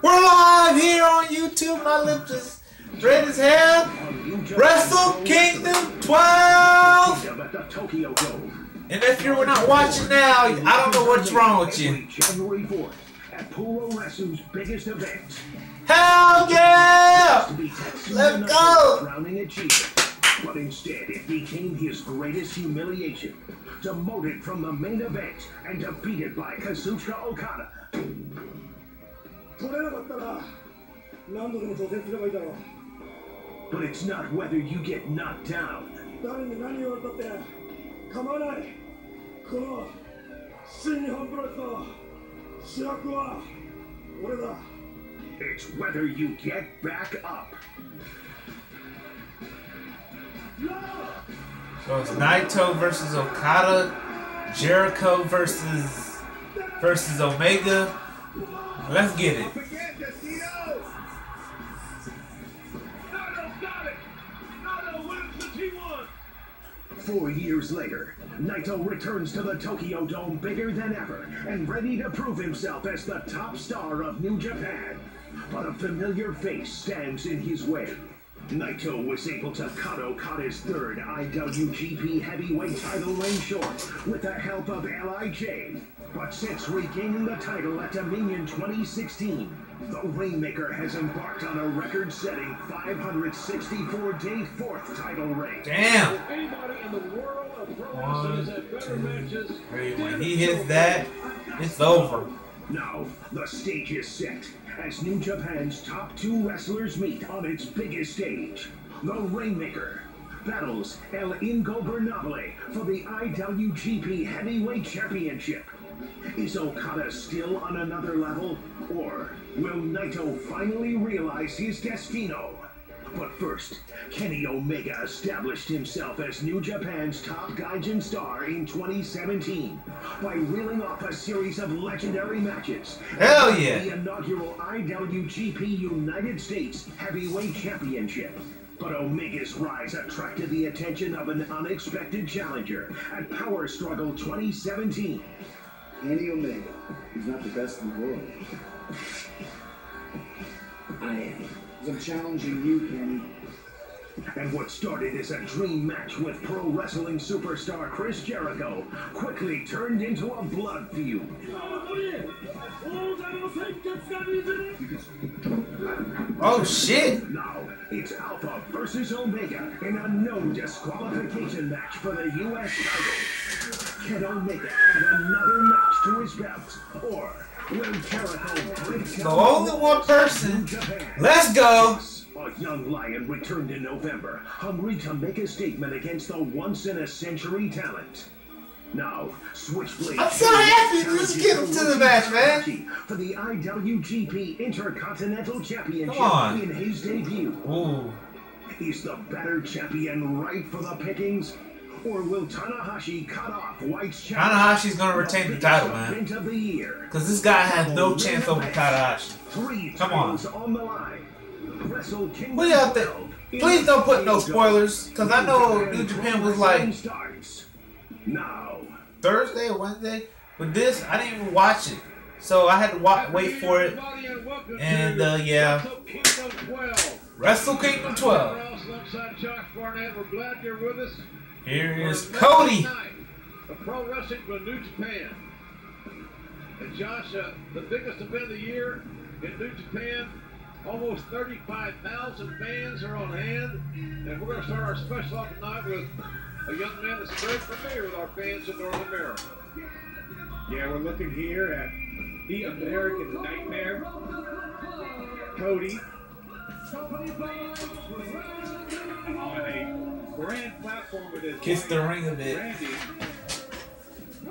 We're live here on YouTube. My lips is red as hell. Wrestle Kingdom 12. And if you're not watching now, I don't know what's wrong with you. January 4th at Pro Wrestling's biggest event. Hell yeah! Let's go! But instead, it became his greatest humiliation. Demoted from the main event and defeated by Kazuchika Okada. But it's not whether you get knocked down. It's whether you get back up. So it's Naito versus Okada, Jericho versus Omega. Let's get it. 4 years later, Naito returns to the Tokyo Dome bigger than ever and ready to prove himself as the top star of New Japan. But a familiar face stands in his way. Naito was able to cut Okada's third IWGP Heavyweight title reign short with the help of LIJ. But since regaining the title at Dominion 2016, the Rainmaker has embarked on a record-setting 564-day fourth title reign. Damn! Anybody in the world of pro One, wrestling has had better matches. when he hits that, it's over. Now, the stage is set as New Japan's top two wrestlers meet on its biggest stage. The Rainmaker battles El Ingobernable for the IWGP Heavyweight Championship. Is Okada still on another level, or will Naito finally realize his destino? But first, Kenny Omega established himself as New Japan's top Gaijin star in 2017 by reeling off a series of legendary matches. Hell yeah! The inaugural IWGP United States Heavyweight Championship. But Omega's rise attracted the attention of an unexpected challenger at Power Struggle 2017. Kenny Omega, he's not the best in the world. I am. I'm challenging you, Kenny. And what started as a dream match with pro wrestling superstar Chris Jericho quickly turned into a blood feud. Oh shit! Now, it's Alpha versus Omega in a no disqualification match for the U.S. title. Can Omega add another notch to his belt? Or will Jericho break down The only one person. Let's go! A young lion returned in November, hungry to make a statement against the once-in-a-century talent. Now, Switchblade... I'm so happy to just get him to the match, man! ...for the IWGP Intercontinental Championship in his debut. Ooh. Is the better champion right for the pickings? Or will Tanahashi cut off White's challenge? Tanahashi's gonna retain the title, man. Because this guy has no chance over Tanahashi. Come on. The line. What do y'all think? Please don't put no spoilers, because I know New Japan was like now Thursday or Wednesday. But this, I didn't even watch it. So I had to wait for it. And yeah. Wrestle Kingdom 12. Here is Cody. Pro Wrestling from New Japan. And Josh, the biggest event of the year in New Japan. Almost 35,000 fans are on hand, and we're going to start our special off tonight with a young man that's very familiar with our fans in North America. Yeah, we're looking here at the American Nightmare, Cody, on a grand platform with his Kiss the ring a bit. Randy,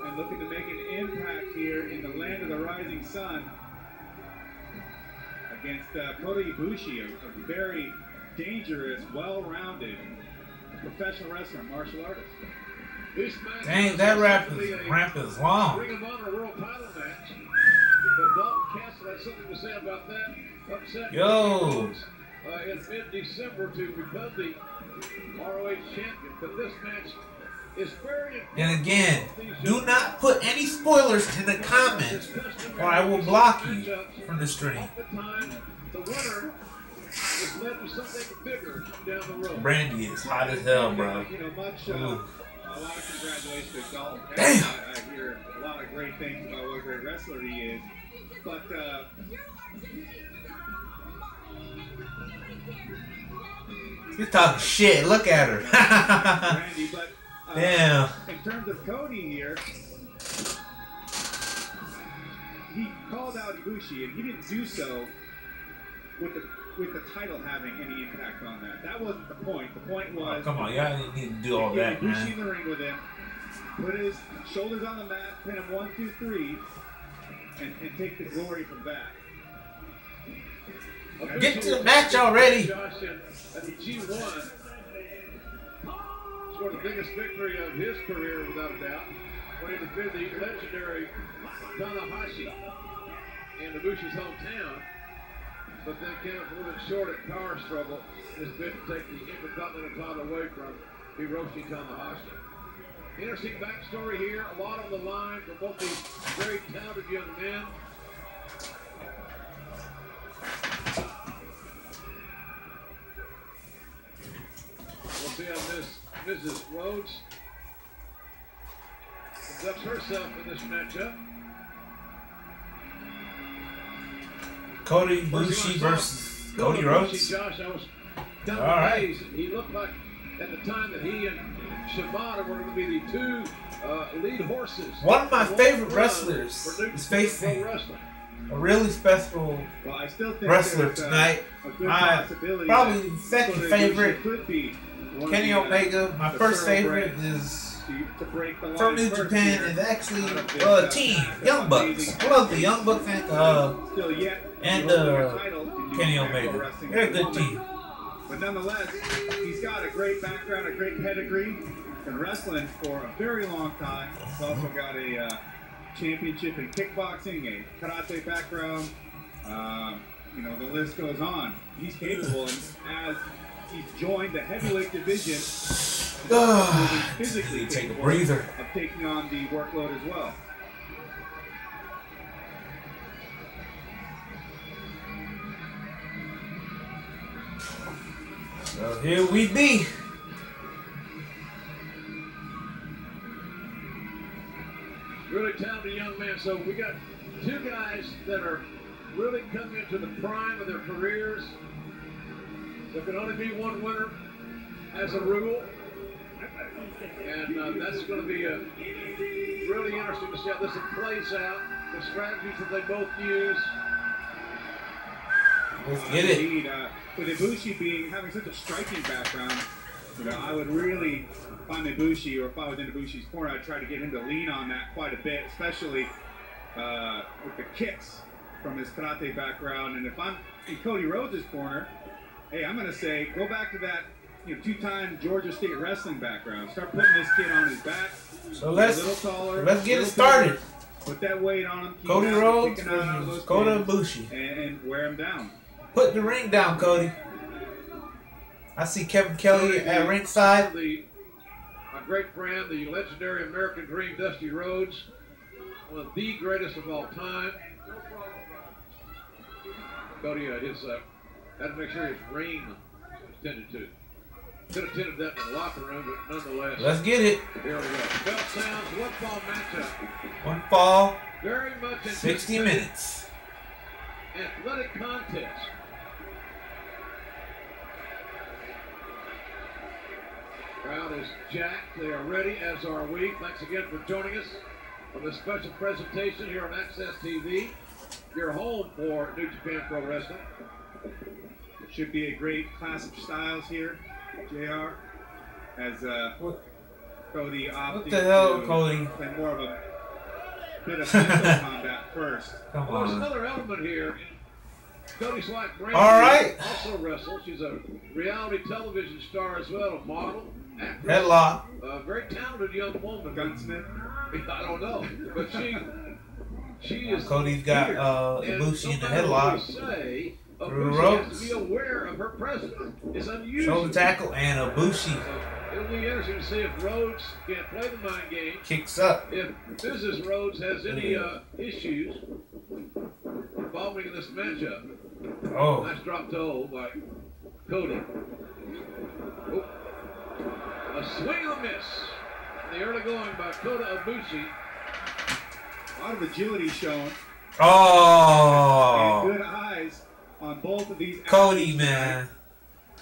and looking to make an impact here in the land of the rising sun. Against Kota Ibushi, a very dangerous, well-rounded professional wrestler, martial artist. Dang, that ramp is long. Ring of Honor World Title match. But Dalton Castle has something to say about that. Upset Yo. in mid-December to become the ROH champion. But this match is very And again, do not put any spoilers in the comments or I will block you from the stream. oftentimes the winner is led to something bigger down the road. Brandy is hot as hell, bro. You know, much, a lot of congratulations to Dalton. Damn. I hear a lot of great things about what a great wrestler he is. But, You're talking shit. Look at her. Randy, but, Damn. in terms of Cody here, he called out Ibushi, and he didn't do so with the title having any impact on that. That wasn't the point. The point was, Oh, come on, y'all didn't need to do all that, Ibushi man. in the ring with him, put his shoulders on the mat, pin him 1, 2, 3, and take the glory from that. Get to the match already. Josh at the G1 scored the biggest victory of his career, without a doubt, when he defeated the legendary Tanahashi in Ibushi's hometown, but then came up a little bit short at Power Struggle in his bid to take the Intercontinental title away from Hiroshi Tanahashi. Interesting backstory here, a lot on the line for both these very talented young men. We'll see how Mrs. Rhodes conducts herself in this matchup. Cody Ibushi versus Cody Rhodes. Josh, I was All right. He looked like at the time that he and Shibata were going to be the two lead horses. One of my favorite wrestlers is facing a really special Well, I still think wrestler there's, tonight. a good My possibility probably that second Kota favorite, Ibushi could be one Kenny of the, Omega. My the first thoroughbred favorite is to break the from line New first Japan here. is actually Out of this, Team Young Bucks. I love the Young Bucks and Still yet and, to hold their title in New Kenny Japan Pro Omega. Wrestling They're a at the good moment. team. But nonetheless, he's got a great background, a great pedigree. Been wrestling for a very long time. He's also got a championship in kickboxing, a karate background. You know, the list goes on. He's capable, and as he's joined the heavyweight division, physically Take a capable breather. of taking on the workload as well. So here we be. Really talented young man. So we got two guys that are really coming into the prime of their careers. There can only be one winner as a rule. And that's going to be really interesting to see how this plays out. The strategies that they both use. Let's get it. Indeed, with Ibushi having such a striking background, you know, I would really find Ibushi, or if I was in Ibushi's corner, I'd try to get him to lean on that quite a bit, especially with the kicks from his karate background. And if I'm in Cody Rhodes' corner, hey, I'm going to say, go back to that, you know, two-time Georgia State wrestling background. Start putting this kid on his back. So let's taller, get it started. Put that weight on him. keep Cody him Rhodes kicking out of those versus Kota pins, Ibushi. and wear him down. Put the ring down, Cody. I see Kevin Kelly at ringside. A great friend, the legendary American Dream, Dusty Rhodes, one of the greatest of all time. Cody had to make sure his ring was tended to. Could have tended that in the locker room, but nonetheless. Let's get it. Here we go. Bell sounds, one fall matchup. One fall, Very much 60 minutes. athletic contest. Crowd is jacked. They are ready, as are we. Thanks again for joining us on this special presentation here on Access TV, your home for New Japan Pro Wrestling. It should be a great clash of styles here, JR, as Cody opted What the hell, to Cody? play more of a bit of physical combat first. Come Well, there's on. another element here. Cody's wife, Brandy, All right. also wrestles. She's a reality television star as well, a model, actress. Headlock. A very talented young woman. Gunsmith. I don't know, but she is. Cody's got here. Ibushi in the And no matter what we headlock. say, Through Ibushi ropes. has to be aware of her presence. It's unusual. Shoulder tackle and Ibushi It'll be interesting to see if Rhodes can play the mind game. Kicks up. If Mrs. Rhodes has any issues involving this matchup. Oh. Nice drop toe by Cody. Oh. A swing and a miss. The early going by Kota Ibushi. A lot of agility shown. Oh. And good eyes on both of these Cody, athletes, man.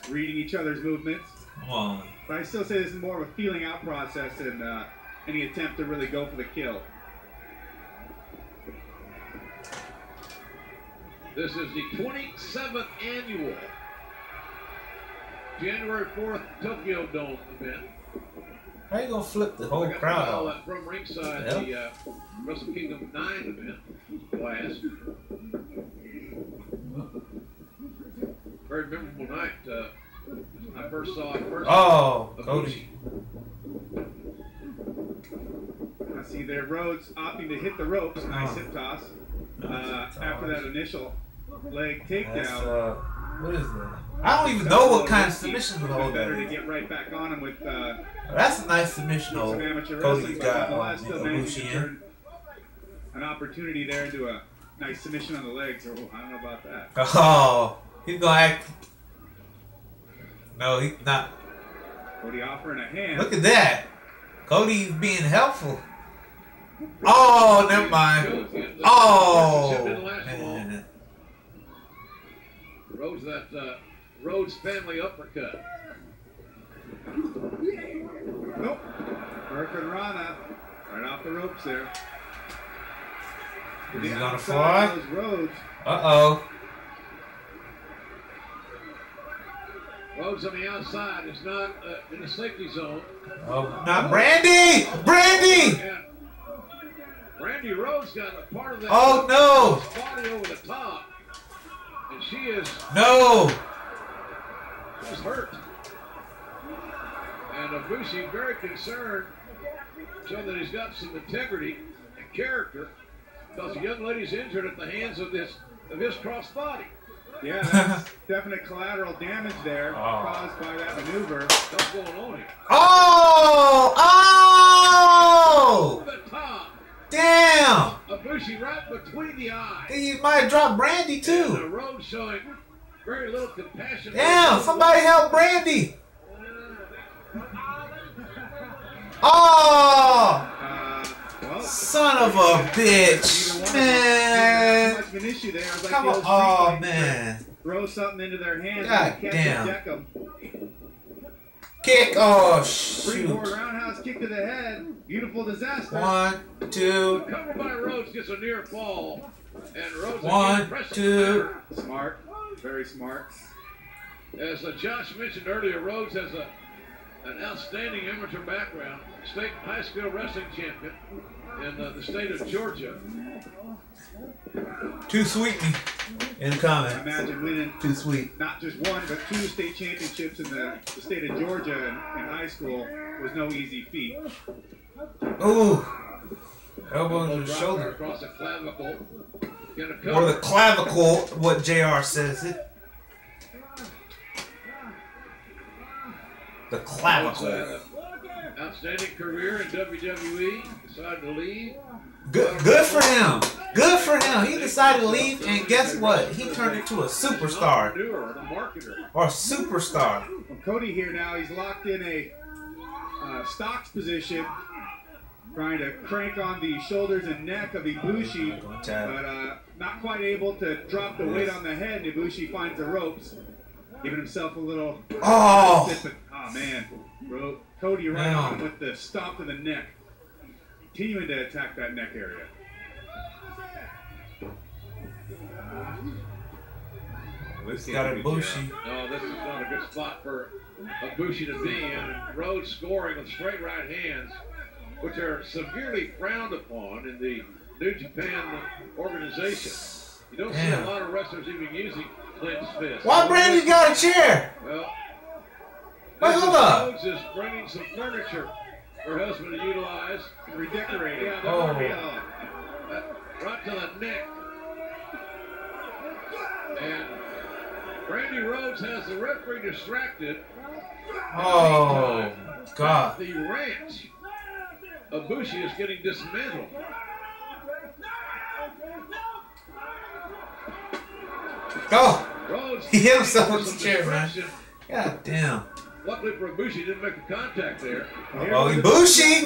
reading each other's movements. Come on. But I still say this is more of a feeling out process than any attempt to really go for the kill. This is the 27th annual January 4th Tokyo Dome event. How you gonna flip the whole I got crowd to call off? that from ringside, the Wrestle Kingdom 9 event class. Very memorable night. I first saw it first. Oh, Cody. I see there Rhodes opting to hit the ropes. Nice hip toss. After that initial leg takedown. That's, what is that? I don't even know what kind of submission hold that better to is. get right back on him with That's a nice submission hold. some amateur Cody's wrestling, got but nonetheless still managed to Ibushi in. turn an opportunity there into a nice submission on the legs. Oh, I don't know about that. Oh, he's gonna act. No, he's not. Cody offering a hand. Look at that. Cody's being helpful. Oh, never mind. Oh, man. Rhodes, that Rhodes family uppercut. Nope. Hurricane Rana right off the ropes there. Is he gonna outside fly? those Rhodes. Uh-oh. Rhodes on the outside is not in the safety zone. Oh, not Brandy! Brandy! And Brandy Rhodes got a part of that. Oh, no! Body over the top. And she is. No! She's hurt. And Ibushi very concerned, showing that he's got some integrity and character, because the young lady's injured at the hands of his crossbody. Yeah, that's definite collateral damage there caused by that maneuver. What's going on here? Oh! Oh! Over the top. Damn! Ibushi right between the eyes. You might have dropped Brandy And too. the road showing very little compassion. Damn! Somebody help Brandy! Oh! Well, Son of a bitch! Man! much of an issue there. It was like Come the on! old Oh street fight. man! Throw something into their hands God and catch damn. deck them. Kick! Oh Springboard shoot! roundhouse kick to the head. Beautiful disaster. 1, 2. Cover by Rhodes gets a near fall. And Rhodes 1, again presses 2. the Smart. Very smart. As Josh mentioned earlier, Rhodes has an outstanding amateur background. State high school wrestling champion in the state of Georgia. Too sweet me in the comments. Imagine winning Too sweet. not just one, but 2 state championships in the state of Georgia in high school was no easy feat. Ooh. Elbow to the Drop shoulder. across the clavicle. Gonna Or the cover. clavicle, what JR says it. The Rhodes clavicle. had an outstanding career in WWE. Decided to leave. Good for him. Good for him. He decided to leave, and guess what? He turned into a superstar. Entrepreneur, a marketer. Or a superstar. Well, Cody here now, he's locked in a stocks position, trying to crank on the shoulders and neck of Ibushi, but not quite able to drop the weight on the head. And Ibushi finds the ropes, giving himself a little. Oh! Oh man, Cody right on with the stomp to the neck, continuing to attack that neck area. This got Ibushi. No, this is not a good spot for Ibushi to be in. Rhodes scoring with straight right hands, which are severely frowned upon in the New Japan organization. You don't see a lot of wrestlers even using clenched fists. Why Brandy got a chair? Well, wait, hold up. Rhodes is bringing some furniture for her husband to utilize. Redecorating. Yeah, right to the neck. And Brandy Rhodes has the referee distracted. Oh. God. The ranch. Ibushi is getting dismantled. Oh! Rhodes He hit himself with some the chair, man. discretion. God damn. Luckily for Ibushi, didn't make the contact there. Oh, Ibushi!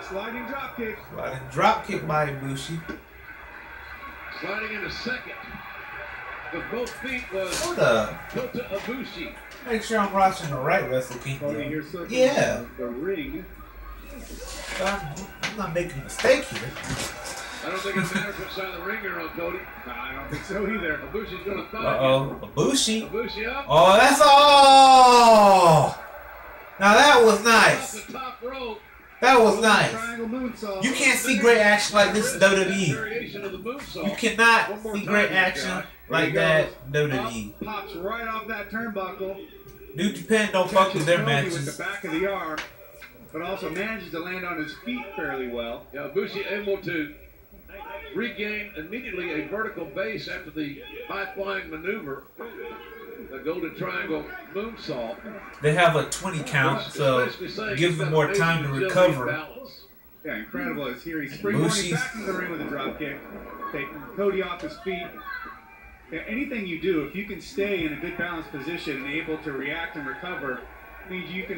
Sliding drop kick. Sliding drop kick by Ibushi. Sliding into second. With both feet was Hold up. Kota Ibushi. Make sure I'm watching the right Wrestle Cody Kingdom. here circling Yeah. the ring. I'm not making a mistake here. I don't think it matters what side of the ring you're on, Cody. No, I don't think so either. Ibushi's going to fight Uh-oh. Ibushi. you. Ibushi up. Oh, that's all. Now that was Off nice. the top rope. That was nice. Triangle moonsault. You can't see great action like this in WWE. Variation of the moonsault. You cannot One more see time great here, action Josh. like that in WWE. Up, pops right off that turnbuckle. New Japan don't fuck with their Cody with matches. the back of the arm, but also manages to land on his feet fairly well. Yeah, Ibushi able to regain immediately a vertical base after the high-flying maneuver, the golden triangle moonsault. They have a 20 count, so gives them more time to recover. Yeah, incredible. As here he's springboarding back into the ring with a drop kick, taking Cody off his feet. Yeah, anything you do, if you can stay in a good balanced position and able to react and recover, means you can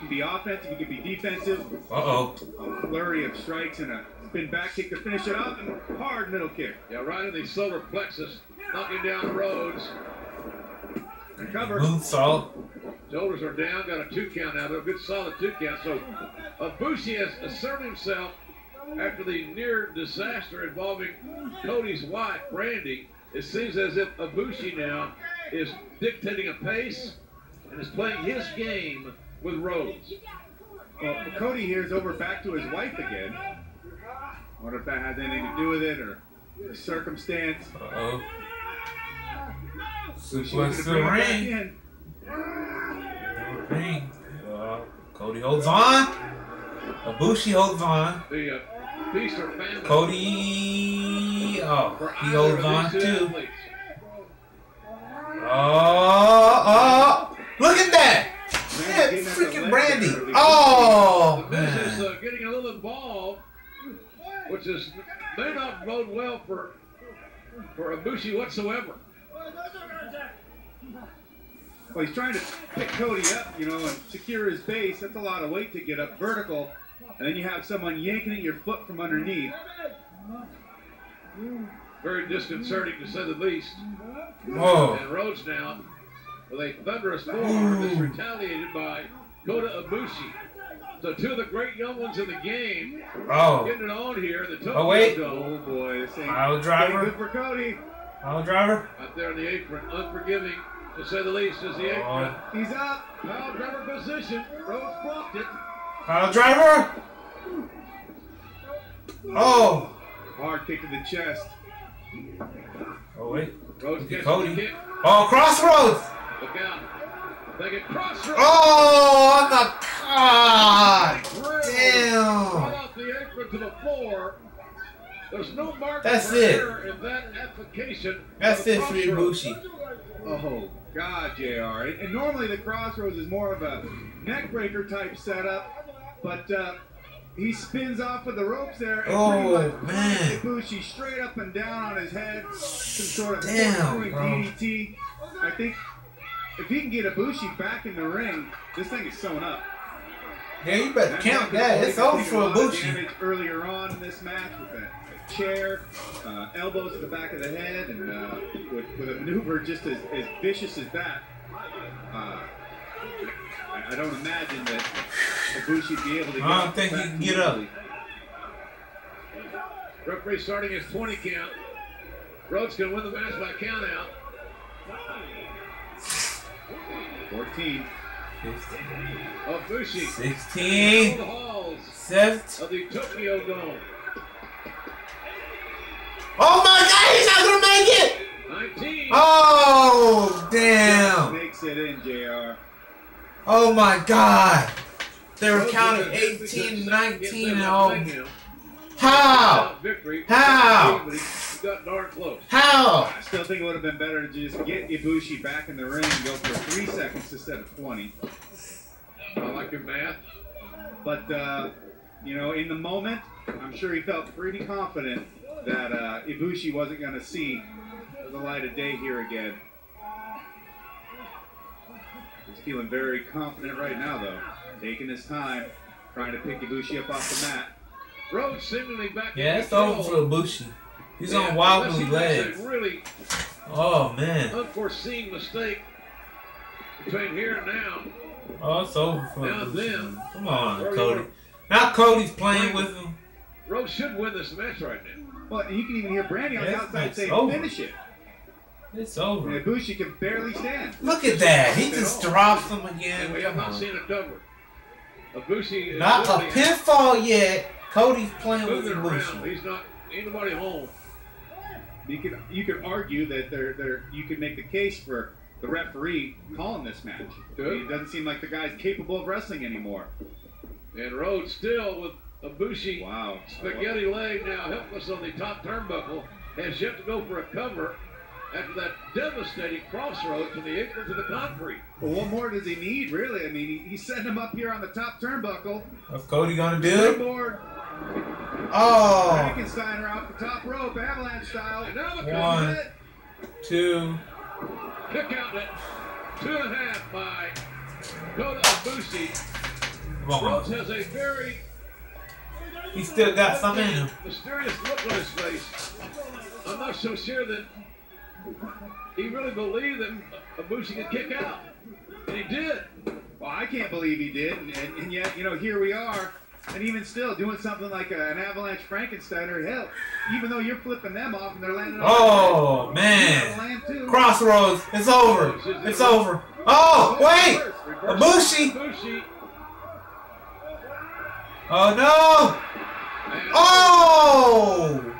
be offensive, you can be defensive. Uh-oh. A flurry of strikes and a spin back kick to finish it off, and a hard middle kick. Yeah, right in the solar plexus, knocking down Rhodes. Recover. Moonsault. Shoulders are down, got a 2 count out of it, a good solid 2 count. So Ibushi has asserted himself after the near disaster involving Cody's wife, Brandy. It seems as if Ibushi now is dictating a pace and is playing his game with Rhodes. Well, Cody here is over back to his wife again. I wonder if that has anything to do with it or the circumstance. Uh-oh. She's Suplex to the gonna bring it back ring. Ring. Cody holds on. Ibushi holds on. The Beaster family. Cody. Oh, for he either holds of on these two too. athletes. Oh. Look at that. Yeah, freaking Brandy. Oh, The Miz is man. getting a little involved, which may not bode well for Ibushi whatsoever. Well, he's trying to pick Cody up, you know, and secure his base. That's a lot of weight to get up vertical. And then you have someone yanking at your foot from underneath. Very disconcerting to say the least. Whoa. And Rhodes now with a thunderous forearm is retaliated by Kota Ibushi. So two of the great young ones in the game Oh. getting it on here. The Oh, wait. Oh, boy. This ain't Pile driver. good for Cody. Pile driver. Out there on the apron, unforgiving to say the least, is the apron. He's up. Pile driver position. Rhodes blocked it. Pile driver. Oh. Hard kick to the chest. Oh, wait. Rhodes Look at gets Cody. the kick. Oh, crossroads. Look out. They get crossroads. Oh, on the God. Right Damn. off the apron to the floor. There's no mark That's for it. error in that application. That's of the it for crossroads. Ibushi. Oh, God, JR. And normally the crossroads is more of a neck breaker type setup, but he spins off with the ropes there and Oh, pretty much man. Ibushi straight up and down on his head. Some sort of Damn, point bro. DDT. I think if he can get Ibushi back in the ring, this thing is sewn up. Yeah, you better count man that. could It's take over a for lot of Ibushi. damage earlier on in this match with that chair, elbows at the back of the head, and with a maneuver just as vicious as that. I don't imagine that Ibushi would be able to get I don't think he back can get up. easily. Referee starting his 20 count. Rhodes can win the match by count out. 14. Ibushi 16. the halls 7. of the Tokyo Dome. Oh my God, he's not gonna make it! 19. Oh, damn. Makes it in, JR. Oh my God. They were Rhodes counting with a 18, 19, and gets all. them him. How? Victory. How? But he got darn close. How? I still think it would have been better to just get Ibushi back in the ring and go for 3 seconds instead of 20. I like your math. But, you know, in the moment, I'm sure he felt pretty confident that Ibushi wasn't going to see the light of day here again. He's feeling very confident right now, though. Taking his time, trying to pick Ibushi up off the mat. Rhodes seemingly back. Yeah, it's over for Ibushi. He's on wobbly legs. Really unforeseen mistake between here and now. Oh, it's over for Now Ibushi. then. Come on, Cody. Now Cody's playing with him. Rhodes should win this match right now. Well, you can even hear Brandy on the outside say, finish it. It's over. And Ibushi can barely stand. Look at that. He just drops him again. And we have not seen a cover. Ibushi is not a pinfall yet. Cody's playing with Ibushi. He's not anybody home. You could argue that you could make the case for the referee calling this match. It doesn't seem like the guy's capable of wrestling anymore. And Rhodes still with Ibushi. Wow. Spaghetti leg now helpless on the top turnbuckle. Has yet to go for a cover after that devastating crossroads from the apron to the concrete. Well, what more does he need, really? I mean, he's setting him up here on the top turnbuckle. What's Cody gonna do? Springboard. Oh. Frankensteiner off the top rope, avalanche style. And now the 1, 2. Kick out at 2.5 by Kota Ibushi. Rhodes has a very... He still got some in him. Mysterious look on his face. I'm not so sure that he really believed that Ibushi could kick out. And he did. Well, I can't believe he did. And yet, you know, here we are. And even still, doing something like an avalanche Frankensteiner, hell, even though you're flipping them off and they're landing on oh, man. Crossroads. It's over. It's over. Oh, wait. Ibushi. Oh, no. Oh.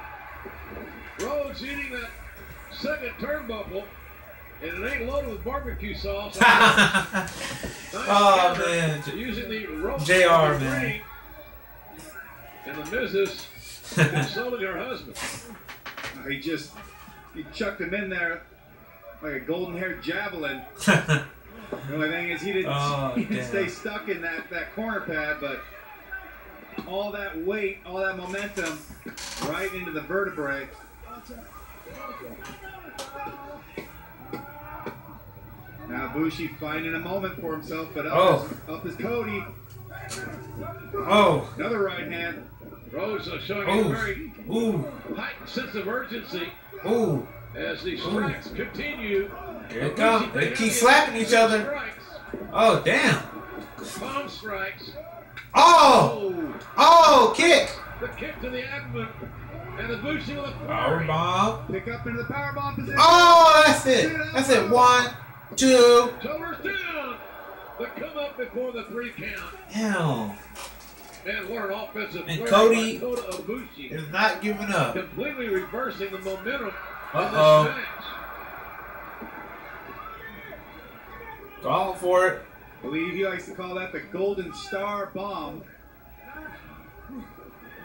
Rhodes eating that second turnbuckle, and it ain't loaded with barbecue sauce. Oh, man. Using the rope JR, man. And the missus consoling her husband. He chucked him in there like a golden-haired javelin. The only thing is he didn't stay stuck in that corner pad, but all that weight, all that momentum, right into the vertebrae. Now Ibushi finding a moment for himself, but up is Cody. Oh. Another right hand. Rhodes showing a very heightened sense of urgency as the strikes continue. Here it comes. They keep slapping each other. Strikes. Oh, damn. Palm strikes. Oh! Oh, kick. The kick to the abdomen. And Ibushi with a power bomb. Pick up into the power bomb position. Oh, that's it. That's it. 1, 2. Shoulders down. But come up before the 3 count. Damn. And what an offensive and play Cody by Kota Ibushi. is not giving up. Completely reversing the momentum of this match. Going for it. I believe he likes to call that the Golden Star Bomb.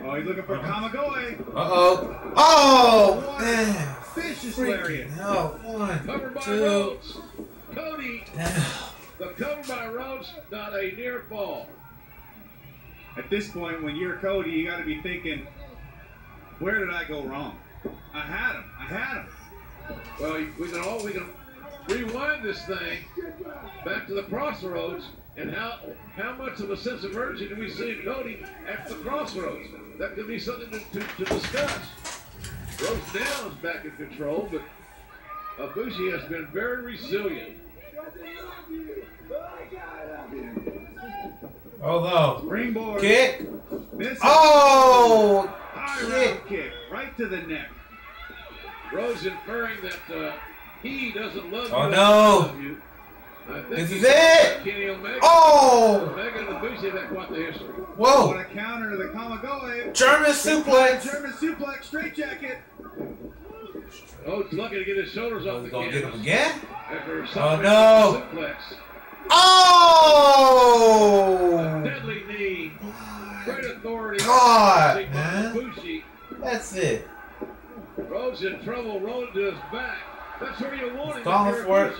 Oh, he's looking for Kamigoe. Uh-oh. Oh, man. Vicious lariat. Hell, 1, Covered by 2. Rhodes. Cody. The cover by Rhodes, not a near fall. At this point, when you're Cody, you got to be thinking, where did I go wrong? I had him. Well, we can rewind this thing back to the crossroads, and how much of a sense of urgency do we see in Cody after the crossroads? That could be something to discuss. Rhodes now is back in control, but Ibushi has been very resilient. Oh, no. Springboard. Kick. Misses. Oh! High kick. Right to the neck. Rhodes inferring that he doesn't love you. Oh, no. This is it. Kenny Omega. Oh! Omega and Ibushi have quite the history. Whoa. What a counter to the Kamigoe. German suplex. German suplex. Straight jacket. Oh, it's lucky to get his shoulders off the Gonna canvas. get him again? After Oh, no. Suplex. Oh! A deadly knee. Great authority. God, man. Ibushi. That's it. Rhodes in trouble, rolling to his back. That's where you want him. Calling for it.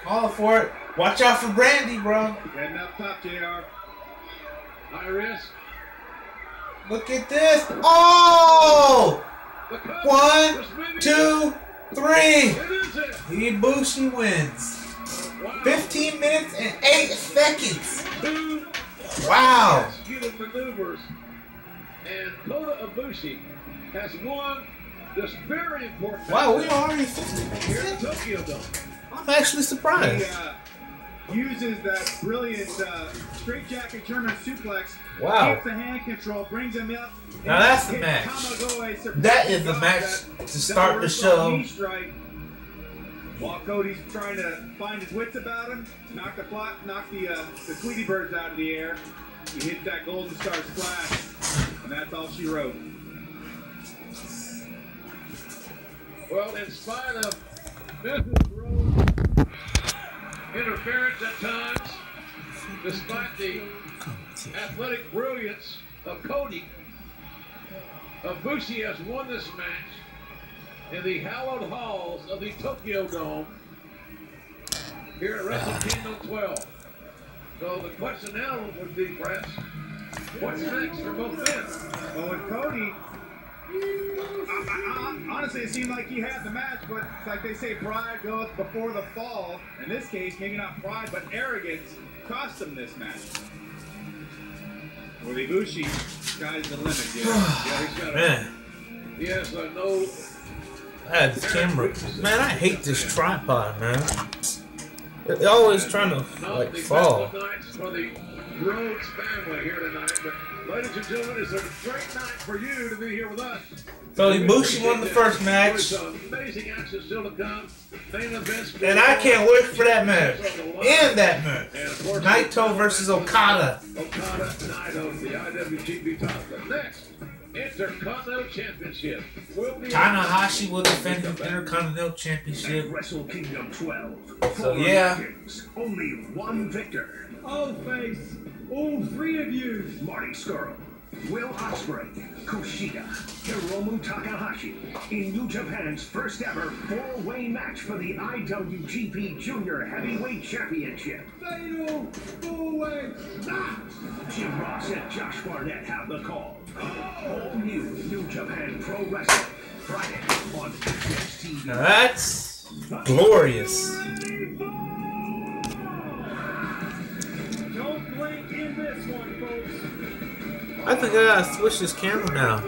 All for it. Watch out for Brandy, bro. Heading up top, JR. High risk. Look at this. Oh! 1, 2, 3. Ibushi wins. 15 minutes and 8 seconds. Wow. Executed maneuvers. And Kota Ibushi has won this very important Wow, we already 15 here minutes in in? Tokyo Dome. I'm actually surprised. He uses that brilliant straightjacket German suplex. Wow. Keeps the hand control, brings him up. Now that's the match. That is the match to start the show. While Cody's trying to find his wits about him, knock the Tweety Birds out of the air. He hits that Golden Star Splash, and that's all she wrote. Well, in spite of business road interference at times, despite the athletic brilliance of Cody, Ibushi has won this match in the hallowed halls of the Tokyo Dome here at Wrestle Kingdom 12. So the question now would be, perhaps, what's next for both men? Well, with Cody, honestly, it seemed like he had the match, but like they say, pride goes before the fall. In this case, maybe not pride, but arrogance cost him this match. With Ibushi, sky's the limit, He has no... This camera. Man, I hate this tripod, man. They're always trying to, like, fall. For the Rhodes family here tonight, but ladies and gentlemen, it's a great night for you to be here with us. So Ibushi won the first match, Amazing action still to come. Main events, and I can't wait for that match. And that match. Naito versus Okada. Okada, Naito, the IWGP title. But next, Intercontinental Championship. Tanahashi will defend the Intercontinental Championship. Wrestle Kingdom 12. So yeah. Only one victor. I'll face all three of you. Marty Scurll, Will Ospreay, Kushida, Hiromu Takahashi in New Japan's first ever four-way match for the IWGP Junior Heavyweight Championship. Fatal four-way match. Jim Ross and Josh Barnett have the call. All new New Japan Pro Wrestling, Friday on Access TV. Now that's glorious. Don't blink in this one, folks. I think I gotta switch this camera now.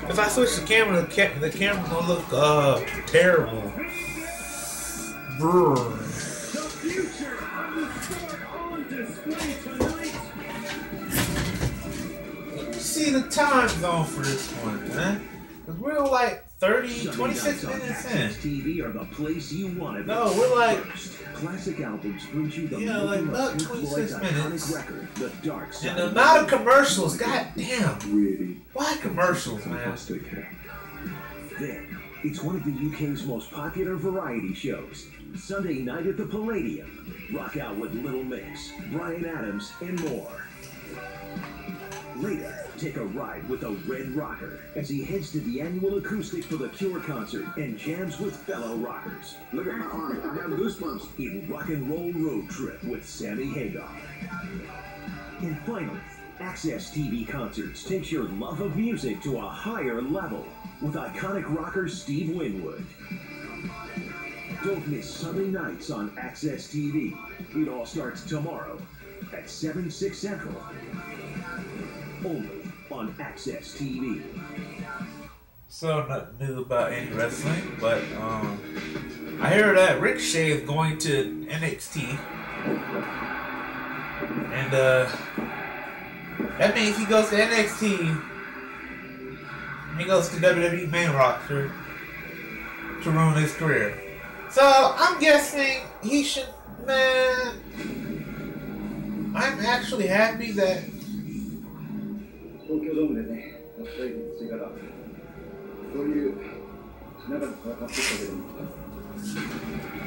If I switch the camera, the camera gonna look terrible. Brr. The future of the sport on display tonight. See the time zone for this one, man. Cause we're like 26 minutes in. TV are the place you want to be. No, we're like, Classic Albums brings you the like about Pink 26 Floyd's minutes. iconic record, The Dark Side. And the amount of commercials, goddamn. Why commercials, man? Then, it's one of the UK's most popular variety shows. Sunday night at the Palladium. Rock out with Little Mix, Bryan Adams, and more. Later, take a ride with a Red Rocker as he heads to the annual acoustic for the Cure concert and jams with fellow rockers. Look at my arm, I have goosebumps. In Rock and Roll Road Trip with Sammy Hagar. And finally, Access TV Concerts takes your love of music to a higher level with iconic rocker Steve Winwood. Don't miss Sunday nights on Access TV. It all starts tomorrow at 7, 6 Central. Only on Access TV. So nothing new about any wrestling, but I hear that Ricochet is going to NXT, and that means he goes to NXT. He goes to WWE main roster to ruin his career. So I'm guessing he should. Man, I'm actually happy that.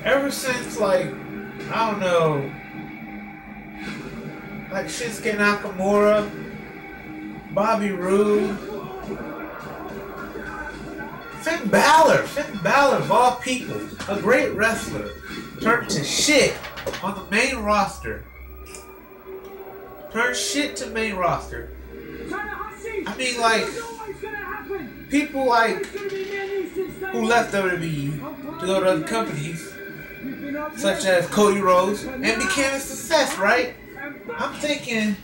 Ever since, like, I don't know, like Shinsuke Nakamura, Bobby Roode, Finn Finn Balor of all people, a great wrestler, turned to shit on the main roster. Turned shit to main roster. I mean, like, people like who left WWE to go to other companies, such as Cody Rhodes, and became a success, right? I'm thinking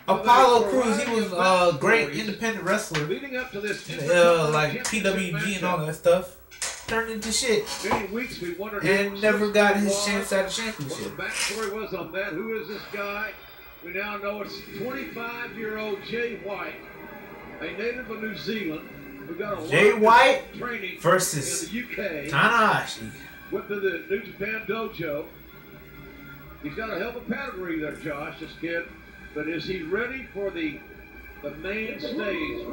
Apollo Crews, he was a great independent wrestler, like PWG and all that stuff. Turned into shit and never got his chance at a championship. What the backstory was on that? Who is this guy? We now know it's 25-year-old Jay White, a native of New Zealand, who got a Jay White training versus in the UK. Tanahashi. Went to the New Japan dojo. He's got a hell of a pedigree there, Josh, this kid. But is he ready for the main stage?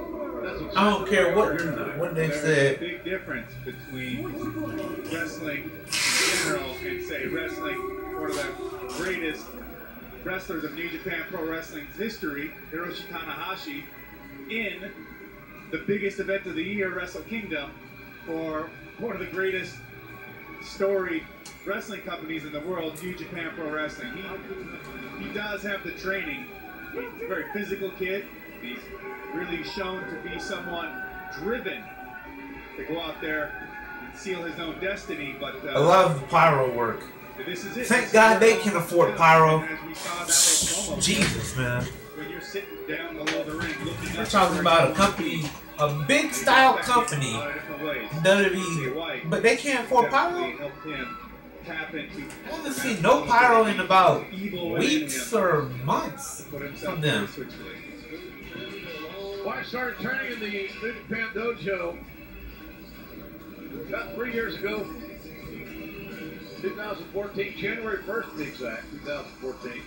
That's exactly I don't care what they There's said. a big difference between wrestling in general and, say, wrestling one of the greatest wrestlers of New Japan Pro Wrestling's history, Hiroshi Tanahashi, in the biggest event of the year, Wrestle Kingdom, for one of the greatest storied wrestling companies in the world, New Japan Pro Wrestling. He does have the training. He's a very physical kid. He's really shown to be someone driven to go out there and seal his own destiny. But I love the pyro work. this is it. Thank God they can afford pyro. As we saw that at Jesus, man. when you're sitting down below the ring looking We're up talking about a company, a big style company, WWE, but they can't afford pyro. helped him tap into I haven't seen no pyro in about weeks or months from them. White started training in the New Japan dojo about 3 years ago, 2014, January 1st to be exact, 2014.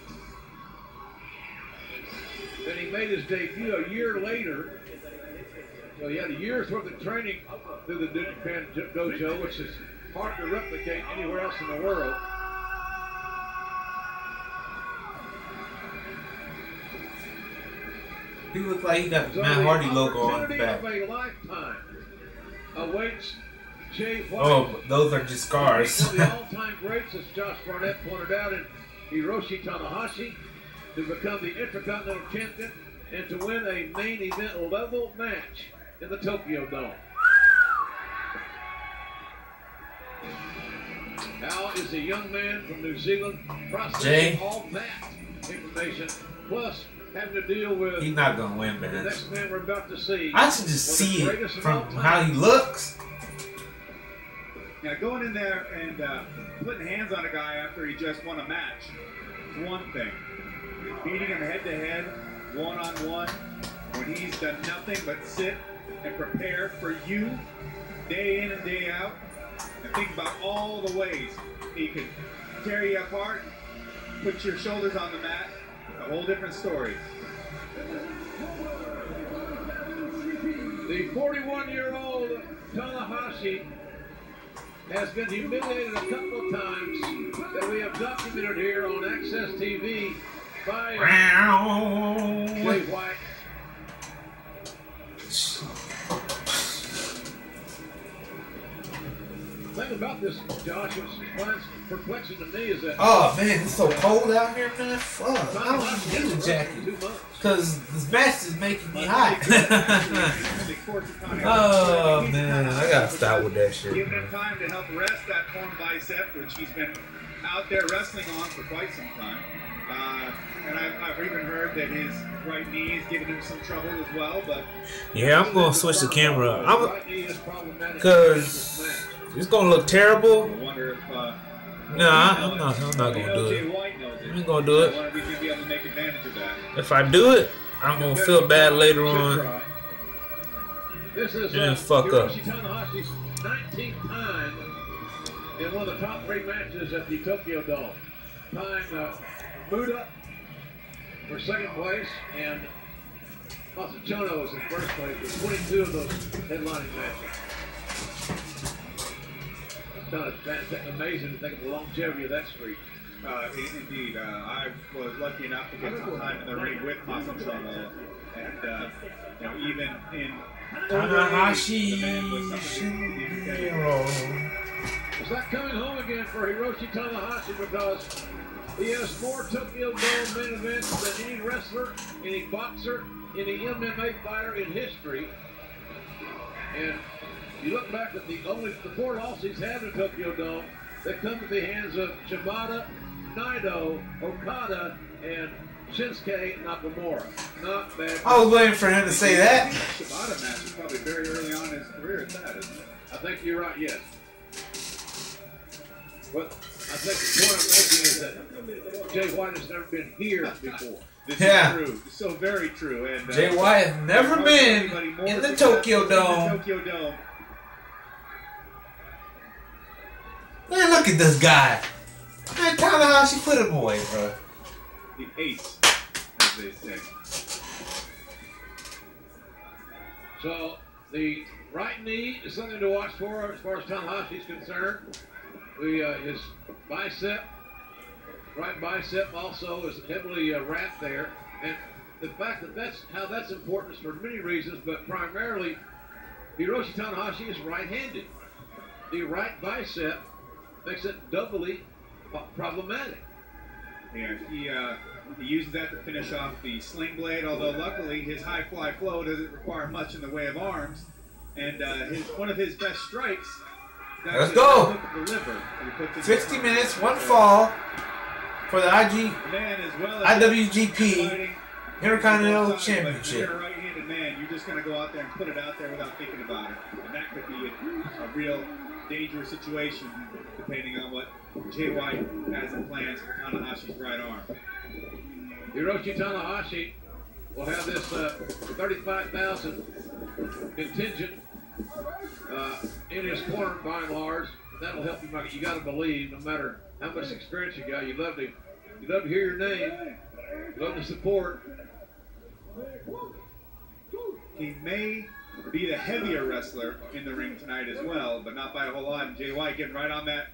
Then he made his debut a year later. So he had a year's worth of training through the New Japan dojo, which is hard to replicate anywhere else in the world. He looked like he got the Matt Hardy logo on his back. Of a lifetime awaits Jay White. Oh, those are just scars. One of the all-time greats, as Josh Barnett pointed out, in Hiroshi Tanahashi, to become the Intercontinental Champion and to win a main event level match in the Tokyo Dome. Al is a young man from New Zealand, processing all that information, plus having to deal with. He's not gonna win, the man. next man we're about to see. I should just see it from how he looks. Now, going in there and putting hands on a guy after he just won a match is one thing. Beating him head-to-head, one-on-one, when he's done nothing but sit and prepare for you day in and day out, and think about all the ways he could tear you apart, put your shoulders on the mat, a whole different story. The 41-year-old Tanahashi has been humiliated a couple of times that we have documented here on Access TV by Jay White. The thing about this, Josh, what's perplexing to me is that. Oh man, it's so cold out here, man. Fuck, I don't even need a jacket because this match is making me hot. Oh man, I gotta stop with that shit. Giving him time to help rest that torn bicep, which he's been out there wrestling on for quite some time. And I've even heard that his right knee is giving him some trouble as well. But yeah, I'm gonna switch the camera because it's gonna look terrible. I wonder if Nah, I'm not gonna do it. I'm gonna do it. If I do it, I'm gonna feel bad later on. This is and fuck up. Hiroshi Tanahashi's 19th time in one of the top 3 matches at the Tokyo Dome. Tying Muda for second place and Masachono was in first place with 22 of those headlining matches. It's kind of amazing to think of the longevity of that streak. Indeed. I was lucky enough to get some time in the ring with Masachiro, and you know, even in Tanahashi It's not coming home again for Hiroshi Tanahashi because he has more Tokyo Dome main events than any wrestler, any boxer, any MMA fighter in history. And you look back at the 4 losses he's had in Tokyo Dome, they come to the hands of Shibata, Naito, Okada, and Shinsuke Nakamura. Not bad. I was waiting for him to say that. Shibata match is probably very early on in his career at that, isn't it? I think you're right, yes. But I think the point I'm making is that Jay White has never been here before. This is true. So very true. And Jay White has never been in the Tokyo Dome. Man, look at this guy. Man, Tanahashi put him away, bro. The ace, as they say. So the right knee is something to watch for as far as Tanahashi is concerned. His bicep, right bicep also is heavily wrapped there. And the fact that that's important is for many reasons, but primarily Hiroshi Tanahashi is right-handed. The right bicep makes it doubly problematic. Yeah, he uses that to finish off the sling blade, although luckily his high fly flow doesn't require much in the way of arms. And one of his best strikes. Let's go. 60 minutes, one fall for the IWGP Intercontinental Championship. You're a right-handed man, you're just going to go out there and put it out there without thinking about it. And that could be a real dangerous situation depending on what Jay White has in plans for Tanahashi's right arm. Hiroshi Tanahashi will have this 35,000 contingent in his corner by and large. That'll help you. You got to believe, no matter how much experience you got, you love to hear your name, you love the support. He may be the heavier wrestler in the ring tonight as well, but not by a whole lot. And Jay White getting right on that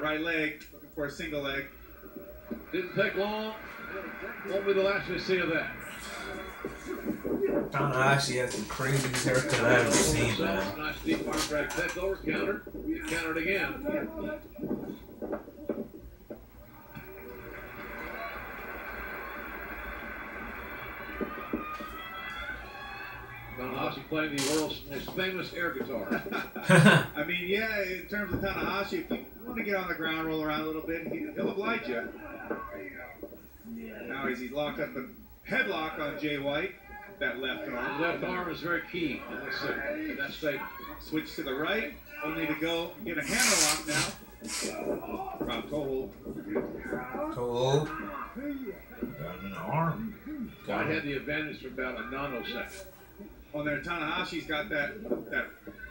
right leg, looking for a single leg. Didn't take long. Won't be the last we see of that. Tanahashi has the craziest haircut I've ever seen, man. Nice deep arm drag takeover, counter. You countered again. Tanahashi playing the world's most famous air guitar. I mean, yeah, in terms of Tanahashi, if you want to get on the ground, roll around a little bit, he'll oblige you. Now he's locked up a headlock on Jay White. That left arm. Left arm is very key in that statement. Switch to the right. Only to go get a hammer lock now. Drop toe hold. Toe hold. Got him in the arm. White had the advantage for about a nanosecond. On there, Tanahashi's got that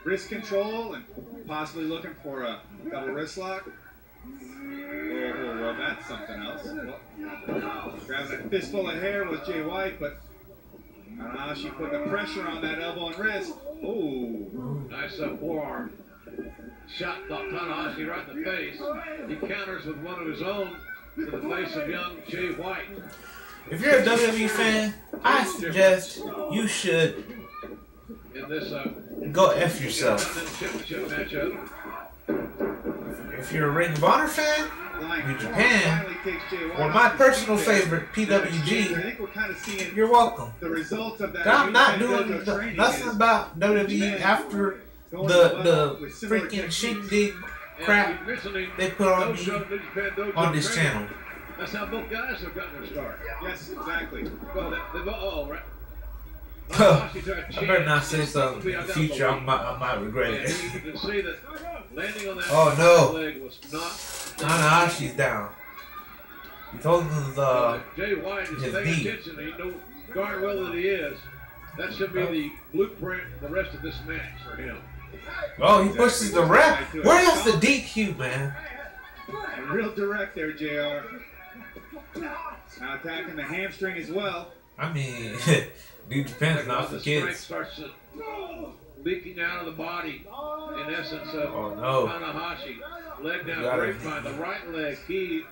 wrist control and possibly looking for a double wrist lock. Oh, well, that's something else. Well, grabbing a fistful of hair with Jay White, but Tanahashi putting the pressure on that elbow and wrist. Oh, nice forearm. Shot Tanahashi right in the face. He counters with one of his own to the face of young Jay White. If you're a WWE fan, I suggest you should in this go F yourself. Matchup. If you're a Ring of Honor fan, New Japan, or my personal favorite, PWG, you're welcome. I'm not doing nothing about WWE after the freaking shindig crap they put on me on this channel. That's how both guys have gotten their start. Yes, exactly. Well, right. I better not say something in the future. I might regret it. You can see that landing on that leg was not. Tanahashi's down. He told him Jay White is paying attention. He knows darn well that he is. That should be the blueprint for the rest of this match for him. Oh, he pushes the ref. Where's the DQ, man? Real direct there, JR. Now attacking the hamstring as well. I mean, New Japan's not for kids. Starts leaking out of the body, in essence, of Tanahashi. leg down grapevine. The right leg key.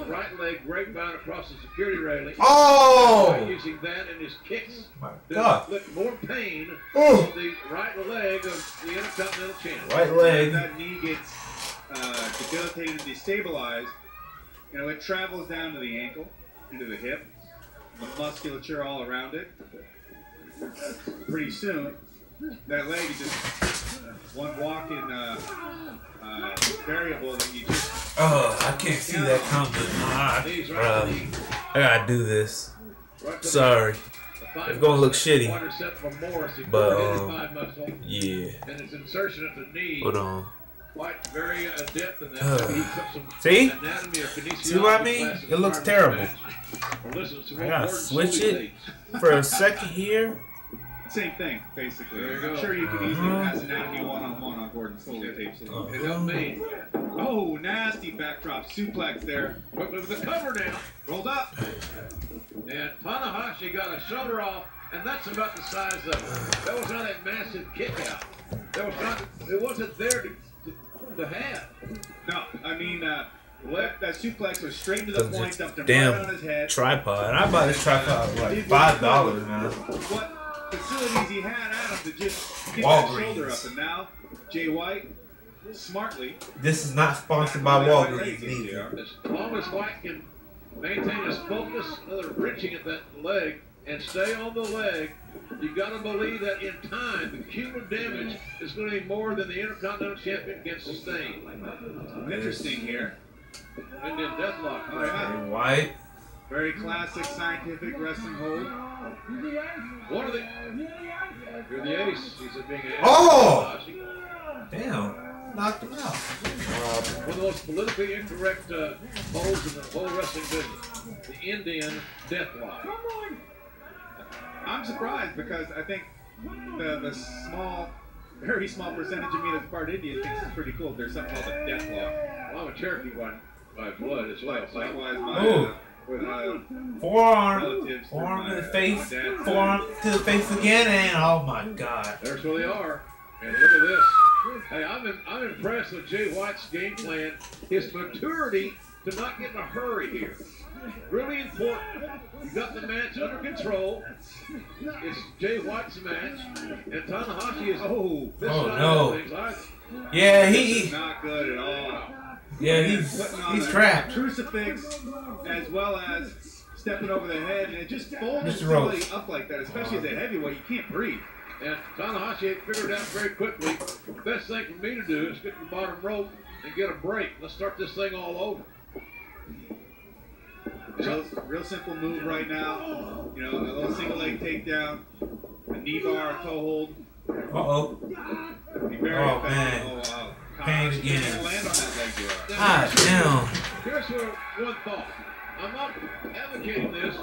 Right leg grapevine across the security railing. Oh! Using that in his kicks. My God. Inflict more pain on the right leg of the Intercontinental Champion. Right leg. That knee gets debilitated and destabilized. You know, it travels down to the ankle, into the hip, the musculature all around it. Pretty soon, that leg is just one walk-in variable that you just... Oh, I can't see that coming. I gotta do this. Sorry. It's gonna look shitty. But, yeah. And his insertion at the knee. Hold on. Quite very adept in that. See? See what I mean? It looks terrible. I gotta switch it for a second here. Same thing, basically. I'm sure you can easily pass anatomy one-on-one on Gordon's shoulder tapes. Oh, nasty backdrop suplex there. But with the cover now. Rolled up. And Tanahashi got a shoulder off, and that's about the size of it. That was not a massive kick out. It wasn't there to have. No, I mean, that suplex was straight to the point, dumped him damn right on his head. Tripod. I bought this tripod for like $5, man. What facilities he had at him to just get that shoulder up, and now Jay White smartly. This is not sponsored by Walgreens either. As long as White can maintain his focus, wrenching at that leg, and stay on the leg, you got to believe that in time, the cumulative damage is going to be more than the Intercontinental Champion can sustain. Interesting here. Indian deathlock. Oh, yeah. White. Very classic scientific wrestling hold. One of the... You're the ace. He's being an ace. Oh! Damn. Knocked him out. One of the most politically incorrect holds in the whole wrestling business. The Indian deathlock. I'm surprised because I think the small, very small percentage of me that's part Indian thinks it's pretty cool. There's something called a deathlock. Well, I'm a Cherokee one by blood as well. Likewise, my forearm to the face, forearm to the face again, and oh my God. There's where they are. And look at this. Hey, I'm impressed with Jay White's game plan. His maturity to not get in a hurry here. Really important. You got the match under control. It's Jay White's match, and Tanahashi is no. Yeah, he's not good at all. Yeah, he's trapped. Crucifix as well as stepping over the head, and it just folds somebody up like that, especially as a heavyweight. You can't breathe. And Tanahashi figured it out very quickly. The best thing for me to do is get to the bottom rope and get a break. Let's start this thing all over. Real simple move right now. You know, a little single leg takedown, a knee bar, a toe hold. Oh man. Pain again. Land on that leg there. Ah, damn. Here's one thought. I'm not advocating this,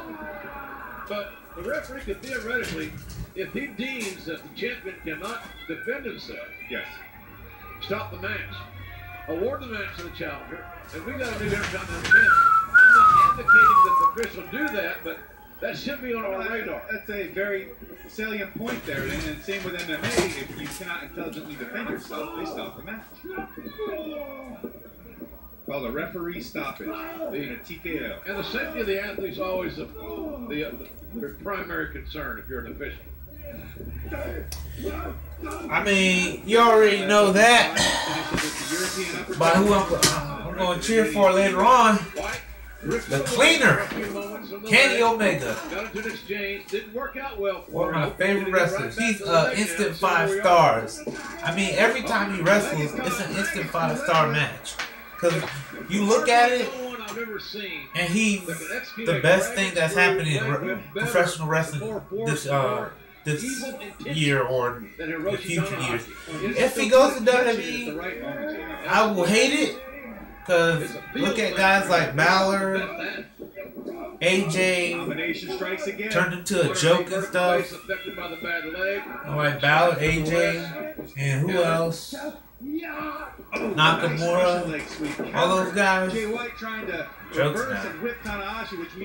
but the referee could theoretically, if he deems that the champion cannot defend himself, yes, stop the match. Award the match to the challenger, and we got a new Intercontinental Champion. I'm not advocating that the official do that, but that should be on our radar. That's a very salient point there, and same with MMA. If you cannot intelligently defend yourself, they stop the match. Well, the referee stoppage, being a TKO. And the safety of the athlete is always the primary concern if you're an official. I mean, you already know that. But who I'm going to cheer for later on, the cleaner, Kenny Omega. Got into an exchange, didn't work out well for one of my favorite wrestlers. He's instant 5 stars. I mean, every time he wrestles, it's an instant 5-star match. Because you look at it, and he's the best thing that's happening in professional wrestling this year or the future years. If he goes to WWE, I will hate it. Because look at guys like Balor, AJ turned into a joke and stuff. Like Balor, AJ, and who else? Nakamura, all those guys. Jokes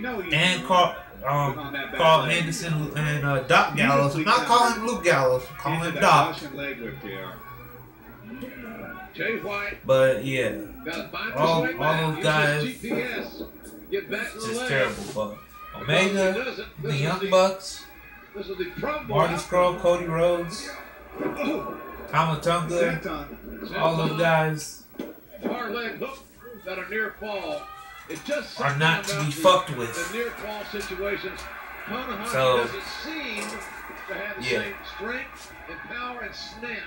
now. And Carl Anderson and Doc Gallows. I'm not calling him Luke Gallows. I'm calling him Doc. Jay White. But yeah, Gotta find all his way back. those Use guys, his GPS. Get back to the just lane. terrible. But Omega, the Young Bucks, This is the Pro Bowl Marty Scurll, Cody Rhodes, Tama Tonga, all those guys Far leg hook got a near fall. It's just are not to be the fucked with. near fall situations. Tanahashi So, doesn't seem to have the same strength and power and snap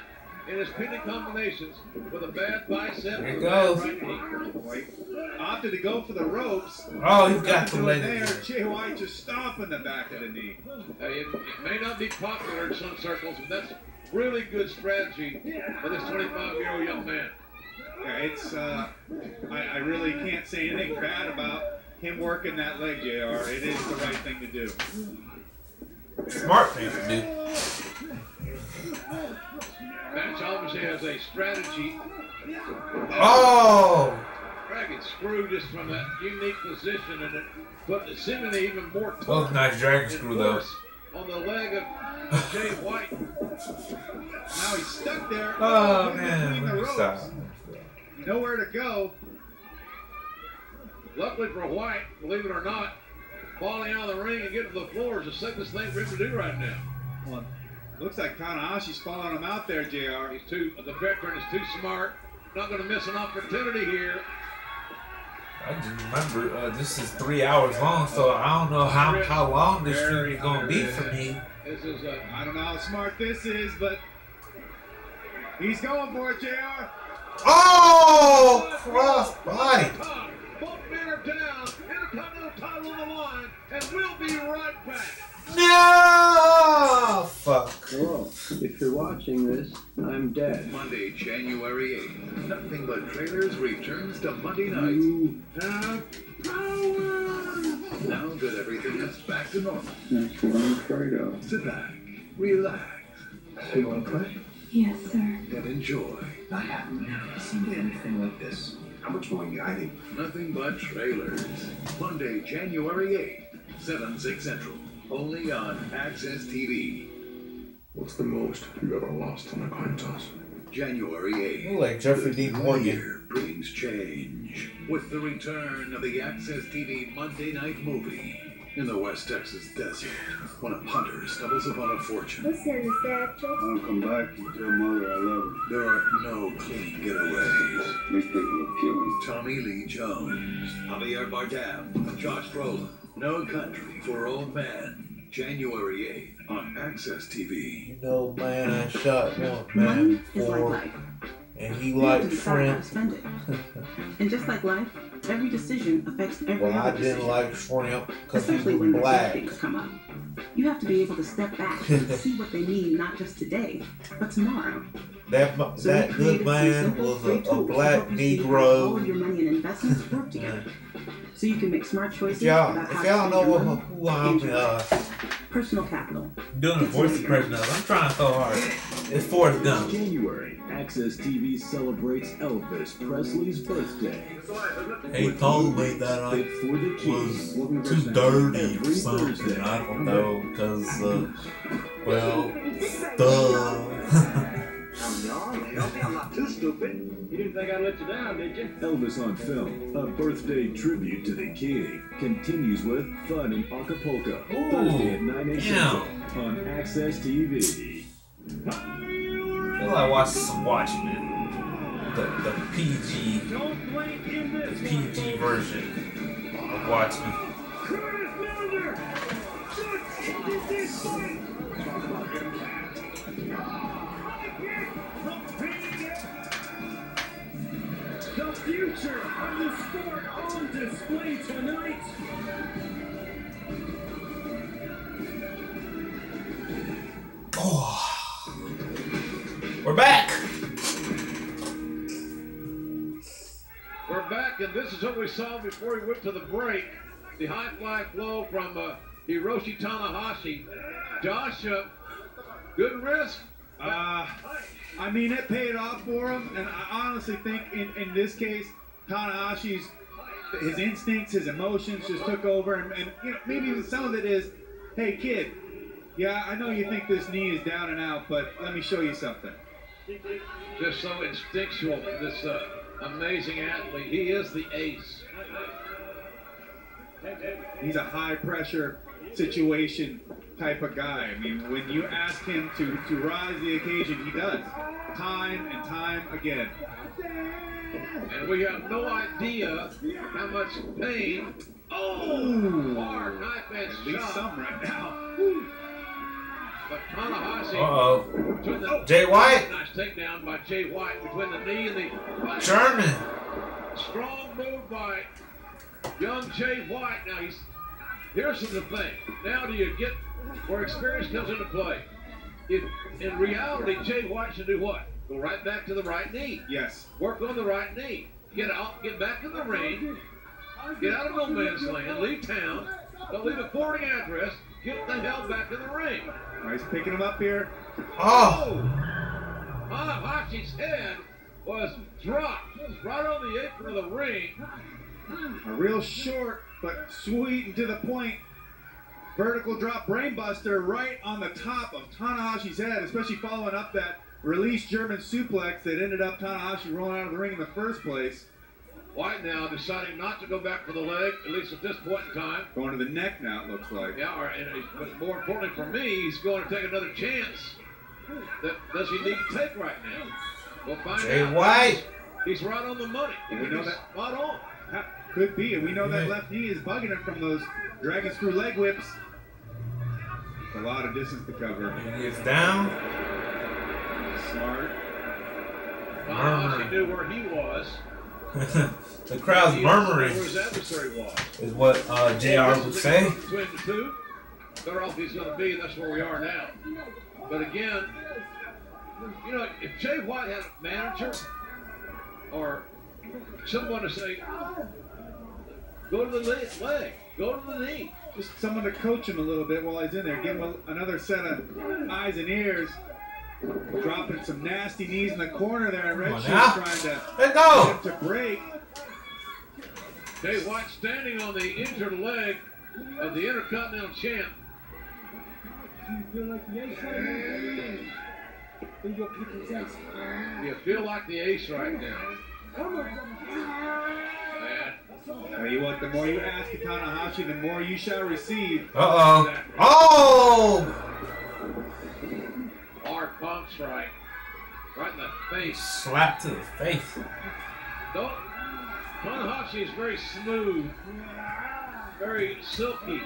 in his pinning combinations with a bad bicep. Here it goes. Right knee. Opted to go for the ropes. Oh, he's got the leg. there. Jay White just stomping the back of the knee. It may not be popular in some circles, but that's really good strategy for this 25-year-old young man. Yeah, it's I really can't say anything bad about him working that leg, JR. It is the right thing to do. Smart thing to do. Match obviously has a strategy. Oh! Dragon screw just from that unique position, and it put seemingly even more Both nice dragon screw though. on the leg of Jay White. Now he's stuck there. Oh between man, the let me ropes. stop. Nowhere to go. Luckily for White, believe it or not, falling out of the ring and getting to the floor is the safest thing for him to do right now. Well, looks like Tanahashi's following him out there, JR. The veteran is too smart. Not going to miss an opportunity here. I just remember this is 3 hours long, so I don't know how long this stream is gonna be for me. This is I don't know how smart this is, but he's going for it, JR. Oh! Cross body. Both men are down. Intercontinental title on the line, and we'll be right back. No! Fuck. Hello. If you're watching this, I'm dead. Monday, January 8th. Nothing But Trailers returns to Monday night. You have power! Now that everything is back to normal, That's what I'm afraid of. sit back, relax, So you want to play? Yes, sir. and enjoy. I have never seen anything like this. How much more you hiding? Nothing But Trailers. Monday, January 8th, 7, 6 Central. Only on Access TV. What's the most you ever lost on a coin toss? January 8th. You like Jeffrey The Dean new Morgan. year brings change. With the return of the Access TV Monday night movie. In the West Texas desert, when a punter stumbles upon a fortune, What's in the satchel? I'll come back and tell Mother I love her. there are no clean getaways. These people are killing. Tommy Lee Jones, Javier Bardem, and Josh Brolin. No Country for Old Men. January 8th on Access TV. You know, man, I shot one Money man is like before, life. and he You have to liked decide how to shrimp. spend it. And just like life, every decision affects every Well, I other didn't decision. like shrimp because he Especially when was the big black. things come up. You have to be able to step back and see what they mean not just today, but tomorrow. That So that we good created some man simple, was free a tools to black help you see how all of Negro. your money and investments work together. So you can make smart choices If about y'all how to know spend your money who I'm and your life. Personal capital. doing the voice impression of, I'm trying so hard. It's Forrest Gump. January, Access TV celebrates Elvis Presley's birthday. He told me that I Fit for the was King. too dirty or Every something. Thursday. I don't know, because, well, duh. I'm not too stupid. You didn't think I'd let you down, did you? Elvis on Film, a birthday tribute to the King, continues with Fun in Acapulco. Ooh, Thursday at 9 a.m. damn. Central on Access TV. I feel like watching some Watchmen. The PG version of Watchmen. Curtis Milner! Good this fight! The future of the sport on display tonight. Oh, we're back. We're back, and this is what we saw before we went to the break. The high fly flow from Hiroshi Tanahashi. Josh, good risk. I mean, it paid off for him, and I honestly think in this case, Tanahashi's his instincts, his emotions just took over, and you know, maybe some of it is, hey kid, yeah, I know you think this knee is down and out, but let me show you something. just so instinctual, this amazing athlete. He is the ace. He's a high-pressure situation type of guy. I mean, when you ask him to rise to the occasion, he does. Time and time again. And we have no idea how much pain. Oh! Hard knife edge shot. At least some right now. But Tanahashi. Uh-oh. Jay White. Nice takedown by Jay White between the knee and the German. Strong move by young Jay White. Now here's the thing. Now do you get where experience comes into play? If in reality Jay White should do what? Go right back to the right knee. Yes. Work on the right knee. Get out, get back in the ring. Get out of no man's land. Leave town. Don't leave a forwarding address. Get the hell back in the ring. He's picking him up here. Oh! Tanahashi's head was dropped right on the apron of the ring. A real short but sweet and to the point vertical drop brainbuster right on the top of Tanahashi's head, especially following up that released German suplex that ended up Tanahashi rolling out of the ring in the first place. White now deciding not to go back for the leg, at least at this point in time. Going to the neck now, it looks like. Yeah, but more importantly for me, he's going to take another chance. That does he need to take right now? We'll find Jay out. White. He's right on the money. We know that. Spot on. Could be, and we know that left knee is bugging him from those dragon screw leg whips. A lot of distance to cover. He gets down. Smart. Tanahashi knew where he was. The crowd's murmuring Where his adversary was. is what JR would say. Between the two, better off he's going to be, and that's where we are now. But again, you know, if Jay White had a manager or someone to say, go to the leg, go to the knee. Just someone to coach him a little bit while he's in there. Give him another set of eyes and ears. Dropping some nasty knees in the corner there. Red Shoes trying to let go. Get him to break. Jay White standing on the injured leg of the Intercontinental Champ. You feel like the ace right now. Tell you what, the more you ask of Tanahashi, the more you shall receive. Uh-oh. Oh! Hard pump strike. Right in the face. Slap to the face. Tanahashi is very smooth. Very silky.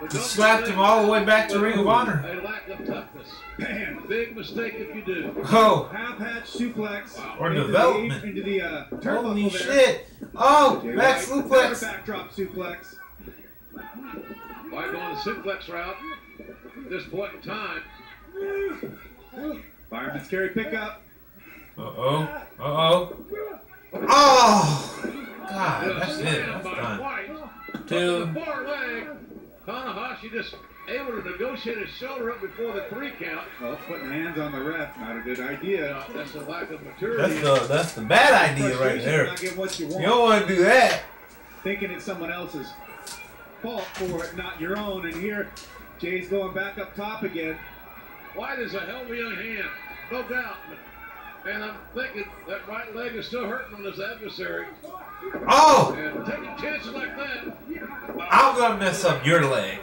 Just slapped him all the way back to Ring of Honor. A lack of toughness. Bam. Big mistake if you do. Oh. Half-hatch suplex. Wow. Or development. Into the turnbuckle. Holy shit. Oh, back suplex. Backdrop suplex. White going the suplex route at this point in time. Fireman's carry pickup. Uh-oh. Uh-oh. Oh! God, that's it. That's done. Two. The far leg. Tanahashi just able to negotiate his shoulder up before the 3 count. Well, putting hands on the ref, not a good idea. That's a lack of maturity. That's the bad idea right there. Not get what you want. You don't want to do that. Thinking it's someone else's fault for it, not your own. And here, Jay's going back up top again. White is a hell of a young hand, no doubt. And I'm thinking that right leg is still hurting on his adversary. Oh! And taking chances like that. I'm going to mess up your leg.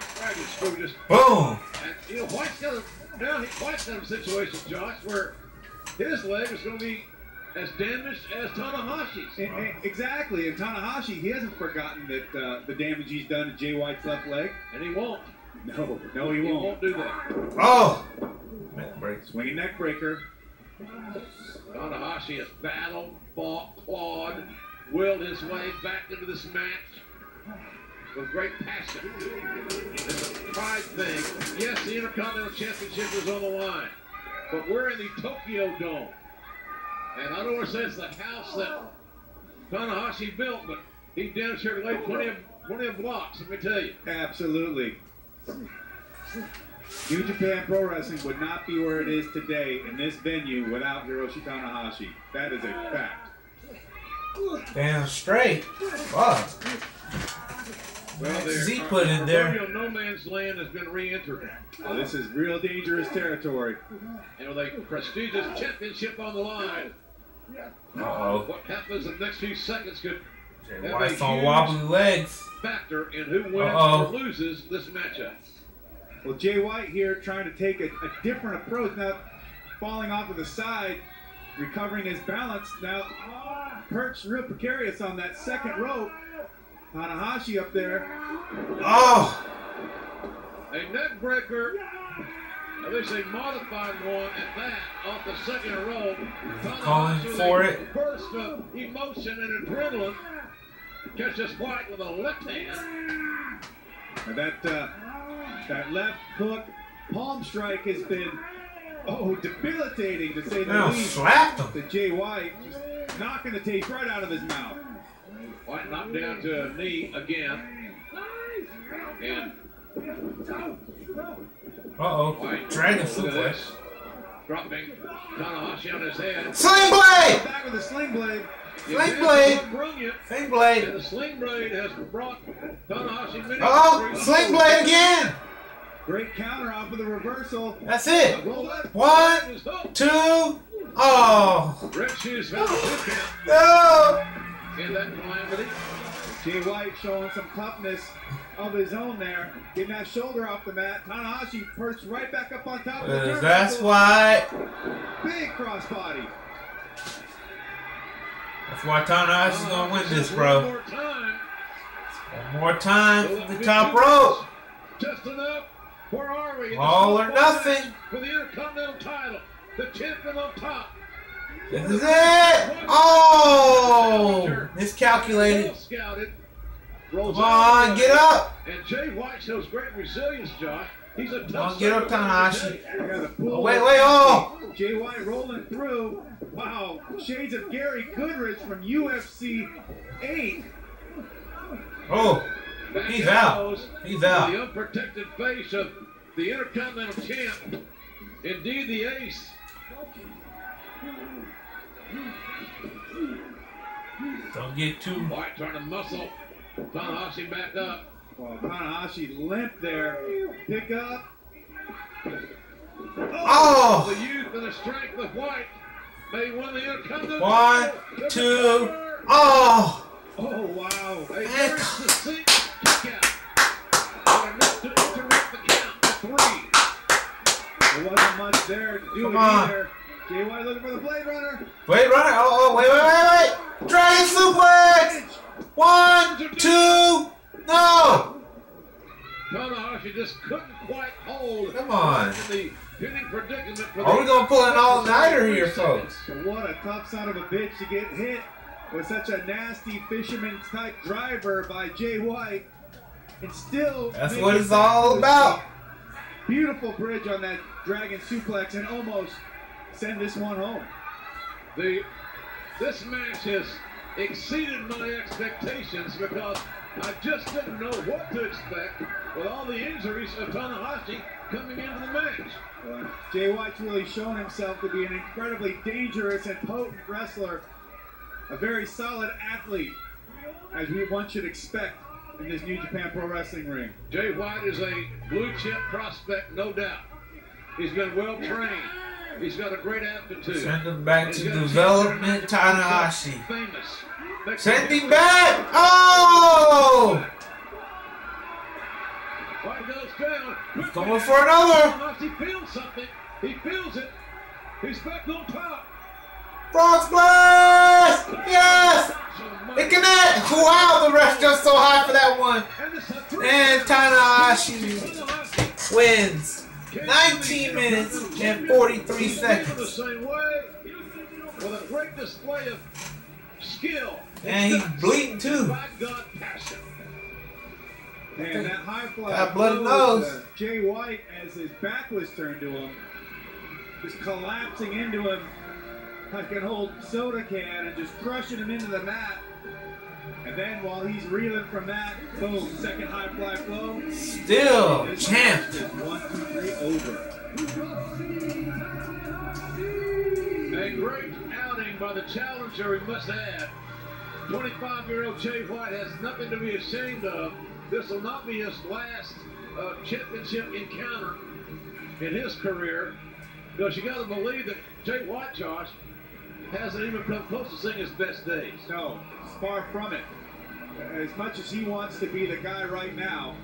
Just boom! And, you know, White's got a situation, Josh, where his leg is going to be as damaged as Tanahashi's. Exactly. And Tanahashi, he hasn't forgotten that the damage he's done to Jay White's left leg. And he won't. No, he won't. He won't do that. Oh! Neck break. Swinging neck breaker. Tanahashi has battled, fought, clawed, willed his way back into this match with great passion. It's a pride thing. Yes, the Intercontinental Championship is on the line, but we're in the Tokyo Dome. And I don't want to say it's the house that Tanahashi built, but he damn sure laid plenty of blocks, let me tell you. Absolutely. New Japan Pro Wrestling would not be where it is today in this venue without Hiroshi Tanahashi. That is a fact. Damn straight. Fuck. Well, Z put in there. No Man's Land has been re-entered. Well, this is real dangerous territory. And with a prestigious championship on the line. Uh-oh. What happens in the next few seconds could have White's a on huge wobbly legs. factor in who wins Uh-oh. or loses this matchup. Well, Jay White here trying to take a different approach. Now, falling off to the side, recovering his balance. Now, perched real precarious on that second rope. Tanahashi up there. Oh! A neck breaker, at least a modified one at that, off the second rope. Calling for it. A burst of emotion and adrenaline. Catches White with a left hand. And that left hook palm strike has been, debilitating to say the Now least. slapped him. To Jay White, just knocking the taste right out of his mouth. White knocked down to a knee again. And Uh-oh. Dragon look at suplex. this. Dropping Tanahashi on his head. Sling blade! Back with the sling blade. Sling blade! Brilliant. Sling And blade. the sling blade has brought Tanahashi many Oh! victories. Sling blade again! Great counter off of the reversal. That's it. Roll up. 1, 2. Oh! Red Shoes found a two count No! in that calamity. Jay White showing some toughness of his own there. Getting that shoulder off the mat. Tanahashi perched right back up on top of the turnbuckle. That's why. Big crossbody. That's why Tanahashi's gonna win this, One bro. more time. One more time from the top rope. Just enough. Where are we? All or nothing. For the Intercontinental title. The champion on top. This is it. Oh! Miscalculated. Well scouted. Rolls Come on, out. get up. And Jay White shows great resilience, Josh. He's a Come tough on, get up, Tanahashi. Oh, Wait, oh! Jay White rolling through. Wow. Shades of Gary Goodrich from UFC 8. Oh! Back He's it out. goes. He's out. The unprotected face of the Intercontinental champ. Indeed, the ace. Don't get too. White trying to muscle Tanahashi back up. Well, Tanahashi limp there. Pick up. Oh! The youth and the strength of White may win the Intercontinental. 1, 2. Oh! Oh, wow. A very succinct kick out. But enough to interrupt the count to 3. There wasn't much there to do Come it on. either. Jay White looking for the Blade Runner. Wait, runner. Oh, wait. Dragon suplex! 1, 2. No! Tanahashi just couldn't quite hold. Come on. In the pinning predicament for Are we gonna pull an all-nighter here, folks? So what a tough son of a bitch to get hit with such a nasty fisherman-type driver by Jay White. And still... That's make what it it's back all to his about. feet. Beautiful bridge on that dragon suplex and almost send this one home. This match has exceeded my expectations because I just didn't know what to expect with all the injuries of Tanahashi coming into the match. Jay White's really shown himself to be an incredibly dangerous and potent wrestler. A very solid athlete, as one should expect in this New Japan Pro Wrestling ring. Jay White is a blue chip prospect, no doubt. He's been well trained. He's got a great aptitude. Send him back He's to got a development, chance to Tanahashi. famous. Send him back! Oh! White goes down. He's going for another. Tanahashi feels something. He feels it. He's back on top. Frog splash! Yes! It connect! Wow, the ref just so high for that one. And Tanahashi wins. 19 minutes and 43 seconds. The same way, with a great display of skill. And he's bleeding too. By God, passion. And that high fly Got bloody blow nose. to Jay White as his back was turned to him, just collapsing into him like an old soda can and just crushing him into the mat. And then while he's reeling from that, boom, second high fly flow. Still champ. 1, 2, 3, over. A great outing by the challenger, we must add. 25-year-old Jay White has nothing to be ashamed of. this will not be his last championship encounter in his career, because you got to believe that Jay White, Josh, hasn't even come close to seeing his best days. No, it's far from it. As much as he wants to be the guy right now,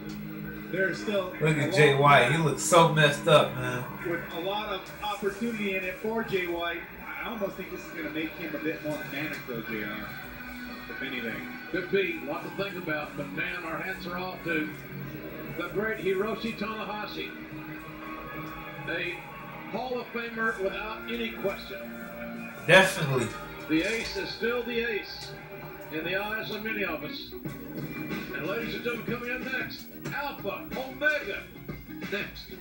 there's still... Look at Jay White. He looks so messed up, man. With a lot of opportunity in it for Jay White, I almost think this is going to make him a bit more manic, though, JR. If anything. Could be. A lot to think about. But, man, our hats are off to the great Hiroshi Tanahashi. A Hall of Famer without any question. Definitely. The ace is still the ace in the eyes of many of us. And ladies and gentlemen, coming up next, Alpha Omega. Next.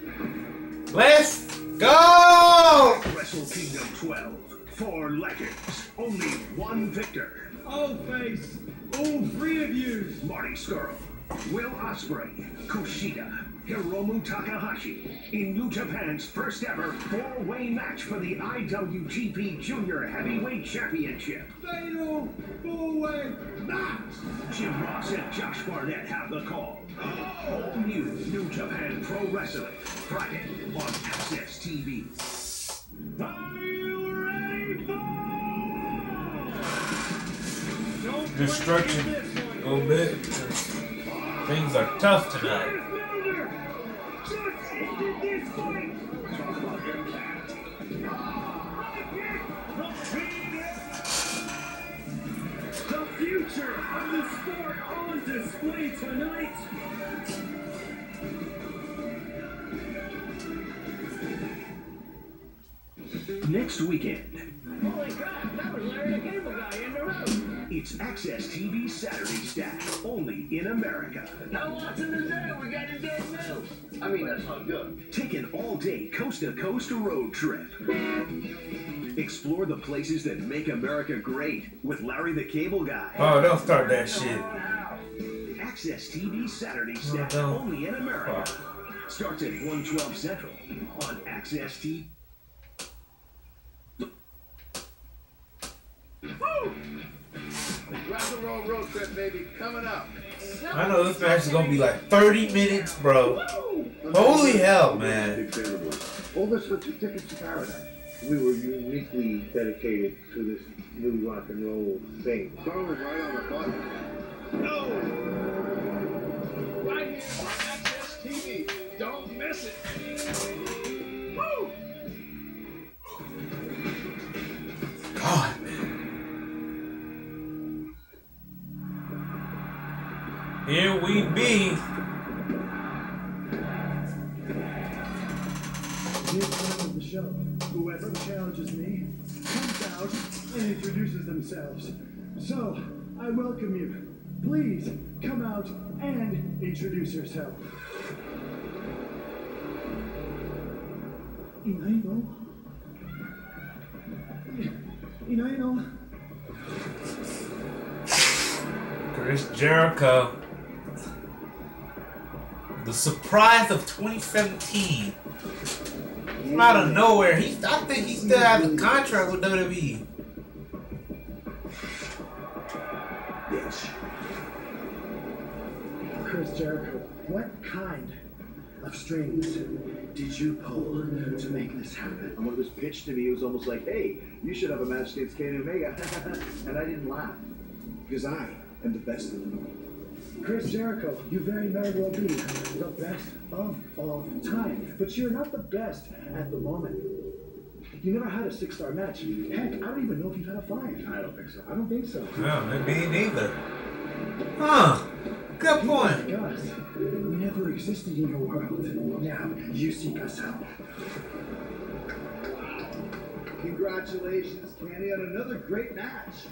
Let's go! Wrestle Kingdom 12. 4 legends. Only one victor. I'll face all 3 of you. Marty Scurll, Will Ospreay, Kushida, Hiromu Takahashi in New Japan's first ever 4-way match for the IWGP Junior Heavyweight Championship. Fatal 4-way match. Jim Ross and Josh Barnett have the call. All new New Japan Pro Wrestling, Friday on Access TV. Are you ready for? Destruction. Go big. Things are tough tonight. Just ended this fight. The future of the sport on display tonight. Next weekend, Holy crap, that was Larry the Cable Guy in the road. it's Access TV Saturday Stack, only in America. Now what's in the day? We got to get moves. I mean, that's not good. Take an all-day coast-to-coast road trip. Explore the places that make America great with Larry the Cable Guy. Oh, don't start that shit. Access TV Saturday Stack, no. only in America. Starts at 1:12 Central on Access TV. Rock and roll road trip, baby, coming up. I know this match is gonna be like 30 minutes, bro. Holy hell, man. All this for Tickets to Paradise. We were uniquely dedicated to this new rock and roll thing. Throw it right on the button. No! Right here on Access TV. Don't miss it. Woo! God, man. Here we be. Here's the time of the show. Whoever challenges me comes out and introduces themselves. So, I welcome you. Please come out and introduce yourself. Inaino. Chris Jericho. The surprise of 2017. From out of nowhere. I think he still has a contract with WWE. Bitch. Chris Jericho, what kind of strings did you pull to make this happen? And when it was pitched to me, it was almost like, hey, you should have a match against Kenny Omega. And I didn't laugh. Because I am the best of them. Chris Jericho, you very well be the best of all time. But you're not the best at the moment. You never had a 6-star match. Heck, I don't even know if you've had a 5. I don't think so. I don't think so. Yeah, maybe neither. Huh. Good point. Us, we never existed in your world. Now, you seek us out. Congratulations, Kenny, on another great match.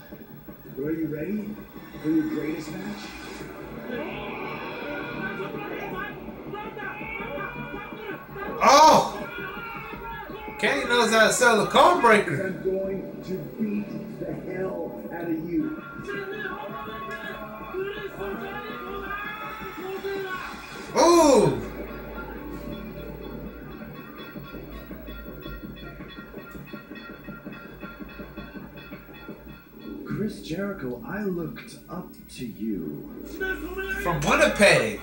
But are you ready for your greatest match? Oh! Kenny knows how to sell the code breaker. I'm going to beat the hell out of you. Ooh! Chris Jericho, I looked up to you. From Winnipeg.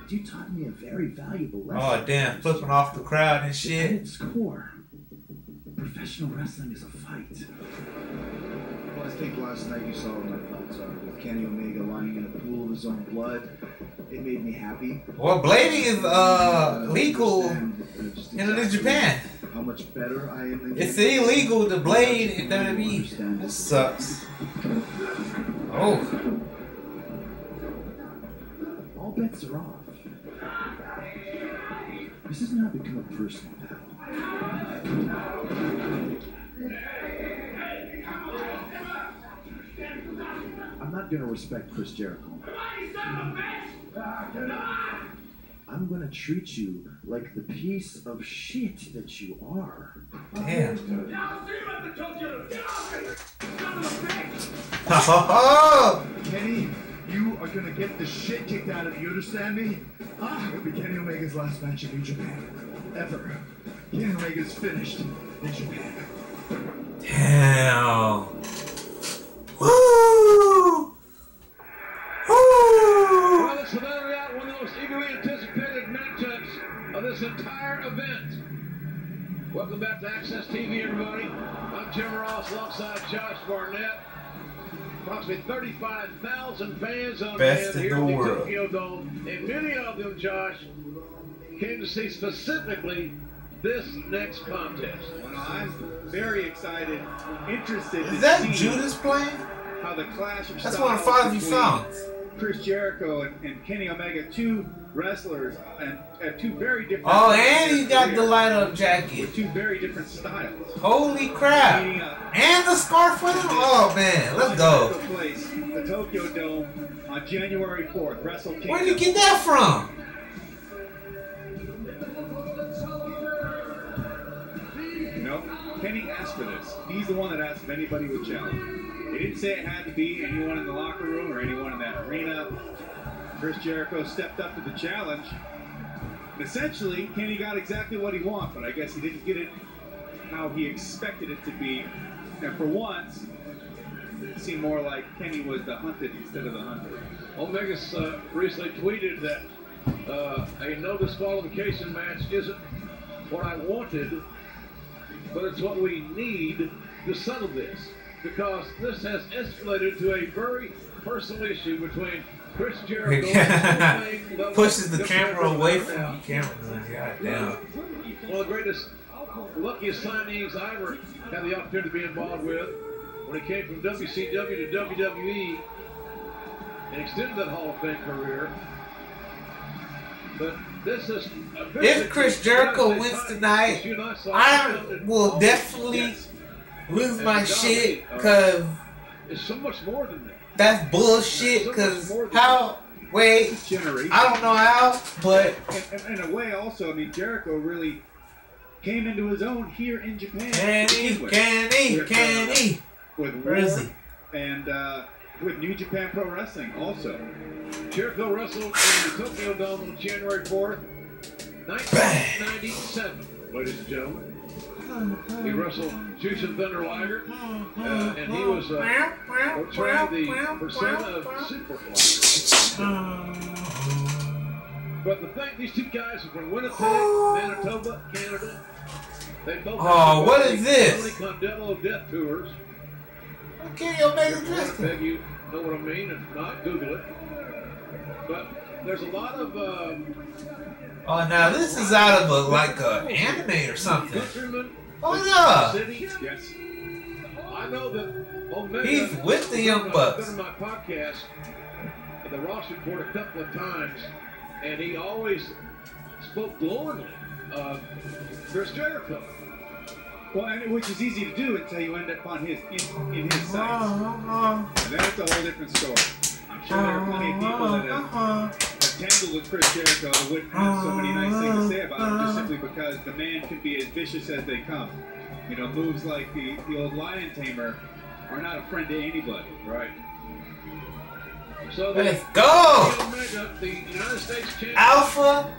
You taught me a very valuable lesson. Oh damn, flipping off the crowd and At shit. its core, professional wrestling is a fight. Well, I think last night you saw what my thoughts are with Kenny Omega lying in a pool of his own blood. It made me happy. Well, blading is legal in Japan. How much better I am than It's illegal to blade in WWE. That sucks. Oh. All bets are off. This has now become a personal battle. I'm not gonna respect Chris Jericho. I'm gonna treat you like the piece of shit that you are. Damn. Kenny, you are gonna get the shit kicked out of you, understand me? It'll be Kenny Omega's last match in New Japan. Ever. Kenny Omega's finished in Japan. Damn. Woo! Well, it's finally out one of the most eagerly anticipated matchups of this entire event. Welcome back to Access TV, everybody. I'm Jim Ross alongside Josh Barnett. Approximately 35,000 fans on Best hand in here the at the world. Tokyo Dome, and many of them, Josh, came to see specifically this next contest. Well, I'm very excited, interested Is to that see Judas playing? how the clash of That's one of styles Fozzy's between songs. Chris Jericho and Kenny Omega, two wrestlers and two very different. Oh, and he got the light up jacket. with two very different styles. Holy crap. Meeting up And the scarf with him? Oh man, let's go. Place, the Tokyo Dome on January 4th. Wrestle Kingdom. Where'd you get that from? No, Kenny asked for this. He's the one that asked if anybody would challenge. He didn't say it had to be anyone in the locker room or anyone in that arena. Chris Jericho stepped up to the challenge. And essentially, Kenny got exactly what he wanted, but I guess he didn't get it how he expected it to be. And for once, it seemed more like Kenny was the hunted instead of the hunter. Omega's recently tweeted that a no disqualification match isn't what I wanted, but it's what we need to settle this, because this has escalated to a very personal issue between Chris Jericho and Pushes the camera away from the camera. God damn. one of the greatest, luckiest signees I ever had the opportunity to be involved with when he came from WCW to WWE and extended that Hall of Fame career. But this is If Chris Jericho wins tonight, I will definitely lose my shit, because it's so much more than that. that's bullshit. Because how? Wait, Generation. I don't know how, but In a way, also, I mean, Jericho really came into his own here in Japan. can he? With Where is he? And with New Japan Pro Wrestling also. Jericho wrestled in the Tokyo Dome on January 4th, 1997, ladies and gentlemen. He wrestled Jushin Thunder Liger, and he was portraying the persona of Superfly. But the thing, these two guys are from Winnipeg, Manitoba, Canada. They both what is this? Tony Condello Death Tours. Kenny Omega Winnipeg, you know what I mean? If not, Google it. But there's a lot of Oh, now this is out of a anime or something. countrymen. Oh yeah. City. Yes. I know that Omega He's with the Young Bucks. been on my podcast at the Ross Report a couple of times, and he always spoke glowingly of Chris Jericho. Well, and which is easy to do until you end up on his in his sites. And that's a whole different story. I'm sure there are plenty of people that have tangled with Chris Jericho that wouldn't have so many nice things to say about him, just simply because the man can be as vicious as they come. You know, moves like the old lion tamer are not a friend to anybody. Right. So Let's go! Omega, the United States champion, Alpha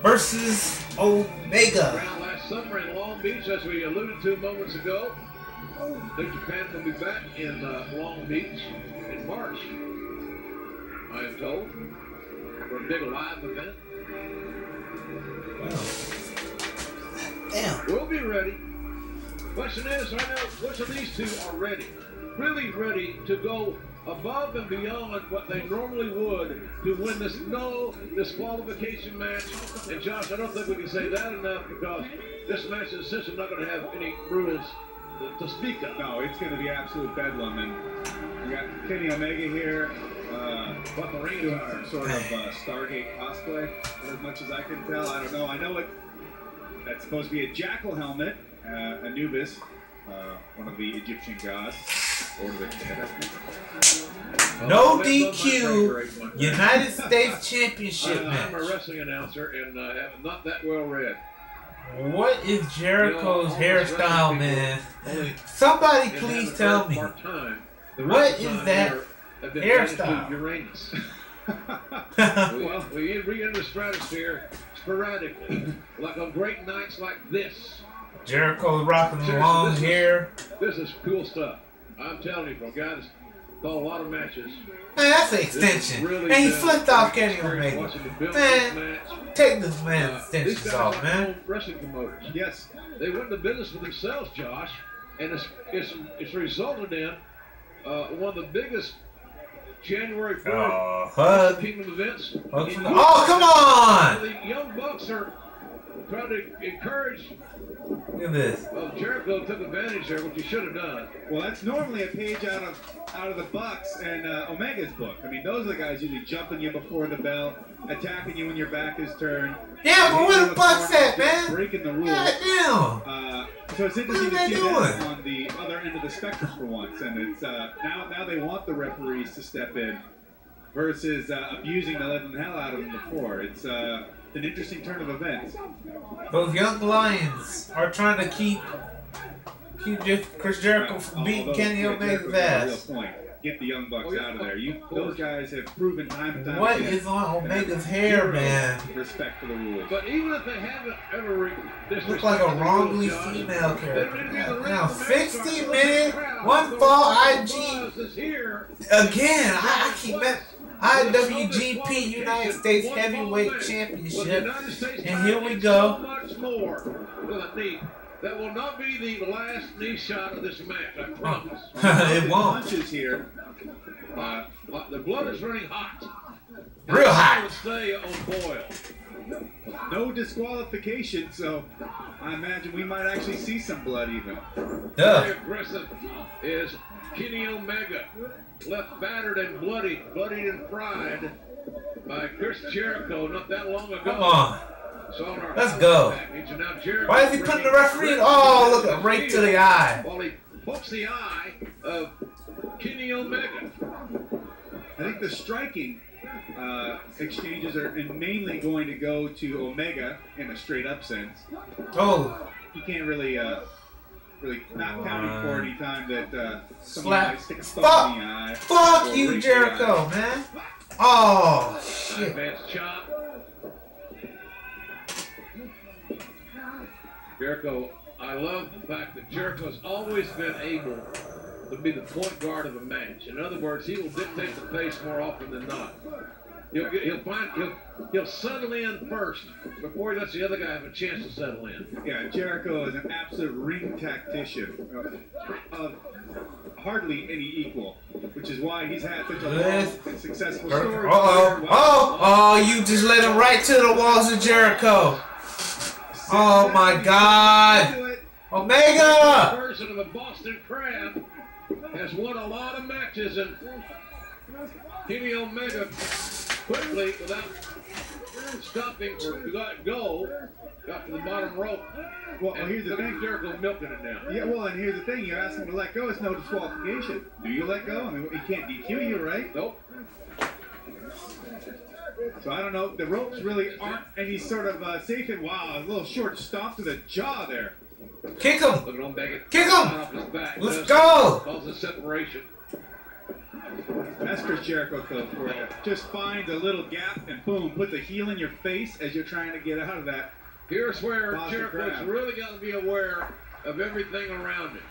versus Omega. round last summer in Long Beach, as we alluded to moments ago. New Japan will be back in Long Beach in March, I am told, for a big live event. Wow. Damn. We'll be ready. Question is, I know which of these two are ready, really ready to go above and beyond what they normally would to win this no disqualification match. And Josh, I don't think we can say that enough, because this match is essentially not going to have any rules to speak of. No, it's going to be absolute bedlam. And we got Kenny Omega here, doing our sort of Stargate cosplay, as much as I can tell. I don't know. I know that's supposed to be a jackal helmet, Anubis, one of the Egyptian gods. No DQ United States Championship match. I'm a wrestling announcer and not that well read. What is Jericho's hairstyle, man? Somebody please tell me. What is that hairstyle? Uranus. we re-enter the stratosphere sporadically, like on great nights like this. Jericho's rocking the long hair. This is cool stuff. I'm telling you, for a guy that's done a lot of matches. Man, that's an extension. Really, and he flipped off Kenny Omega. Man, take this man's extensions off, man. Wrestling promoters. Yes. They went into business for themselves, Josh, and it's resulted in one of the biggest January 4th Kingdom events. Oh, come on! The Young Bucks are trying to encourage. Look at this. Well, Jericho took advantage there, which he should have done. Well, that's normally a page out of the Bucks and Omega's book. I mean, those are the guys usually jumping you before the bell, attacking you when your back is turned. Yeah, but where the Bucks at, man? Breaking the rules. God damn. So it's interesting to see that on the other end of the spectrum for once, and it's now they want the referees to step in versus abusing the living hell out of them before. It's an interesting turn of events. Those young lions are trying to keep Chris Jericho from beating Kenny Omega's ass. Real point. Get the Young Bucks out of there. Those guys have proven time and time what again. What is on Omega's hair, man? Respect for the rules. But even if they haven't ever look like a wrongly female character. Now, 60-minute, one fall IG. Again, I keep that. IWGP United States Heavyweight Championship, and here we go. So much more with a knee. That will not be the last knee shot of this match, I promise. It won't. Punches here. The blood is running hot. Real hot. Will stay on boil. No disqualification, so I imagine we might actually see some blood even. Very aggressive is Kenny Omega, left battered and bloodied and fried by Chris Jericho not that long ago. Come on. Let's go. Why is he putting the referee in? Oh, look at right to the eye. While he pokes the eye of Kenny Omega. I think the striking exchanges are mainly going to go to Omega in a straight up sense. Oh. He can't really not counting for any time that someone might stick a thumb in the eye. Fuck you, Jericho, man. Oh, shit. Advanced chop. Jericho, I love the fact that Jericho's always been able to be the point guard of a match. In other words, he will dictate the pace more often than not. He'll settle in first before he lets the other guy have a chance to settle in. Yeah, Jericho is an absolute ring tactician of hardly any equal, which is why he's had such a long and successful story. Oh, you just led him right to the walls of Jericho. Oh my God. Omega! The version of a Boston Crab has won a lot of matches, and Kenny Omega quickly, without stopping for go, got to the bottom rope. Well, here's the thing. Jericho's milking it now. Yeah, well, and here's the thing. You're asking him to let go. It's no disqualification. Do you let go? I mean, he can't DQ you, right? Nope. So I don't know. The ropes really aren't any sort of safe. And wow, a little short stomp to the jaw there. Kick him! Look at Omega. Kick him! Let's go! Causes separation. That's Chris Jericho code for you. Just finds a little gap and boom, puts a heel in your face as you're trying to get out of that Here's where Jericho's really got to be aware of everything around him.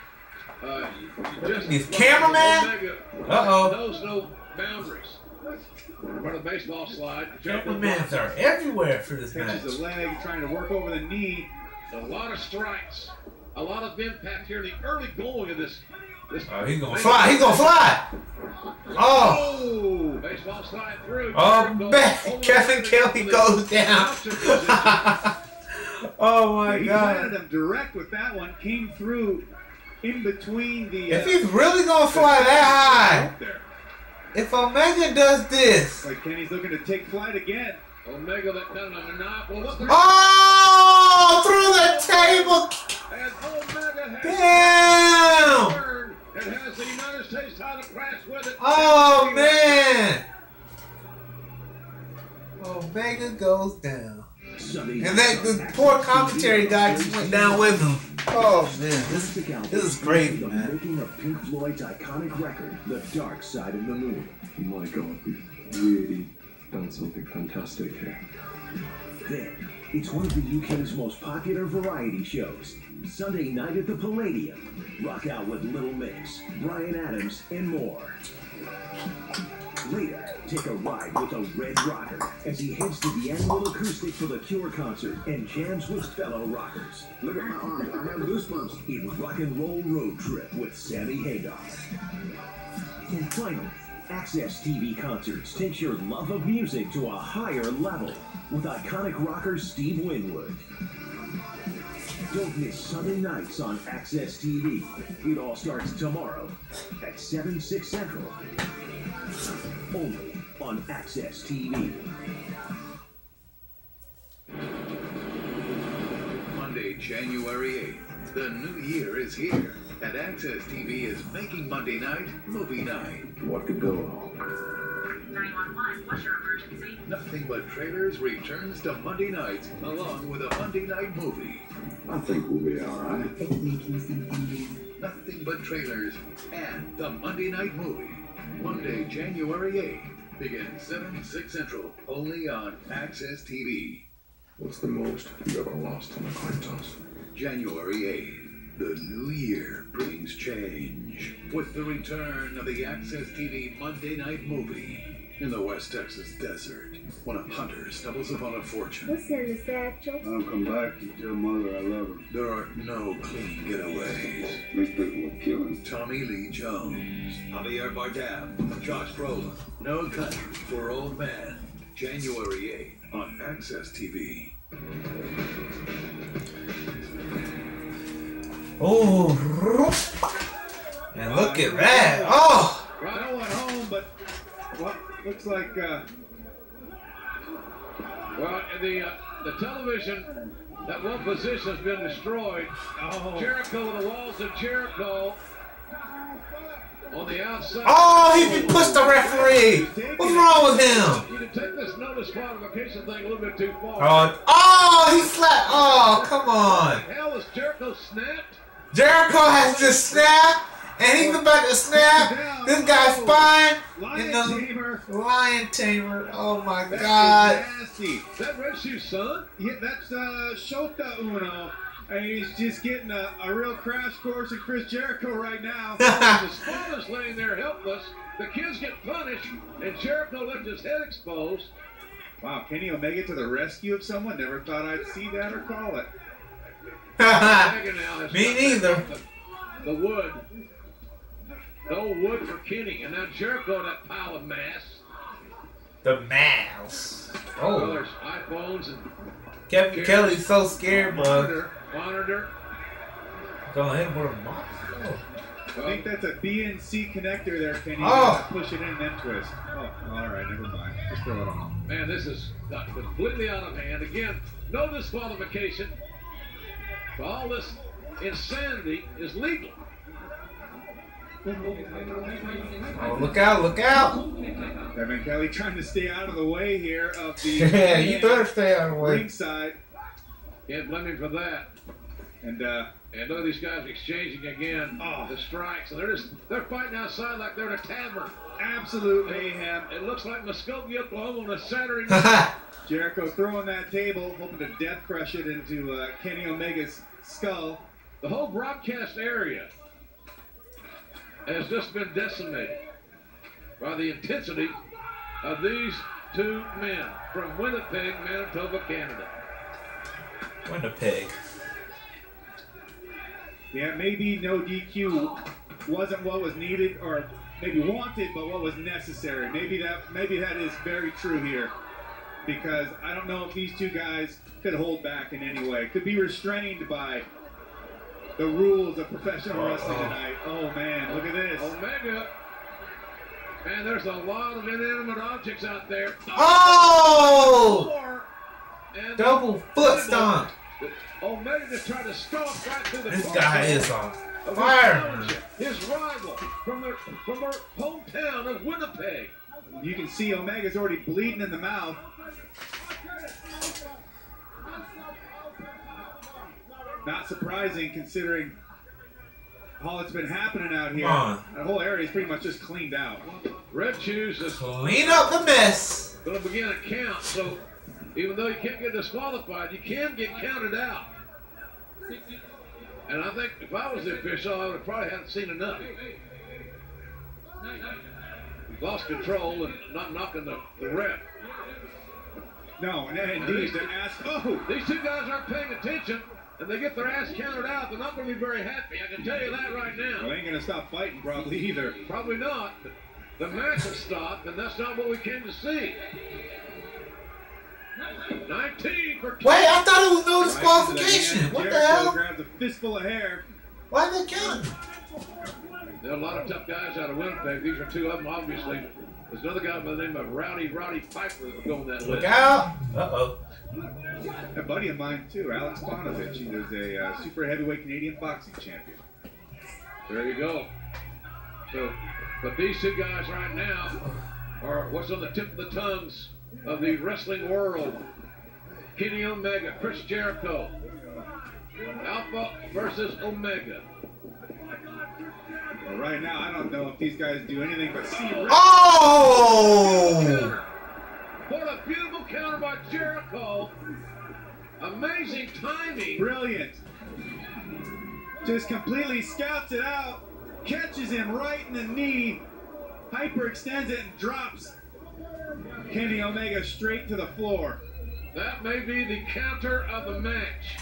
He's cameraman? Uh-oh. Knows no boundaries. Run a baseball slide. Cameramans are everywhere for this match. Catches the leg, trying to work over the knee. A lot of strikes. A lot of impact here in the early going of this. Oh, he's gonna fly. He's gonna fly. Oh. Baseball slide through. Oh, man. Kevin Kelly goes down. Oh, my God. He planted him direct with that one. Came through in between the... If he's really gonna fly that high. If Omega does this. Like Kenny's looking to take flight again. Omega that done on the knob. Oh, through the table. And Omega Damn. It has the United States title crash with it. Oh, man. Omega goes down. And then the poor commentary guy just went down with him. Oh, man. This is great, man. Making of Pink Floyd's iconic record, The Dark Side of the Moon. My God, we've really done something fantastic here. Then, it's one of the UK's most popular variety shows. Sunday night at the Palladium. Rock out with Little Mix, Bryan Adams, and more. Later, take a ride with a Red Rocker as he heads to the annual acoustic for the Cure concert and jams with fellow rockers. Look at my arms, I have goosebumps. In Rock and Roll Road Trip with Sammy Hagar. And finally, Access TV Concerts takes your love of music to a higher level with iconic rocker Steve Winwood. Don't miss Sunday nights on Access TV. It all starts tomorrow at 7, 6 Central. Only on Access TV. Monday, January 8th. The new year is here, and Access TV is making Monday night movie night. What could go wrong? 911, what's your emergency? Nothing But Trailers returns to Monday nights along with a Monday night movie. I think we'll be all right. Nothing But Trailers and the Monday night movie. Monday, January 8th. Begins 7, 6 Central, only on Access TV. What's the most you've ever lost an acquaintance? January 8th. The new year brings change with the return of the Access TV Monday night movie. In the West Texas desert, when a hunter stumbles upon a fortune. What's in the satchel? I'll come back and tell Mother I love her. There are no clean getaways. These people are killing. Tommy Lee Jones, Javier Bardem, Josh Brolin. No Country for Old Men. January 8th on Access TV. Oh, and look at that. Oh. Rhino went home, but what looks like well, the television, that one position has been destroyed. Oh. Jericho with the walls of Jericho on the outside. Oh, he pushed the referee. What's wrong with him? You can take this no disqualification thing a little bit too far. Oh, he slapped. Oh, come on. The hell is Jericho snapped? Jericho has just snapped, and he's about to snap. This guy's spine. Lion tamer. Oh my God. Nasty. Is that Red Shoe's son? Yeah, that's Shota Uno. And he's just getting a real crash course in Chris Jericho right now. His father's laying there helpless. The kids get punished, and Jericho left his head exposed. Wow, Kenny Omega to the rescue of someone. Never thought I'd see that or call it. Me neither. The wood. No wood for Kenny. And now Jericho, that pile of mass. The mass. Oh. Well, there's iPhones and Kevin Kelly's so scared, bro. Monitor. Go ahead, what a box. I think that's a BNC connector there, Kenny. Oh. Push it in and then twist. Oh, all right, never mind. Just throw it on. Man, this is completely out of hand. Again, no disqualification. All this insanity is legal. Oh, look out, look out. Kevin Kelly trying to stay out of the way here of the yeah, you better stay out of the way. Ringside. Can't blame him for that. And look at these guys exchanging again the strikes. And they're fighting outside like they're in a tavern. absolute mayhem. It looks like Muskogee, Oklahoma on a Saturday night. Jericho throwing that table, hoping to death crush it into Kenny Omega's skull. The whole broadcast area has just been decimated by the intensity of these two men from Winnipeg, Manitoba, Canada. Winnipeg. Yeah, maybe no DQ wasn't what was needed, or maybe wanted, but what was necessary. Maybe that is very true here, because I don't know if these two guys could hold back in any way. Could be restrained by the rules of professional wrestling tonight. Oh man, look at this. Omega. Man, there's a lot of inanimate objects out there. Oh! Double foot stomp. Omega just tried to stomp right through the This guy is on fire. His rival from their hometown of Winnipeg. You can see Omega's already bleeding in the mouth. Not surprising considering all that's been happening out here. That whole area is pretty much just cleaned out. Red Shoes is clean up the mess. Going to begin a count, so even though you can't get disqualified, you can get counted out. And I think if I was the official, I would have probably hadn't seen enough. Lost control and not knocking the ref. No, indeed. These two guys aren't paying attention, and they get their ass counted out. They're not going to be very happy. I can tell you that right now. Well, they ain't going to stop fighting probably either. Probably not. The match has stopped, and that's not what we came to see. 19 for 20. Wait, I thought it was no disqualification. What the hell? Grabs a fistful of hair. Why did they count? There are a lot of tough guys out of Winnipeg. These are two of them, obviously. There's another guy by the name of Roddy Piper that will go on that list. Look out! Uh-oh. A buddy of mine, too, Alex Bonovich. He was a super heavyweight Canadian boxing champion. There you go. So, but these two guys right now are what's on the tip of the tongues of the wrestling world. Kenny Omega, Chris Jericho. Alpha versus Omega. Well, right now, I don't know if these guys do anything but see. Oh! What a beautiful counter by Jericho. Amazing timing. Brilliant. Just completely scouts it out. Catches him right in the knee. Hyperextends it and drops Kenny Omega straight to the floor. That may be the counter of the match.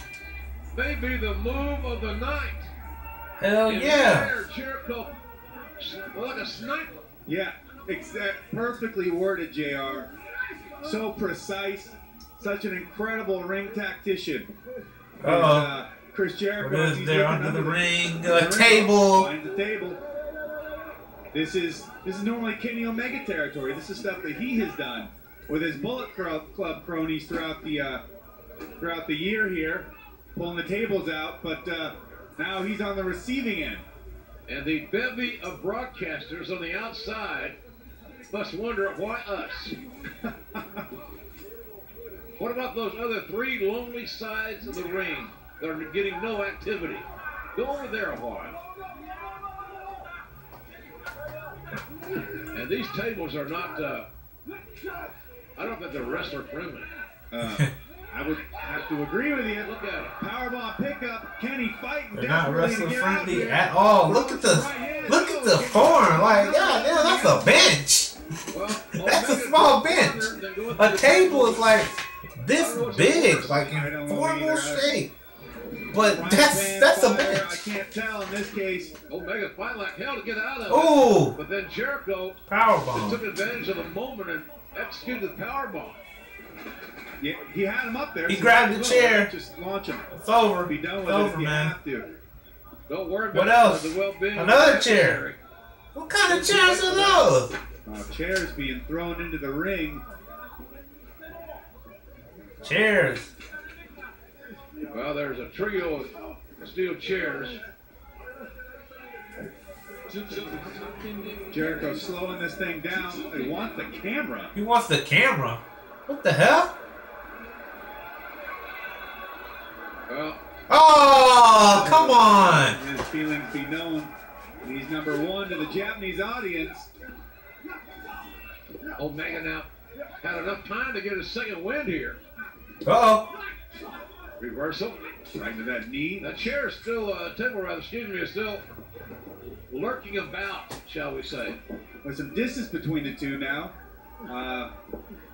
Maybe the move of the night. Hell yeah. There, Jericho, like a sniper. Yeah, perfectly worded, JR. So precise. Such an incredible ring tactician. Chris Jericho is there under the ring? Table. Behind the table. This is normally Kenny Omega territory. This is stuff that he has done with his Bullet Club cronies throughout the year here, pulling the tables out. But now he's on the receiving end. And the bevy of broadcasters on the outside must wonder, why us? What about those other three lonely sides of the ring that are getting no activity? Go over there a while. And these tables are not, I don't think they're wrestler friendly. I would have to agree with you. Look at it. Powerbomb pickup. Kenny fighting. They're not wrestler friendly at all. Look at the form. Like, God damn, that's a bench. Well, that's a small bench. A table is like this big, like in formal shape. But that's a bench. I can't tell in this case. Omega fight like hell to get out of it. Ooh. But then Jericho Powerbomb. took advantage of the moment and executed the powerbomb. Yeah, he had him up there. He grabbed the chair. Just launch him. It's over. Be done with it's it over, if you man. have to. Don't worry about what else? The well-being. Another chair. What kind of chairs are those? Chairs being thrown into the ring. Chairs. Well, there's a trio of steel chairs. Jericho slowing this thing down. They want the camera. He wants the camera. What the hell? Well, oh, come on. His feelings be known. He's number one to the Japanese audience. Omega now had enough time to get his second win here. Uh-oh. Reversal. Right into that knee. That chair is still, table rather, excuse me, is still lurking about, shall we say. There's some distance between the two now.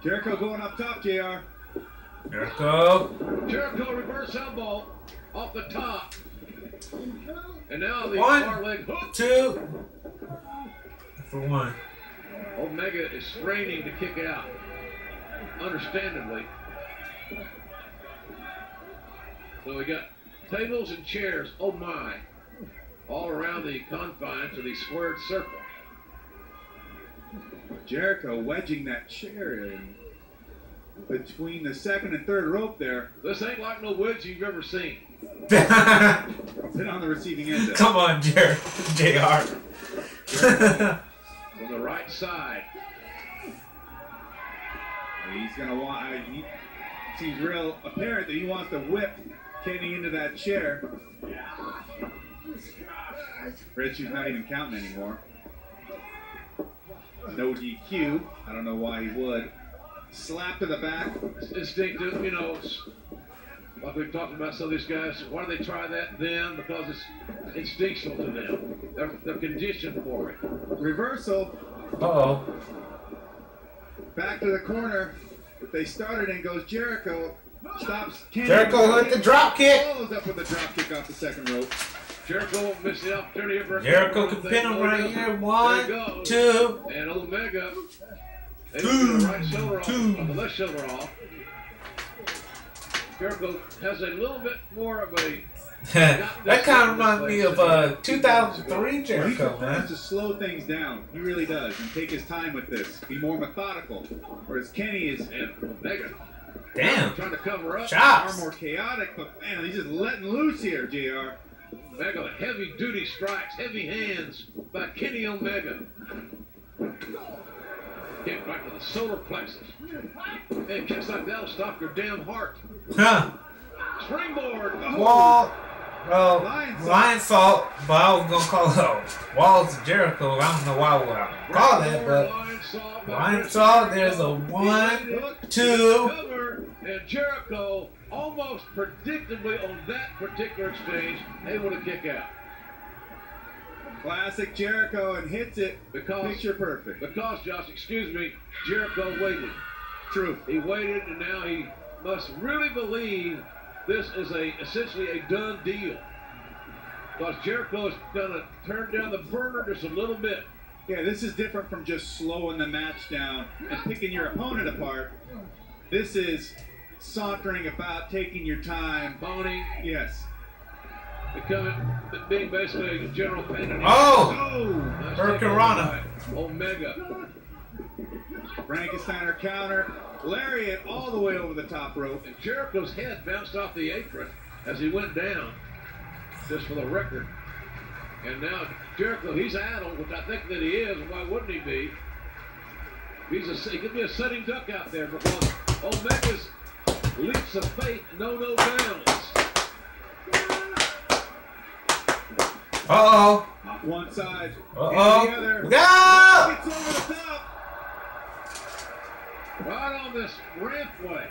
Jericho going up top, JR. Jericho reverse elbow off the top. And now the One, far leg hook. 2 for 1. Omega is straining to kick out. Understandably. So we got tables and chairs, oh my, all around the confines of the squared circle. Jericho wedging that chair in between the second and third rope there. This ain't like no wedge you've ever seen. Been on the receiving end there. Come on, JR. On the right side. He's going to want, it seems real apparent that he wants to whip Kenny into that chair. Richie's not even counting anymore. No DQ. I don't know why he would. Slap to the back. It's instinctive, you know, it's like we've talked about some of these guys. Why do they try that then? Because it's instinctual to them. They're conditioned for it. Reversal. Uh-oh. Back to the corner. If they started in goes Jericho. Stops Kenny. Jericho hit the drop kick. Follows up with the drop kick off the second rope. Jericho won't miss the opportunity for Jericho can pin him right here. 1, 2. And Omega. They get the right shoulder off, the left shoulder off. Jericho has a little bit more of a. That kind of reminds me of 2003 Jericho, He man. prefers to slow things down. He really does, and take his time with this. Be more methodical. Whereas Kenny is Omega. Damn. Trying to cover up. Chops. far more chaotic, but man, he's just letting loose here, JR. Omega, heavy duty strikes, heavy hands by Kenny Omega. Kick right to the solar plexus. And kicks like that'll stop your damn heart. Huh. Springboard. Wall. Well, Lion Salt, but I was going to call it Walls of Jericho. I don't know why I would call that, but Lion Salt, there's a 1, 2. And Jericho, almost predictably on that particular exchange, able to kick out. Classic Jericho, and hits it. Picture perfect. Because, Josh, excuse me, Jericho waited. True. He waited, and now he must really believe this is essentially a done deal. Because Jericho is going to turn down the burner just a little bit. Yeah, this is different from just slowing the match down and picking your opponent apart. This is sauntering about, taking your time. Boning. Yes. Being basically a general pain. Oh! Nice Hurricanrana. Omega. Frankensteiner counter. Lariat all the way over the top rope. And Jericho's head bounced off the apron as he went down, just for the record. And now Jericho, he's addled, which I think that he is, and why wouldn't he be? He could be a setting duck out there because Omega's leaps of faith know no bounds. Uh-oh. Off one side. Uh-oh. The other. Go! Gets over the top. Right on this rampway.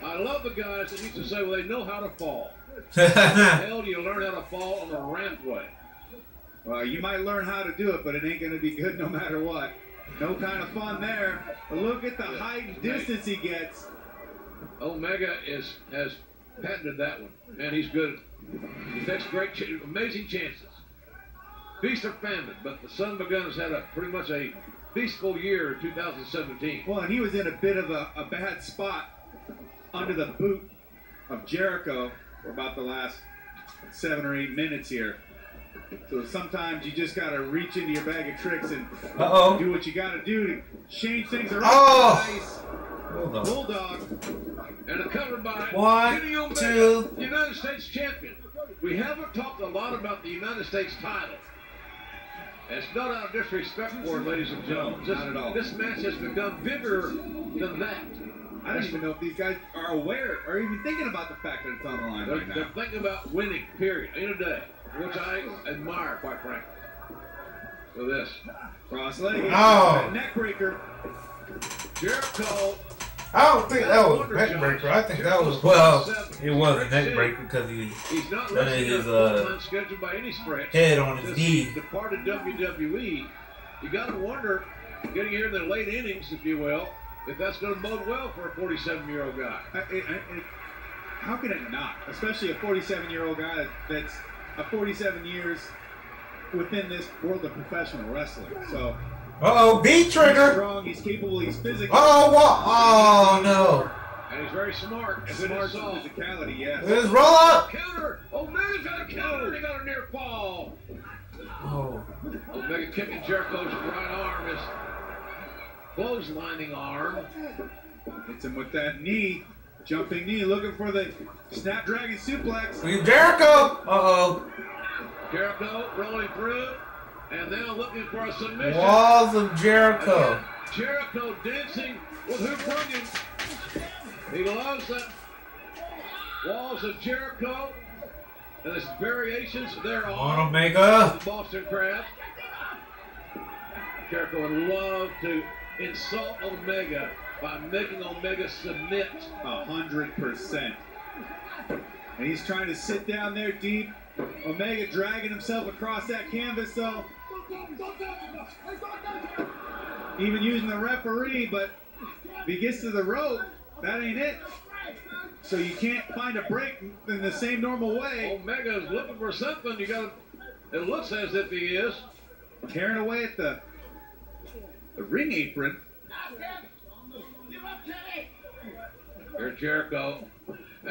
I love the guys that used to say, well, they know how to fall. Hell, you learn how to fall on the rampway. Well, you might learn how to do it, but it ain't going to be good no matter what. No kind of fun there. But look at the height and distance he gets. Omega has patented that one, and he's good. He takes amazing chances. Feast or famine, but the son of a gun has had pretty much a peaceful year in 2017. Well, and he was in a bit of a bad spot under the boot of Jericho for about the last 7 or 8 minutes here. So sometimes you just got to reach into your bag of tricks and do what you got to do to change things around. Oh! Nice. Bulldog. And a cover by 1, Kenny Omega, 2. United States champion. We haven't talked a lot about the United States title. It's not out of disrespect for it, ladies and gentlemen. Not at all. This match has become bigger than that. I don't even know if these guys are aware or even thinking about the fact that it's on the line right now. They're thinking about winning, period, in a day, which I admire, quite frankly. with this. Cross leg. Oh. Neck breaker. Jericho. I don't think that was a neck breaker. I think that was, well, it was a neck breaker because he's not his scheduled by any stretch. head on his knee. Departed WWE. You got to wonder, getting here in the late innings, if you will, if that's going to bode well for a 47-year-old guy. How can it not? Especially a 47-year-old guy that's 47 years within this world of professional wrestling. So. B trigger. He's strong. He's capable. He's physical. Oh no. And he's very smart. And smart physicality, yes. Let's roll up. Counter. Omega's got a counter. He got a near fall. Oh. Omega kicking Jericho's right arm. His clotheslining arm. Hits him with that knee. Jumping knee. Looking for the Snapdragon suplex. Jericho. Jericho rolling through. And now looking for a submission. Walls of Jericho. Again, Jericho dancing with her bringing. He loves that. Walls of Jericho. And there's variations there on Omega. The Boston Crab. Jericho would love to insult Omega by making Omega submit. 100%. And he's trying to sit down there deep. Omega dragging himself across that canvas, though. Even using the referee, but if he gets to the rope, that ain't it. So you can't find a break in the same normal way. Omega's looking for something. It looks as if he is. Tearing away at the ring apron. Here's Jericho.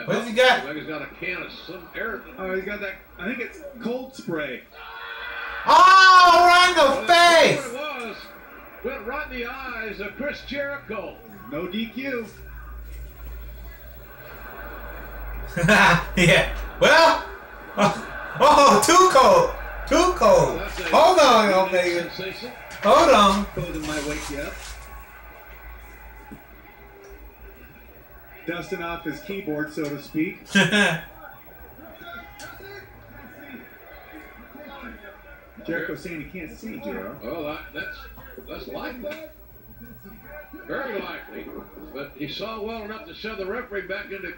What's he got? Omega's got a can of some air. Oh, he's got that. I think it's cold spray. Oh, right in the face! That's what it was. Went right in the eyes of Chris Jericho. No DQ. Yeah. Well. Too cold. Too cold. Hold on, Omega. Hold on. Clothing might wake you up. Dusting off his keyboard, so to speak. Jericho saying he can't see, Jero. Well, that's likely. Very likely. But he saw well enough to shove the referee back into.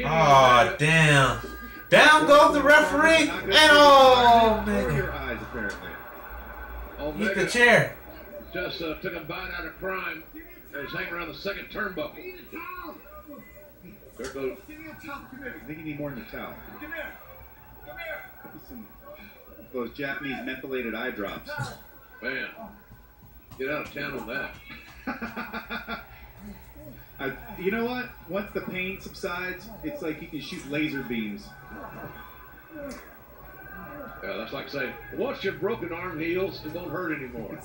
Oh, damn. Down goes the referee. And your eyes, apparently. Eat the chair. Just took a bite out of crime. It was hanging around the second turnbuckle. Jericho. I think you need more than a towel. Come here. Come here. Some those Japanese methylated eye drops. Man, get out of town on that. You know what? Once the pain subsides, it's like you can shoot laser beams. Yeah, that's like saying, once your broken arm heals, it won't hurt anymore.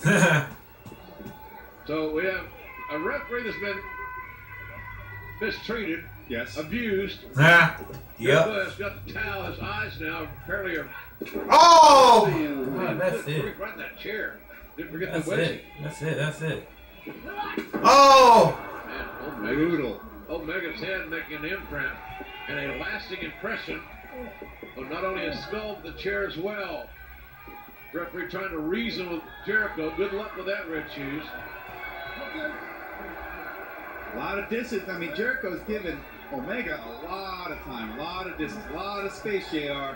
So we have a referee that's been mistreated, abused. Yep. He's got the towel, his eyes now apparently are. Oh! Man, that's it. Right in that chair. Didn't forget That's the wedgie. it. That's it. That's it. Oh! Man, brutal. Omega's head making an imprint and a lasting impression on not only his skull but the chair as well. Referee trying to reason with Jericho. Good luck with that, Red Shoes. A lot of distance. I mean, Jericho's given Omega a lot of time, a lot of distance, a lot of space, JR.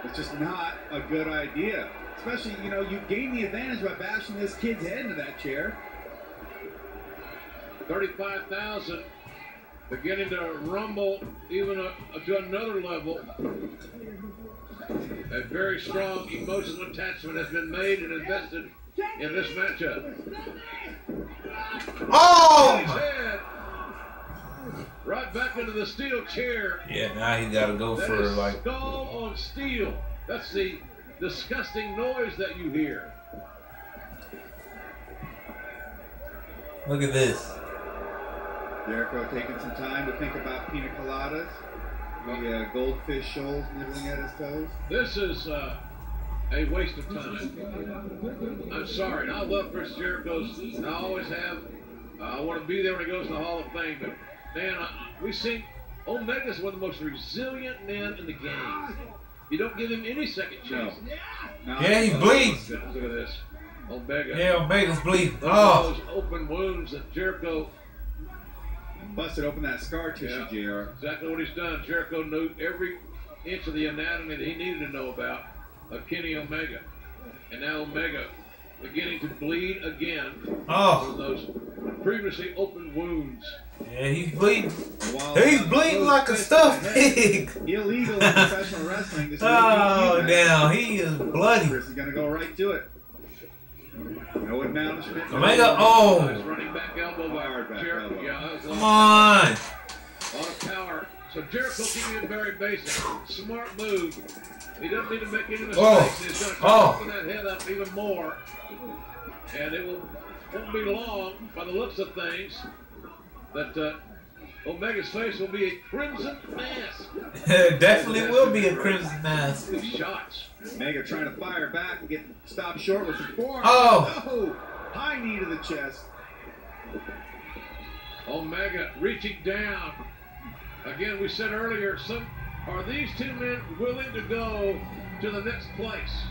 It's just not a good idea. Especially, you know, you gain the advantage by bashing this kid's head into that chair. 35,000 beginning to rumble even to another level. A very strong emotional attachment has been made and invested in this matchup. Oh! His head right back into the steel chair. Yeah, now he got to go That for is like. skull on steel. That's the disgusting noise that you hear. Look at this. Jericho taking some time to think about pina coladas. The goldfish shoals nibbling at his toes. This is a waste of time. I'm sorry. And I love Chris Jericho's. I always have. I want to be there when he goes to the Hall of Fame. But man, we see Omega's one of the most resilient men in the game. You don't give him any second chance. No. Yeah, he's bleeding. Look at this. Omega. Yeah, Omega's bleeding. Look at Oh. those open wounds that Jericho busted open that scar tissue, JR. Exactly what he's done. Jericho knew every inch of the anatomy that he needed to know about of Kenny Omega. And now Omega beginning to bleed again from those previously open wounds. Yeah, he's bleeding. He's bleeding like a stuffed pig. Illegal in professional wrestling. This Oh, damn. He is bloody. Chris is going to go right to it. No acknowledgement. Omega, oh. Nice running back elbow by Jericho. Yeah, that was Come on. A lot of power. So Jericho keeping it very basic. Smart move. He doesn't need to make any mistakes. He's going to open that head up even more. And it won't be long, by the looks of things, that Omega's face will be a crimson mask. Definitely will be a crimson mask. Good shots. Omega trying to fire back and get stopped short with the forearm. Oh! No! High knee to the chest. Omega reaching down. Again, we said earlier, are these two men willing to go to the next place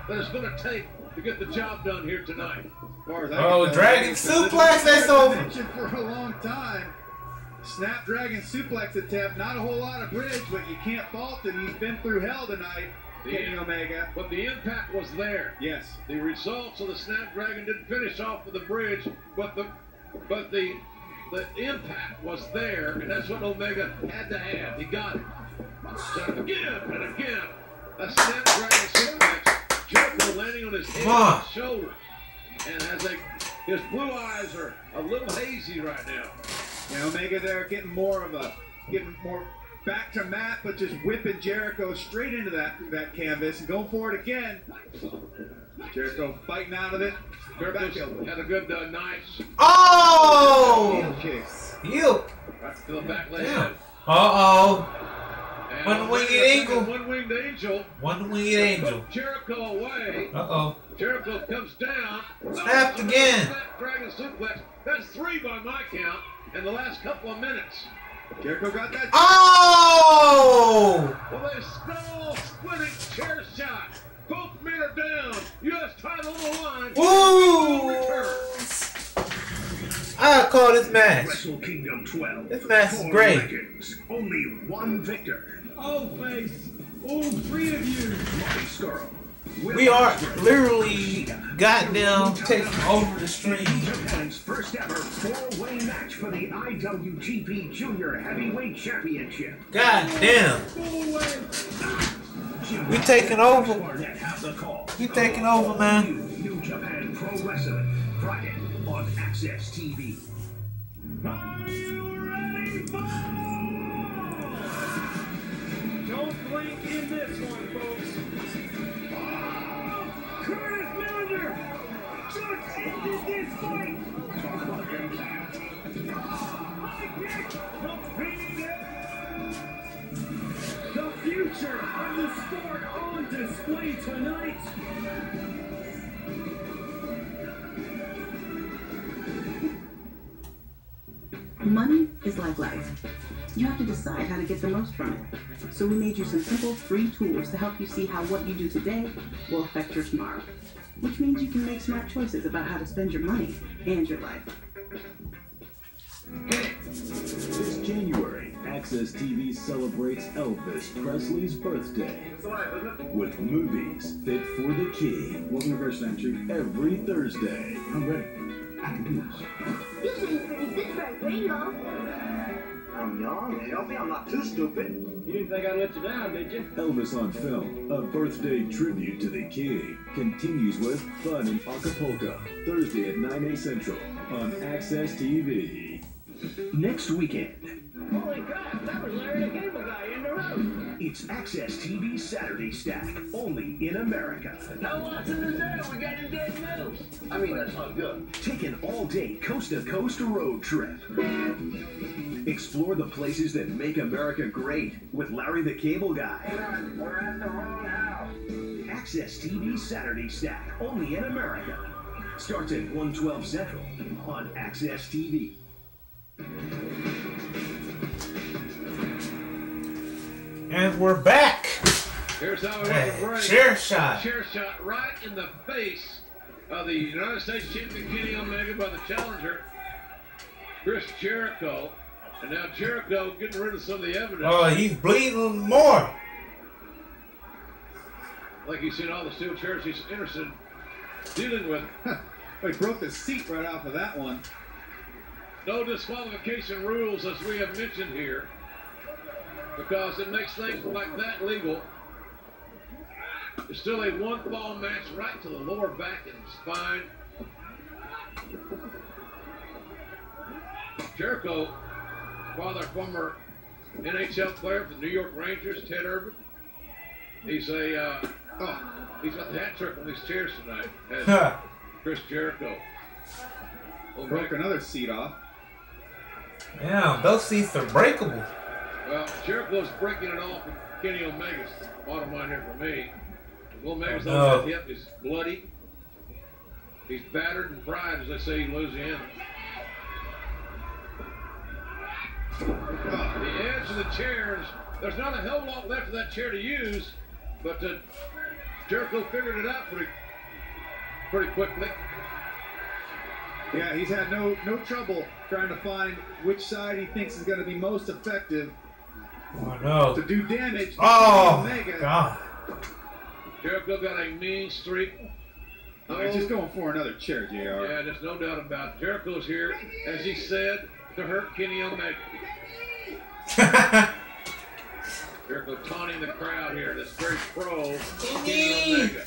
that it's going to take to get the job done here tonight? Oh, Dragon Suplex, that's over. For a long time. Snapdragon Suplex attempt, not a whole lot of bridge, but you can't fault him. He's been through hell tonight, Kenny Omega. But the impact was there. Yes. The results of the Snapdragon didn't finish off with the bridge, but the impact was there, and that's what Omega had to have. He got it. So again and again, a Snapdragon Suplex. Jericho landing on his head and shoulder. And his blue eyes are a little hazy right now. Yeah, Omega there getting more back to mat, but just whipping Jericho straight into that canvas and going for it again. Jericho fighting out of it. Jericho had a good nice. Oh! Heel kick. Heel. Right to the back leg. Uh-oh. And One-winged angel. One-winged angel. One-winged angel. Jericho away. Uh-oh. Jericho comes down. Snapped again. Dragon suplex. That's 3 by my count in the last couple of minutes. Jericho got that. Oh! Well, a skull-splitting chair shot. Both men are down. U.S. title on the line. Ooh! I call this match. Wrestle Kingdom 12. This match is great. Legends, only one victor. Oh, face. All 3 of you. Marty Scurll. We are literally goddamn taking over the stream. Japan's first ever 4-way match for the IWGP Junior Heavyweight Championship. God damn. We taking over. We taking over, man. New Japan Pro Wrestling, Friday on Access TV. Are you ready, Don't blink in this one, folks. Curtis Miller just ended this fight. High kick completed. The future of the sport on display tonight. Money is like life. You have to decide how to get the most from it. So we made you some simple, free tools to help you see how what you do today will affect your tomorrow. Which means you can make smart choices about how to spend your money and your life. This January, Access TV celebrates Elvis Presley's birthday with movies fit for the king. Welcome to First Century. Every Thursday. I'm ready. I can do this. You seem pretty good for a gringo. I'm young, healthy, I'm not too stupid. You didn't think I'd let you down, did you? Elvis on Film, a birthday tribute to the king, continues with Fun in Acapulco, Thursday at 9, 8 Central on Access TV. Next weekend. Holy crap, that was Larry the Cable Guy in the road. It's Access TV Saturday Stack, only in America. Now what's in the deal? We got any dead news. I mean, that's not good. Take an all-day coast-to-coast road trip. Explore the places that make America great with Larry the Cable Guy. We're at the wrong house. Access TV Saturday Stack, only in America. Starts at 1:12 Central on Access TV. And we're back. Here's how he wants to break. Chair shot. Chair shot right in the face of the United States champion Kenny Omega by the challenger, Chris Jericho. And now Jericho getting rid of some of the evidence. Oh, he's bleeding more. Like he's seen all the steel chairs he's interested in dealing with. He broke the seat right off of that one. No disqualification rules, as we have mentioned here, because it makes things like that legal. It's still a one-fall match right to the lower back and spine. Jericho, father, former NHL player for the New York Rangers, Ted Urban. He's he's got the hat trick on these chairs tonight. As Chris Jericho. Broke another seat off. Yeah, those seats are breakable. Well, Jericho's breaking it off with Kenny Omega's bottom line here for me. Omega's on the hip is bloody. He's battered and fried, as they say in Louisiana. The edge of the chairs, there's not a hell of a lot left of that chair to use, but Jericho figured it out pretty quickly. Yeah, he's had no trouble trying to find which side he thinks is going to be most effective to do damage to Omega. God. Jericho got a mean streak. He's just going for another chair, JR. Yeah, there's no doubt about it. Jericho's here, as he said, to hurt Kenny Omega. Jericho taunting the crowd here. That's very pro Kenny Omega.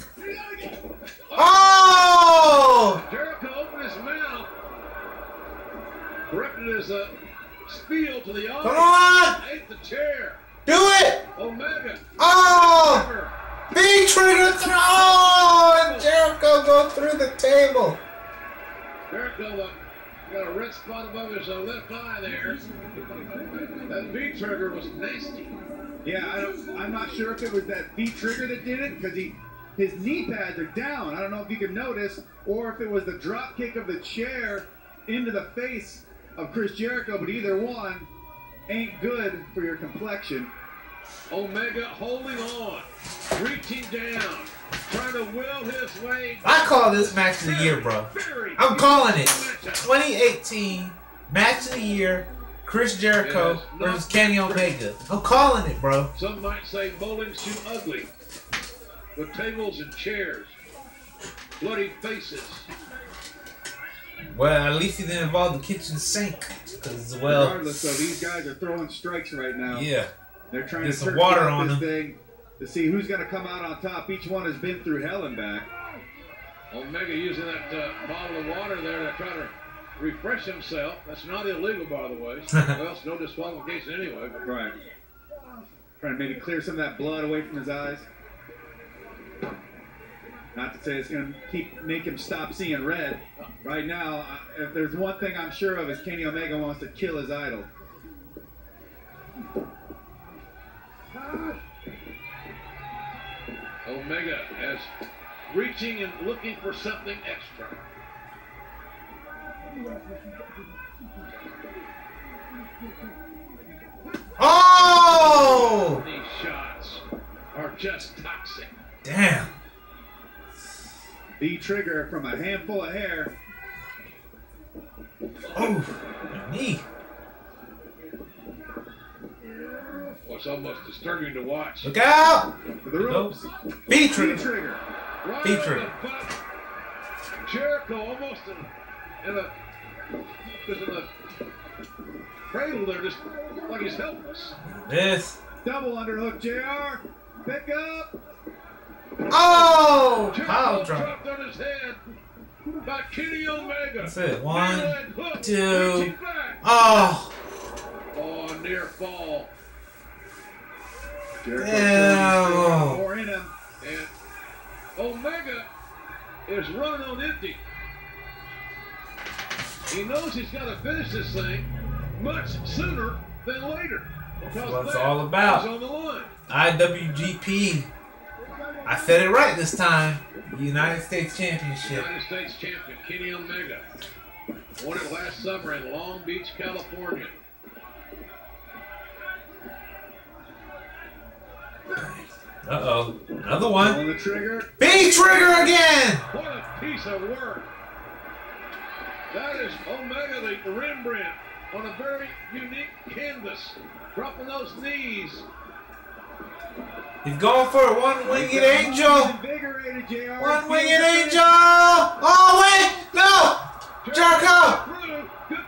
Oh! Jericho opened his mouth, corrected his spiel to the audience. Come on! Ate the chair. Do it! Omega. Oh! Big trigger throw! And Jericho go through the table. Jericho got a red spot above his left eye there. That V trigger was nasty. Yeah, I'm not sure if it was that V trigger that did it, because his knee pads are down. I don't know if you can notice, or if it was the drop kick of the chair into the face of Chris Jericho, but either one ain't good for your complexion. Omega holding on, reaching down, trying to will his way. I call this match of the year, bro. I'm calling it. 2018 match of the year. Chris Jericho versus Kenny Omega. I'm calling it, bro. Some might say bowling's too ugly. With tables and chairs, bloody faces. Well, at least he didn't involve the kitchen sink. Cause, well, regardless, though, these guys are throwing strikes right now. Yeah. They're trying Get to some water on this them thing to see who's going to come out on top. Each one has been through hell and back. Omega using that bottle of water there to try to refresh himself. That's not illegal, by the way. Well, it's no disqualification anyway. But. Right. Trying to maybe clear some of that blood away from his eyes. Not to say it's going to make him stop seeing red. Right now, if there's one thing I'm sure of, is Kenny Omega wants to kill his idol. Omega as reaching and looking for something extra. Oh! These shots are just toxic. Damn. The trigger from a handful of hair. Oh, my knee. Well, it's almost disturbing to watch. Look out! For the ropes. Beat trigger. Right Beat trigger. Jericho almost in a cradle there, just like he's helpless. This. Double underhook, JR. Pick up. Oh! Jericho Drop. dropped on his head by Kenny Omega. That's it. 1, hook, 2. Oh! Oh, near fall. Jericho. More in him. And Omega is running on empty. He knows he's got to finish this thing much sooner than later. That's what it's all about. On the line. IWGP. I said it right this time. United States Championship. United States champion Kenny Omega won it last summer in Long Beach, California. Uh-oh. Another one. Pull the trigger. B-trigger again! What a piece of work. That is Omega the Rembrandt on a very unique canvas. Dropping those knees. He's going for a one-winged angel. Invigorated, JR. One-winged angel! Oh, wait! No! Jericho!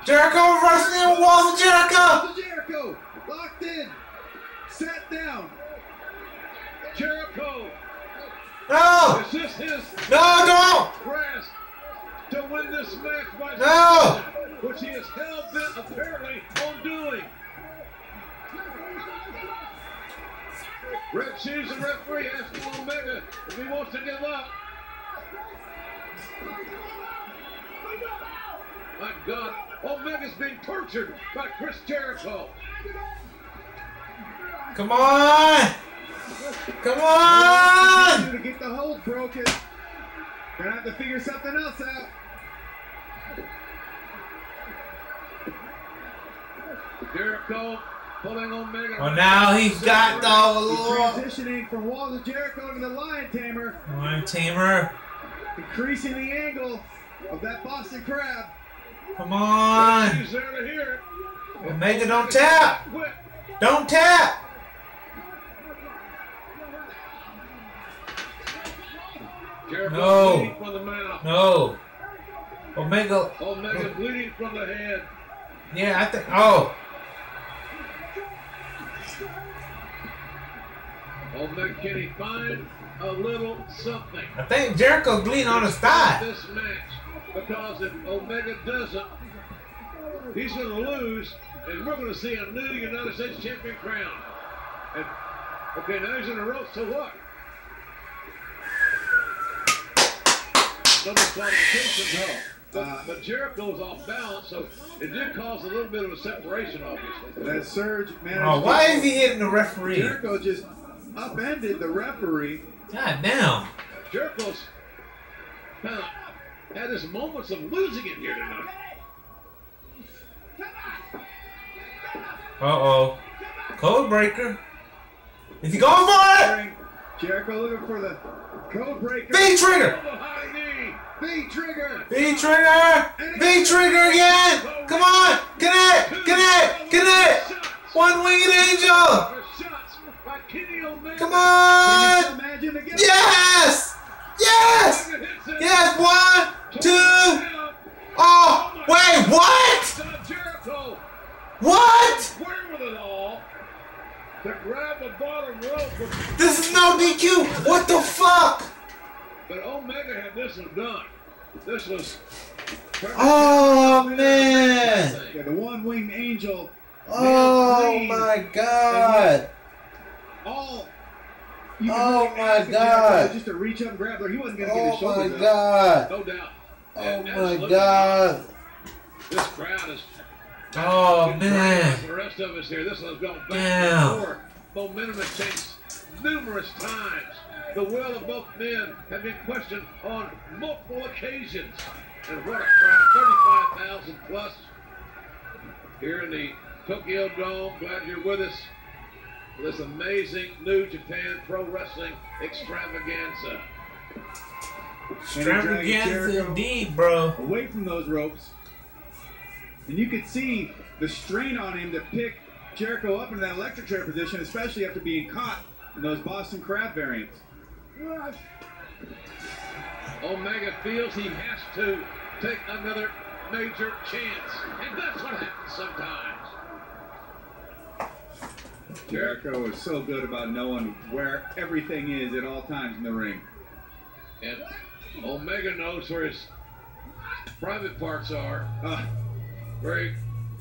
Jericho reversing the walls of Jericho! Jericho! Locked in. Sat down. Jericho. No! Is this his No, grasp to win this match by no! which he is hell-bent apparently on doing? Red Shoes, the referee, asking Omega if he wants to give up. My God, Omega's being tortured by Chris Jericho. Come on! Come on! To get the hold broken. Gonna have to figure something else out. Jericho pulling Omega. Well, now he's got the Transitioning from Walls of Jericho to the Lion Tamer. Lion Tamer. Increasing the angle of that Boston Crab. Come on. He's there to hear it. Omega, don't tap. Don't tap. Jericho No. bleeding from the mouth. No. Omega. Omega bleeding from the head. Yeah, I think. Oh. Omega, can he find a little something? I think Jericho's bleeding on his thigh. This match, because if Omega doesn't, he's going to lose, and we're going to see a new United States champion crown. And okay, now he's in the ropes. So what? No disqualification, no. But Jericho's off balance, so it did cause a little bit of a separation, obviously. That surge, man. Oh, why is he hitting the referee? Jericho just upended the referee. God damn. Jericho's kind of had his moments of losing it here tonight. Uh-oh. Code breaker. Is he going for it? Jericho looking for the code breaker. B-trigger. B-trigger. B-trigger. B-trigger again. Come on. Connect. Connect. Connect. One-winged angel. Come on. Yes. Yes. Yes. 1, 2. Oh, wait. What? What? To grab the bottom rope. This is no DQ. What the fuck? But Omega had this one done. This was. Oh man. Yeah, the one-winged angel. Oh my god. All. Oh my god. Just to reach up and grab her. He wasn't going to get his Oh my shoulders up. god. No doubt. Oh my god. This crowd is. Oh man. The rest of us here. This one's gone back Damn. and forth. Momentum has changed numerous times. The will of both men have been questioned on multiple occasions. And what a crowd, 35,000 plus here in the Tokyo Dome. Glad you're with us for this amazing New Japan Pro Wrestling extravaganza. Extravaganza indeed, bro. Away from those ropes. And you could see the strain on him to pick Jericho up in that electric chair position, especially after being caught in those Boston Crab variants. Omega feels he has to take another major chance. And that's what happens sometimes. Jericho is so good about knowing where everything is at all times in the ring. And Omega knows where his private parts are very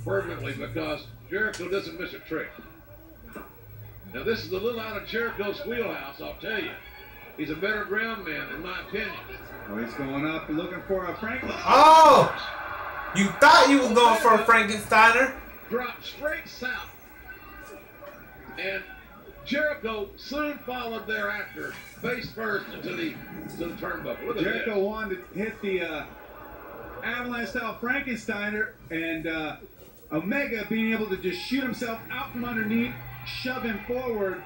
fervently because Jericho doesn't miss a trick. Now this is a little out of Jericho's wheelhouse, I'll tell you. He's a better ground man, in my opinion. Oh, he's going up looking for a Franklin. Oh! You thought you was going for a Frankensteiner. Dropped straight south. And Jericho soon followed thereafter, face first into the turnbuckle. Look at Jericho this. wanted to hit the Avalanche-style Frankensteiner, and Omega being able to just shoot himself out from underneath, shove him forward,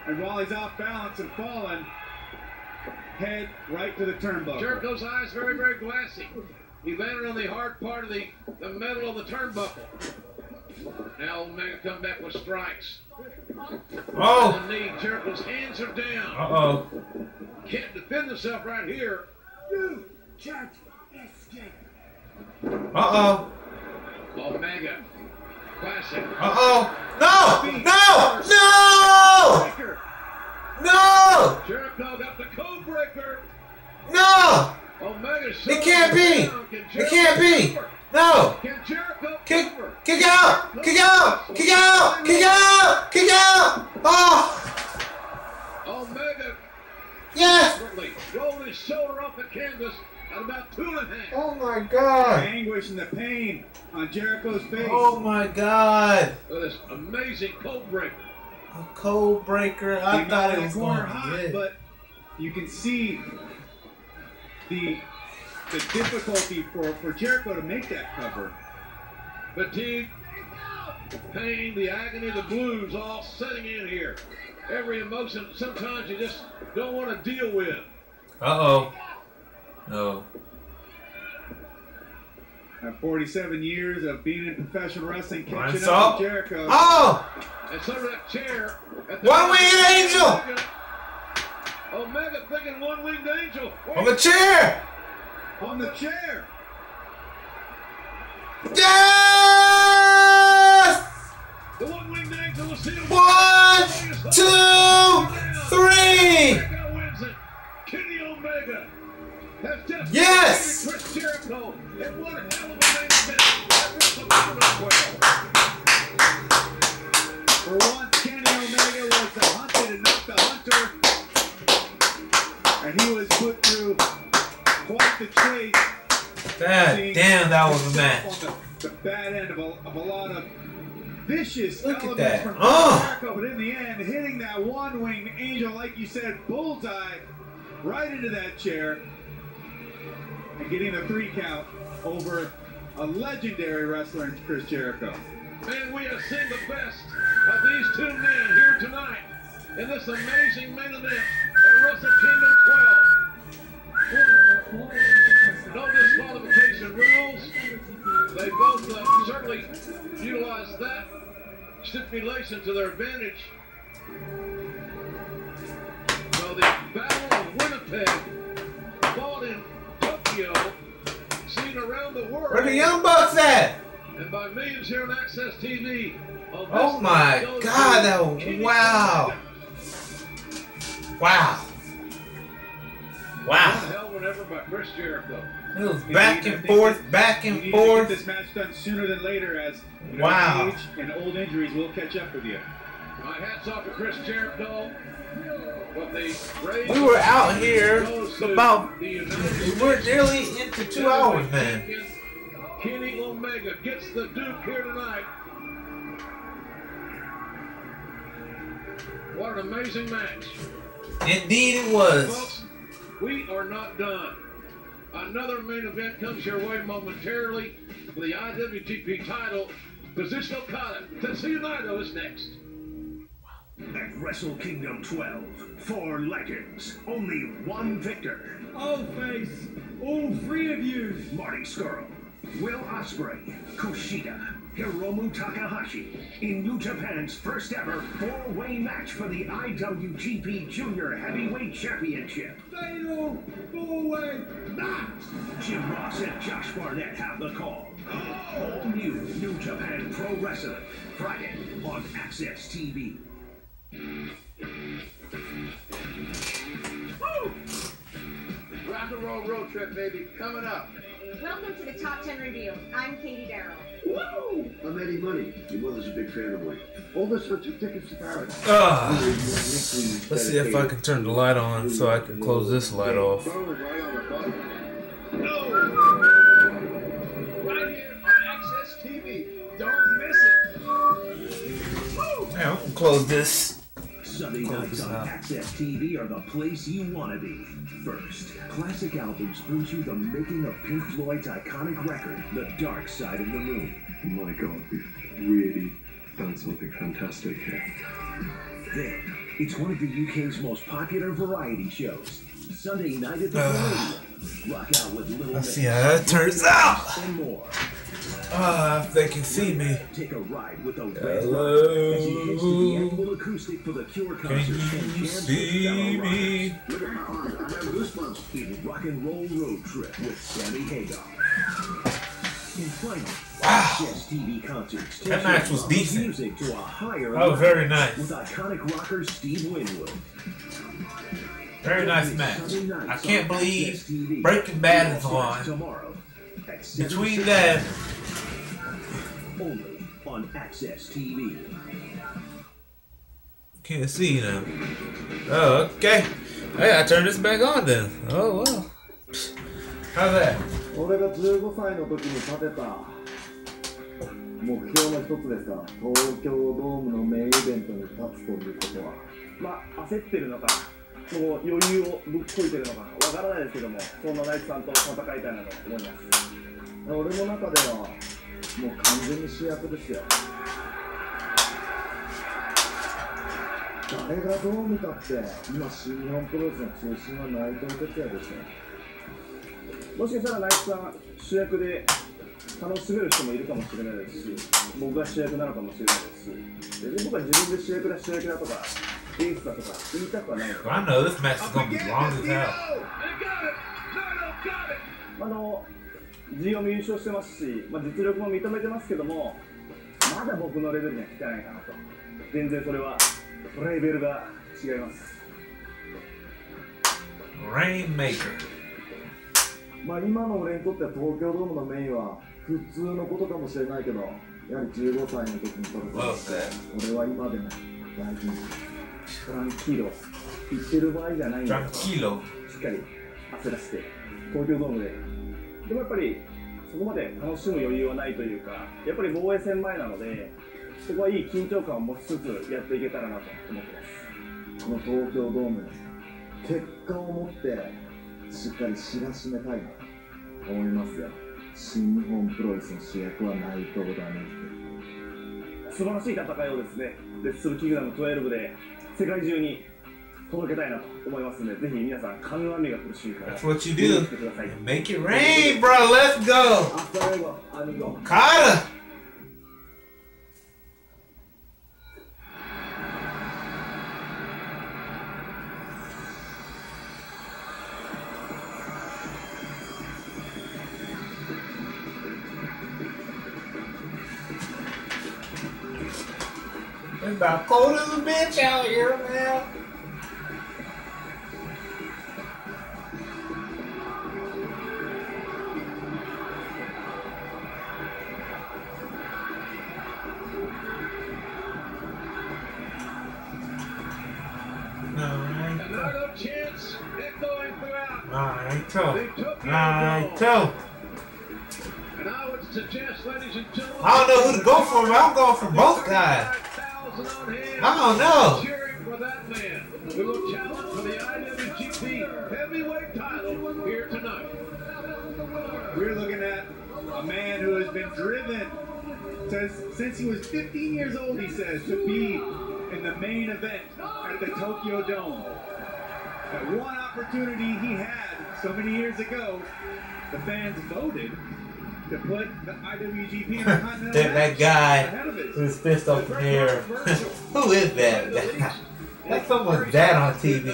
And while he's off balance and falling, head right to the turnbuckle. Jericho's eyes very, very glassy. He landed on the hard part of the metal of the turnbuckle. Now Omega come back with strikes. Oh! On the knee. Jericho's hands are down. Uh-oh. Can't defend himself right here. You can't escape. Uh-oh. Omega. Classic. Uh-oh. No! No! No! No! Jericho got the code breaker. No! Omega. It can't be! It can't be! No! Can Jericho Kick out! Kick out! Kick out! Kick out! Kick out! Oh! Omega. Yes! Rolled his shoulder off the canvas at about 2.5. Oh my God! The anguish and the pain on Jericho's face. Oh my God! This amazing code breaker. A code breaker. I thought it was going to hot, hit. but you can see the difficulty for Jericho to make that cover. Fatigue, pain, the agony, the blues all setting in here. Every emotion sometimes you just don't want to deal with. Uh-oh. No. 47 years of being in professional wrestling, catching Up. up with Jericho. Oh! And so that chair. One-winged angel! Omega thinking one-winged angel. On the chair! On the chair! Yes! The one-winged angel will see him. 1, 2, 3! Wins it. Kenny Omega has just Yes! Chris Jericho. And what a hell of a main event. For once, Kenny Omega was the hunted and not the hunter. And he was put through quite the chase. God damn, that was a match. On the bad end of a lot of vicious Look at elements that. from Oh. Jericho, but in the end, hitting that one-winged angel, like you said, bullseye, right into that chair, and getting the 3 count over a legendary wrestler in Chris Jericho. And we have seen the best of these two men here tonight in this amazing main event at Wrestle Kingdom 12. No disqualification rules. They both certainly utilized that stipulation to their advantage. So the Battle of Winnipeg, fought in Tokyo, seen around the world. Where the Young Bucks at? And by millions here on Access TV. Oh my God, that was, wow. Wow. Wow. One hell whenever by Chris Jericho. It was back and forth, back and forth. Get this match done sooner than later, as wow. Age and old injuries will catch up with you. My hats off to Chris Jericho. We were out here about, we're nearly into 2 hours, man. Kenny Omega gets the Duke here tonight. What an amazing match. Indeed it was. Folks, we are not done. Another main event comes your way momentarily for the IWGP title. Kazuchika Okada, Tetsuya Naito is next. At Wrestle Kingdom 12, 4 legends, only 1 victor. I'll face all 3 of you. Marty Scurll, Will Ospreay, Kushida, Hiromu Takahashi, in New Japan's first ever 4-way match for the IWGP Junior Heavyweight Championship. Fatal 4-way match. Jim Ross and Josh Barnett have the call. All new New Japan Pro Wrestling, Friday on Access TV. Woo! Rock and roll road trip, baby, coming up. Welcome to the Top 10 Review. I'm Katie Darrow. Woo! I'm Eddie Money. Your mother's a big fan of mine. All this for 2 tickets to Paris. Let's see if I can turn the light on so I can close this light off. Right here on Access TV. Don't miss it. Yeah, I can close this. Sunday nights on Access TV are the place you want to be. First, Classic Albums brings you the making of Pink Floyd's iconic record, The Dark Side of the Moon. My God, really? done something fantastic here. Then, it's one of the UK's most popular variety shows. Sunday night at the Palladium. Rock out with Little Let's see how that turns out. And more. If they can see me. Take a ride with the Red Rock as he heads to the annual acoustic for the Cure concert. Can you see me? Look at my arms. I have goosebumps. In Rock and Roll Road Trip with Sammy Hagar. And finally, Access TV concerts. That match was decent. Music to a higher Oh, very nice. With iconic rocker Steve Winwood. Very nice match. I can't believe Breaking Bad is on. Between them. Only on Access TV. Can't see now. Oh, okay. I gotta turn this back on then. Oh, well. How's that? 俺が15歳の時に立てた目標の一つですが、東京ドームのメインイベントに立つということは、まあ焦ってるのか、もう余裕をぶっこいてるのかわからないですけども、そんなナイツさんと戦いたいなと思います。俺の中ではもう完全に主役ですよ。誰がどう見たって今新日本プロレスの中心は内藤哲也でしょ。もしかしたらナイツさん主役で楽しめる人もいるかもしれないですし、僕が主役なのかもしれないですし、別に僕は自分で主役だとかエースだとか言いたくはないので。I know this match is gonna be long as hell. G を優勝してますし、実力も認めてますけども、まだ僕のレベルには来てないかなと。全然それはレベルが違います。Rainmaker。今の俺にとっては東京ドームのメインは普通のことかもしれないけど、やはり15歳の時に取れた俺は今でも大事にトランキーロ言ってる場合じゃないんだよ。しっかり焦らせて東京ドームで。でもやっぱりそこまで楽しむ余裕はないというか、やっぱり防衛戦前なので、そこはいい緊張感を持ちつつやっていけたらなと思ってます。この東京ドーム結果を持ってしっかり知らしめたいなと思いますよ。新日本プロレスの主役は内藤だね。素晴らしい戦いをですね、レッスルキングダム12で世界中に届けたいなと思いますので、ぜひ皆さん神の雨が来る瞬間を That's what you do. 見てください。Make it rain, bro. Let's go. Carter. It's about cold as a bitch out here, man. Another chance echoing throughout. Naito. And I would suggest, ladies and gentlemen, I don't know who to go for, but I'm going for both guys. I don't know. Cheering for that man who will challenge for the IWGP heavyweight title here tonight. We're looking at a man who has been driven since he was 15 years old, he says, to be in the main event at the Tokyo Dome. That one opportunity he had so many years ago, the fans voted to put the IWGP in the Continental that guy who's fist up in the air. Who is that? Like someone's dad on TV.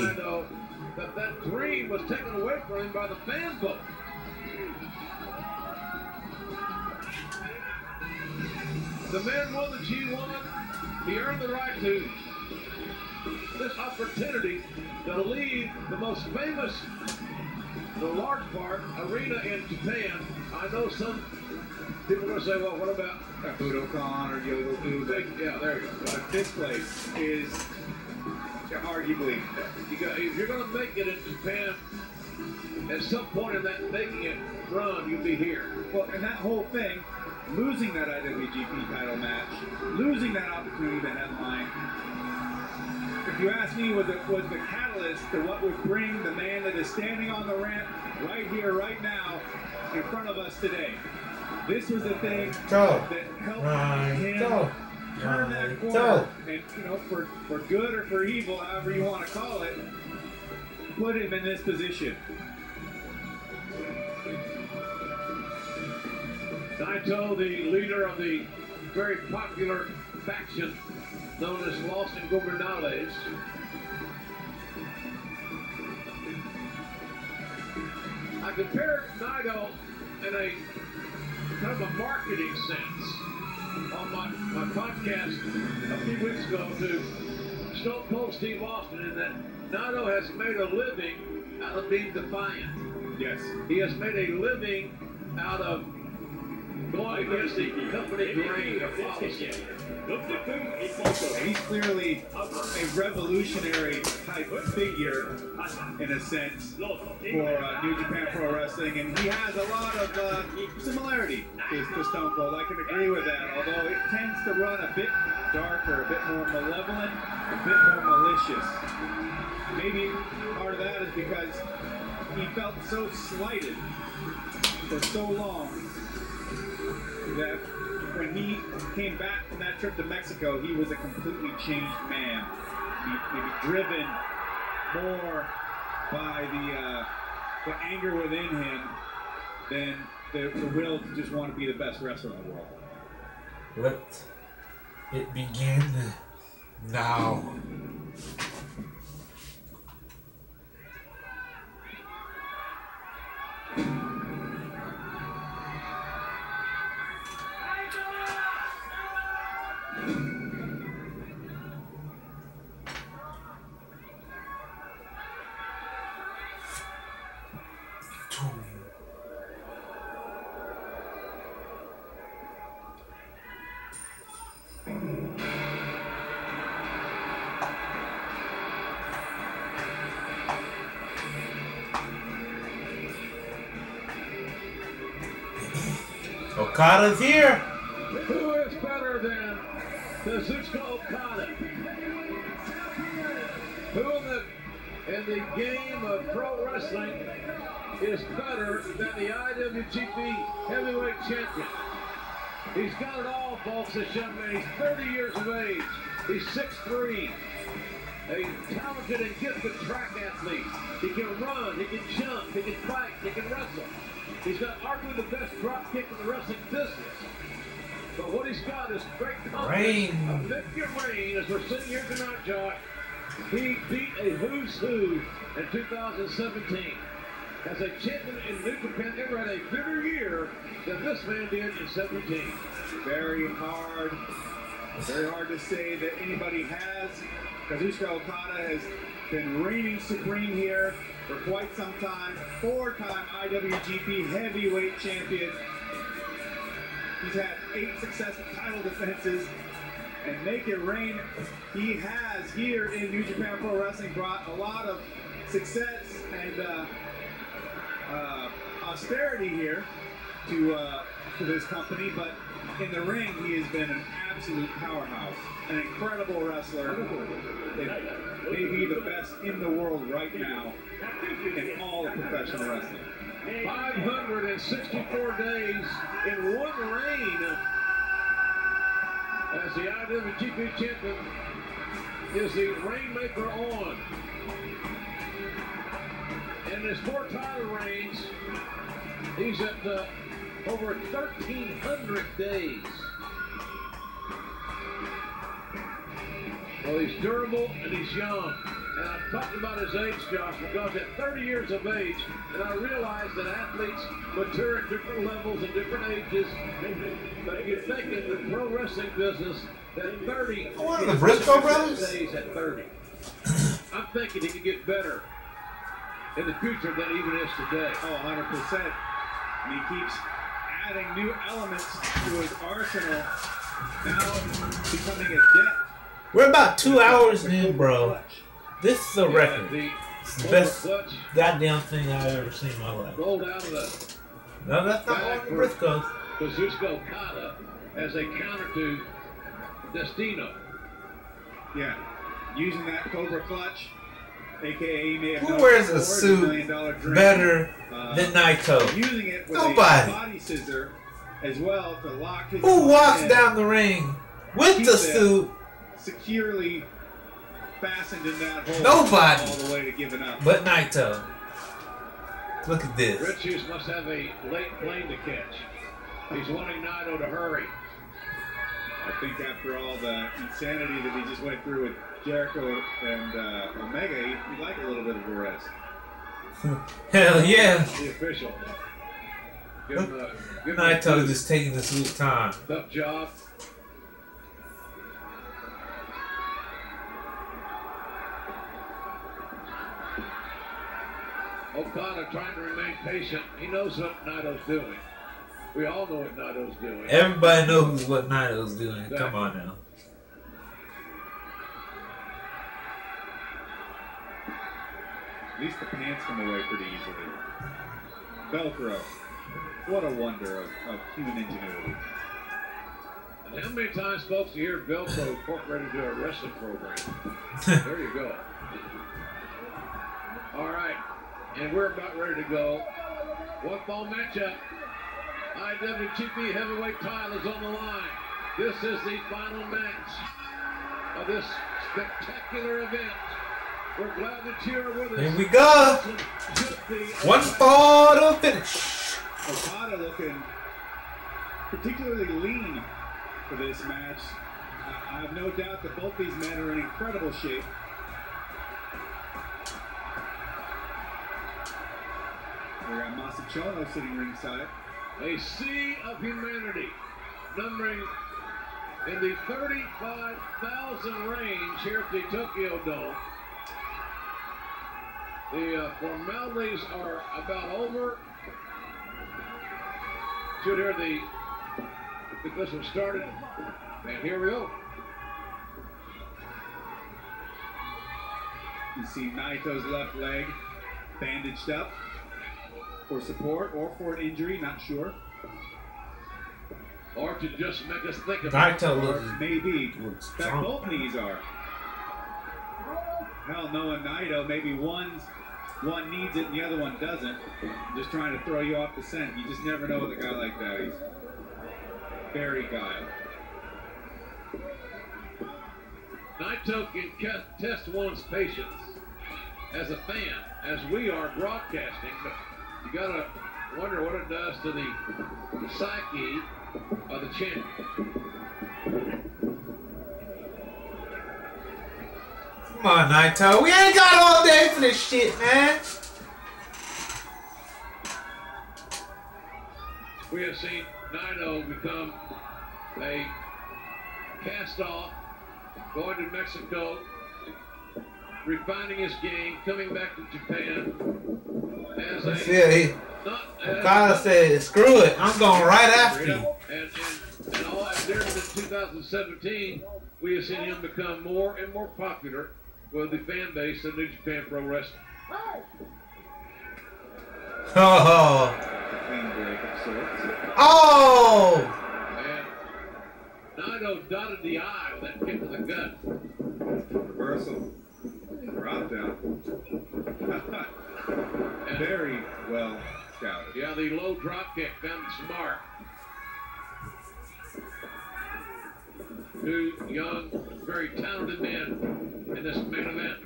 That dream was taken away from him by the fan vote. The man won the G1. He earned the right to this opportunity to lead the most famous, the large part, arena in Japan. I know some people are going to say, well, what about Budokan or Yogoku? Yeah, there you go. But this place is arguably, if you're going to make it in Japan, at some point in that making it run, you'll be here. Well, and that whole thing, losing that IWGP title match, losing that opportunity to headline, if you ask me, was the catalyst to what would bring the man that is standing on the ramp right here, right now, in front of us today. This was the thing that helped him turn that corner, and you know, for good or for evil, however you want to call it, put him in this position. Naito, the leader of the very popular faction known as Los Ingobernables. I compared Naito in a kind of a marketing sense on my podcast a few weeks ago to Stone Cold Steve Austin, in that Naito has made a living out of being defiant. Yes. He has made a living out of going against the company grain of policy. He's clearly a revolutionary type of figure, in a sense, for New Japan Pro Wrestling, and he has a lot of similarity to Stone Cold. I can agree with that, although it tends to run a bit darker, a bit more malevolent, a bit more malicious. Maybe part of that is because he felt so slighted for so long that when he came back from that trip to Mexico, he was a completely changed man. Maybe driven more by the anger within him than the will to just want to be the best wrestler in the world. Let it begin now. Okada's here. Who is better than Kazuchika Okada? Who in the game of pro wrestling is better than the IWGP Heavyweight Champion? He's got it all, folks, this young man. He's 30 years of age. He's 6'3", a talented and gifted track athlete. He can run, he can jump, he can fight, he can wrestle. He's got arguably the best drop kick in the wrestling business. But what he's got is great confidence. Victor Rain, as we're sitting here tonight, Josh, he beat a who's who in 2017. As a champion in New Japan, ever had a bigger year than this man did in 17. Very hard to say that anybody has. Kazuchika Okada has been reigning supreme here for quite some time. 4-time IWGP Heavyweight Champion. He's had 8 successful title defenses. And make it rain, he has here in New Japan Pro Wrestling brought a lot of success and austerity here to this company, but in the ring he has been an absolute powerhouse, an incredible wrestler, maybe the best in the world right now in all of professional wrestling. 564 days in one reign as the IWGP champion is the Rainmaker on. In his 4 title reigns, he's at over 1,300 days. Well, he's durable and he's young. And I'm talking about his age, Josh, because at 30 years of age, and I realize that athletes mature at different levels and different ages, but you think in the pro wrestling business that 30 One of the Briscoe brothers? days at 30. I'm thinking he can get better in the future than even is today. Oh, 100%. And he keeps adding new elements to his arsenal, now becoming adept. We're about 2 hours in, bro. This is a record. It's the best goddamn thing I've ever seen in my life. Rolled out of the No, that's not one of the Briscoes. Kazuchika Okada as a counter to Destino. Yeah, using that Cobra Clutch, aka he may have Who wears a suit better than Naito? Using it with Nobody. a body scissor as well to lock his Who walks in. down the ring With keep the them suit. securely fastened in that hole. Nobody. All the way to giving up. But Naito. Look at this. Red Shoes must have a late plane to catch. He's wanting Naito to hurry. I think after all the insanity that he just went through with Jericho and Omega, he'd like a little bit of a rest. Hell yeah. The official. Give him Naito just taking the sweet time. Tough job. Okada trying to remain patient. He knows what Naito's doing. We all know what Naito's doing. Everybody knows what Naito's doing. Exactly. Come on now. At least the pants come away pretty easily. Velcro. What a wonder of human ingenuity. And how many times, folks, you hear Velcro incorporated into a wrestling program? There you go. All right. And we're about ready to go. One fall matchup. IWGP Heavyweight title is on the line. This is the final match of this spectacular event. We're glad that you're with us. Here we go. One fall to finish. Okada looking particularly lean for this match. I have no doubt that both these men are in incredible shape. We got Masachono sitting ringside. A sea of humanity, numbering in the 35,000 range here at the Tokyo Dome. The formalities are about over. Should hear get this one started. And here we go. You see Naito's left leg bandaged up for support or for an injury, not sure. Or to just make us think about Naito looks maybe. strong. Both knees are. Hell, knowing Naito, maybe one needs it and the other one doesn't. Just trying to throw you off the scent. You just never know with a guy like that. He's very guile. Naito can test one's patience as a fan, as we are broadcasting, but you gotta wonder what it does to the psyche of the champion. Come on, Naito. We ain't got all day for this shit, man. We have seen Naito become a cast-off, going to Mexico, refining his game, coming back to Japan as Okada said, screw it, I'm going right after you. And all during 2017, we have seen him become more and more popular with the fan base of New Japan Pro Wrestling. Oh! And Naito dotted the I with that kick to the gut. Reversal. Drop down. Very well scouted. Yeah, the low drop kick found smart. Two young, very talented men in this main event.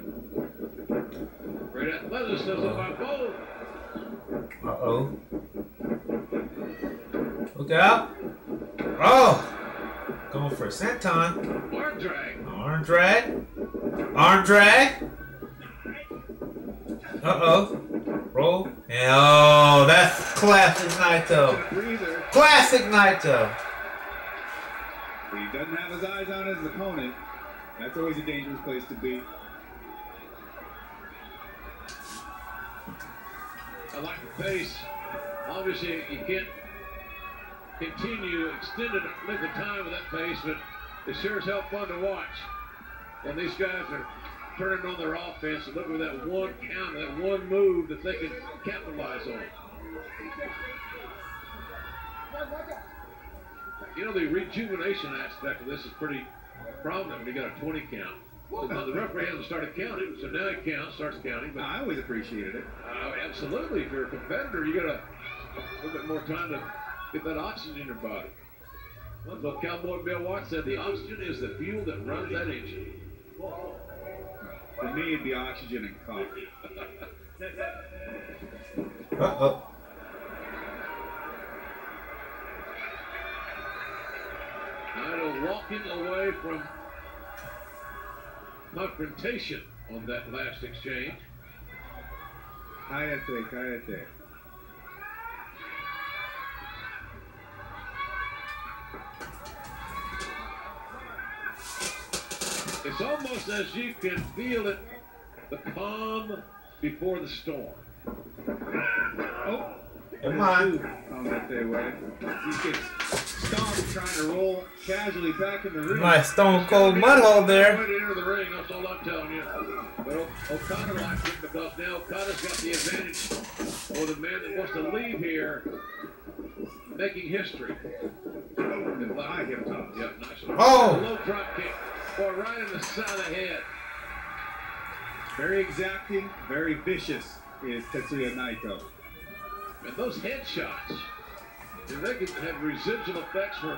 Great athleticism by both. Uh-oh. Look out. Oh! Going for a senton. Arm drag. Arm drag. Arm drag. Uh-oh. Roll. And oh, that's classic Naito. Classic Naito. But he doesn't have his eyes on his opponent. That's always a dangerous place to be. I like the pace. Obviously, you can't continue extended length of time with that pace, but it sure is hell fun to watch. When these guys are turning on their offense and looking for that one count, that one move that they can capitalize on. You know, the rejuvenation aspect of this is pretty prominent when you got a 20 count. So now the referee hasn't started counting, so now he starts counting. But I always appreciated it. Absolutely. If you're a competitor, you got a little bit more time to get that oxygen in your body. So Cowboy Bill Watts said the oxygen is the fuel that runs that engine. For me, it'd be oxygen and coffee. Uh-oh. Naito walking away from confrontation on that last exchange. Hayate. It's almost as you can feel it, the calm before the storm. Oh, Come on. On that day, way. He gets stomped trying to roll casually back in the ring. Nice Stone Cold Mudhole there. Way to enter the ring, that's all I'm telling you. But Okada likes it because now Okada's got the advantage for the man that wants to leave here making history. The high hip toss. Yep, nice. Oh! Low drop kick. Boy, right in the side of the head. Very exacting, very vicious is Tetsuya Naito. And those headshots, they can have residual effects for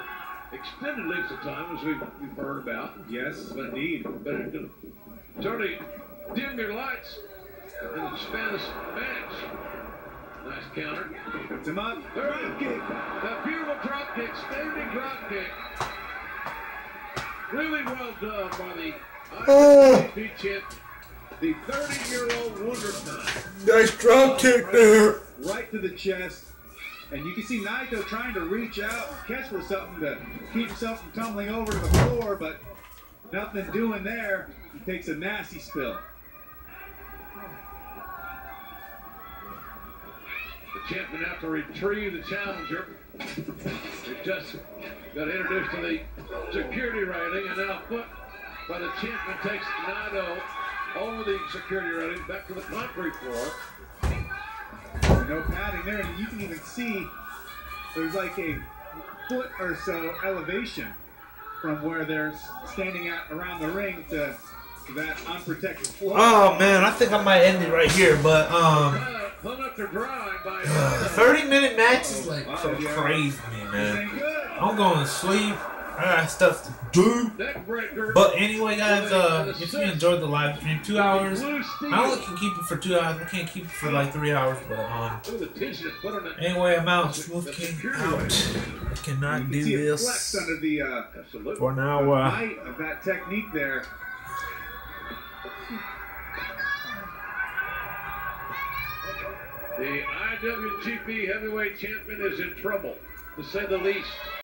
extended lengths of time, as we've heard about. Yes, indeed. But it can certainly dim your lights in the Spanish match. Nice counter. Puts him up. Drop kick. That beautiful drop kick, standing drop kick. Really well done by the IWGP champion, the 30-year-old Wonder Time. Nice drop kick there. Right to the chest. And you can see Naito trying to reach out, catch for something to keep himself from tumbling over to the floor, but nothing doing there. He takes a nasty spill. The champion have to retrieve the challenger. They just got introduced to the security railing, and now foot by the champion takes Naito over the security railing back to the concrete floor. No padding there, and you can even see there's like a foot or so elevation from where they're standing at around the ring to that unprotected floor. Oh man, I think I might end it right here, but 30-minute match is like so crazy, man. I'm going to sleep. I got stuff to do. But anyway, guys, if you enjoyed the live stream, 2 hours. I only can keep it for 2 hours. I can't keep it for like 3 hours. But anyway, I'm out. Smooth King out. I cannot do this under the for now. height of that technique there. The IWGP Heavyweight Champion is in trouble, to say the least.